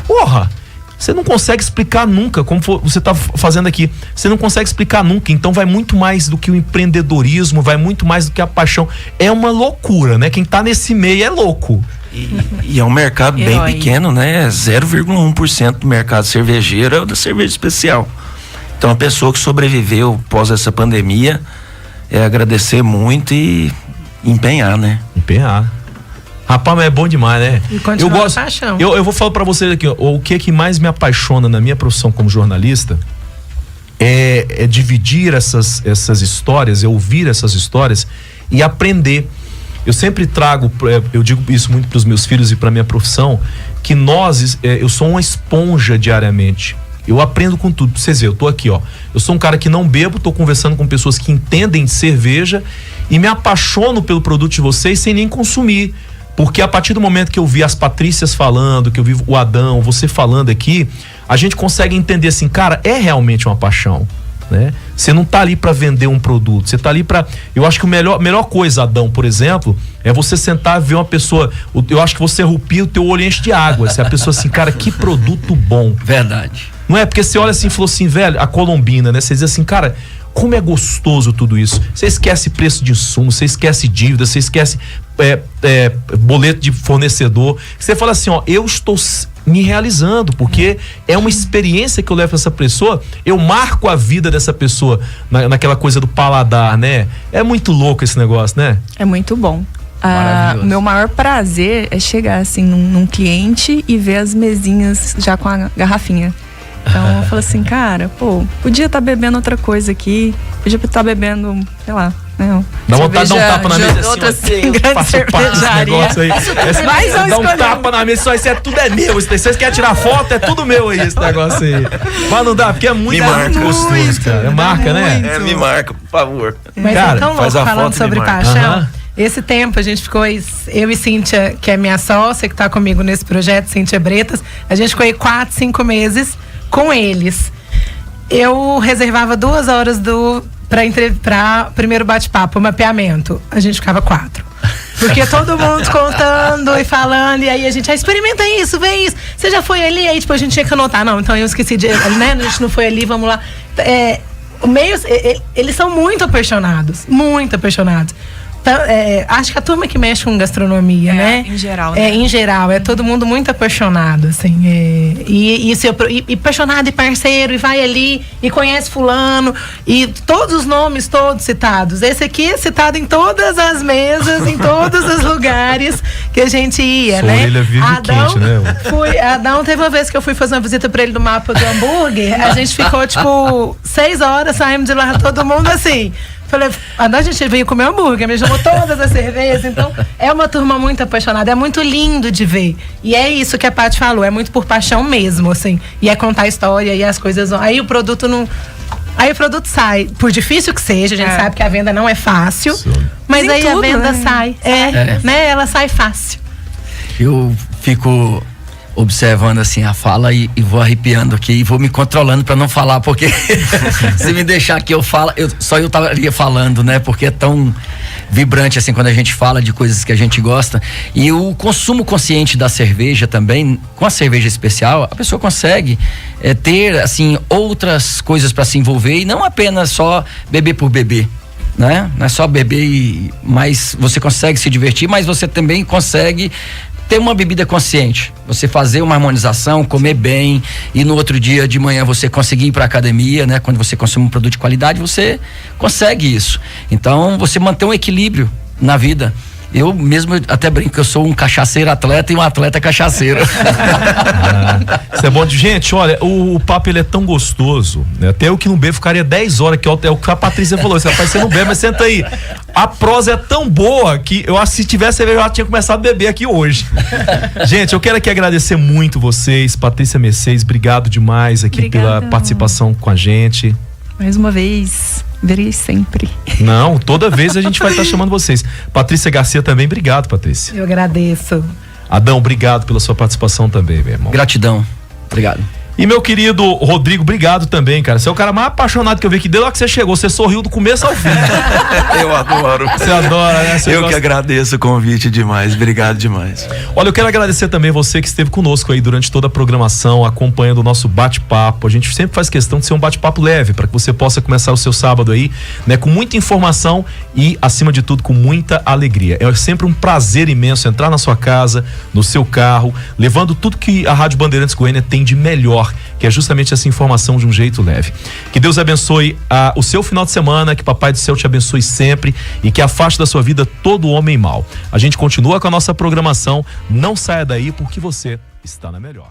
Porra! Você não consegue explicar nunca, como você está fazendo aqui. Você não consegue explicar nunca. Então vai muito mais do que o empreendedorismo, vai muito mais do que a paixão. É uma loucura, né? Quem tá nesse meio é louco. E é um mercado bem pequeno, né? 0,1% do mercado cervejeiro é o da cerveja especial. Então a pessoa que sobreviveu após essa pandemia é agradecer muito e empenhar, né? Empenhar. Rapaz, mas é bom demais, né? E continuar eu gosto, paixão. Eu vou falar pra vocês aqui, ó, o que mais me apaixona na minha profissão como jornalista é dividir essas histórias, é ouvir essas histórias e aprender. Eu sempre trago, eu digo isso muito pros meus filhos e pra minha profissão, que eu sou uma esponja diariamente. Eu aprendo com tudo. Pra vocês verem, eu tô aqui, ó. Eu sou um cara que não bebo, tô conversando com pessoas que entendem de cerveja e me apaixono pelo produto de vocês sem nem consumir. Porque a partir do momento que eu vi as Patrícias falando, que eu vi o Adão, você falando aqui, a gente consegue entender assim, cara, é realmente uma paixão, né? Você não tá ali para vender um produto, você tá ali para, eu acho que a melhor coisa, Adão, por exemplo, é você sentar e ver uma pessoa, eu acho que você rupia, o teu olho enche de água, se a pessoa assim, cara, que produto bom. Verdade. Não é? Porque você olha assim e falou assim, velho, a Colombina, né? Você diz assim, cara, como é gostoso tudo isso. Você esquece preço de insumo, você esquece dívida, você esquece boleto de fornecedor. Você fala assim, ó, eu estou me realizando, porque é uma experiência que eu levo pra essa pessoa, eu marco a vida dessa pessoa naquela coisa do paladar, né? É muito louco esse negócio, né? É muito bom. O meu maior prazer é chegar assim num cliente e ver as mesinhas já com a garrafinha. Então eu falo assim, cara, pô, podia estar bebendo outra coisa aqui, podia estar bebendo, sei lá, né? Dá vontade de dar um tapa na mesa assim, grande cervejaria. Dá um tapa na mesa, isso aí tudo é meu. Se vocês querem tirar foto, é tudo meu aí, esse negócio aí. Mas não dá, porque é muito gostoso, cara. É marca, né? Me marca, por favor. Mas cara, então, faz a falando foto sobre paixão. Esse tempo a gente ficou, eu e Cíntia, que é minha sócia, que tá comigo nesse projeto, Cíntia Bretas, a gente ficou aí 4, 5 meses com eles. Eu reservava 2 horas pra primeiro bate-papo, mapeamento. A gente ficava 4. Porque todo mundo contando e falando, e aí a gente, experimenta isso, vê isso. Você já foi ali? Aí tipo, a gente tinha que anotar. Não, então eu esqueci de, né? A gente não foi ali, vamos lá. Eles são muito apaixonados. Muito apaixonados. Acho que a turma que mexe com gastronomia, né? Em geral, né? Em geral, é todo mundo muito apaixonado, assim. E apaixonado e parceiro, e vai ali, e conhece fulano, e todos os nomes, todos citados. Esse aqui é citado em todas as mesas, em todos os lugares que a gente ia, né? Ele vive quente, né? Adão teve uma vez que eu fui fazer uma visita pra ele no mapa do hambúrguer, a gente ficou, tipo, 6 horas, saímos de lá, todo mundo assim, Falei, a gente veio comer hambúrguer, me chamou todas as cervejas, então é uma turma muito apaixonada, é muito lindo de ver. E é isso que a Paty falou, é muito por paixão mesmo, assim. E é contar a história e as coisas. Aí o produto não. Aí o produto sai, por difícil que seja, a gente sabe que a venda não é fácil, mas aí tudo, a venda sai. Né? Ela sai fácil. Eu fico observando assim a fala e vou arrepiando aqui e vou me controlando para não falar, porque se me deixar aqui eu falo, eu estaria falando, né? Porque é tão vibrante assim quando a gente fala de coisas que a gente gosta. E o consumo consciente da cerveja também, com a cerveja especial, a pessoa consegue ter assim outras coisas para se envolver e não apenas só beber por beber. Né? Não é só beber, mas você consegue se divertir, mas você também consegue ter uma bebida consciente, você fazer uma harmonização, comer bem e no outro dia de manhã você conseguir ir para academia, né? Quando você consome um produto de qualidade, você consegue isso. Então, você manter um equilíbrio na vida. Eu mesmo até brinco que eu sou um cachaceiro atleta e um atleta cachaceiro. Isso é bom. Gente, olha, o papo ele é tão gostoso, né? Até eu que não bebo ficaria 10 horas, que é o que a Patrícia falou. Rapaz, você não bebe, mas senta aí. A prosa é tão boa que eu acho que se tivesse cerveja eu já tinha começado a beber aqui hoje. Gente, eu quero aqui agradecer muito vocês, Patrícia Mercedes, obrigado demais aqui pela participação com a gente. Mais uma vez, verei sempre. Não, toda vez a gente vai estar chamando vocês. Patrícia Garcia também, obrigado, Patrícia. Eu agradeço. Adão, obrigado pela sua participação também, meu irmão. Gratidão, obrigado. E meu querido Rodrigo, obrigado também, cara. Você é o cara mais apaixonado que eu vi aqui. Desde lá que você chegou, você sorriu do começo ao fim. Eu adoro. Você adora, né? Eu que agradeço o convite demais. Obrigado demais. Olha, eu quero agradecer também você que esteve conosco aí durante toda a programação, acompanhando o nosso bate-papo. A gente sempre faz questão de ser um bate-papo leve, para que você possa começar o seu sábado aí, né, com muita informação e, acima de tudo, com muita alegria. É sempre um prazer imenso entrar na sua casa, no seu carro, levando tudo que a Rádio Bandeirantes Goiânia tem de melhor, que é justamente essa informação de um jeito leve. Que Deus abençoe o seu final de semana, que Papai do Céu te abençoe sempre e que afaste da sua vida todo homem mau. A gente continua com a nossa programação, não saia daí porque você está na melhor.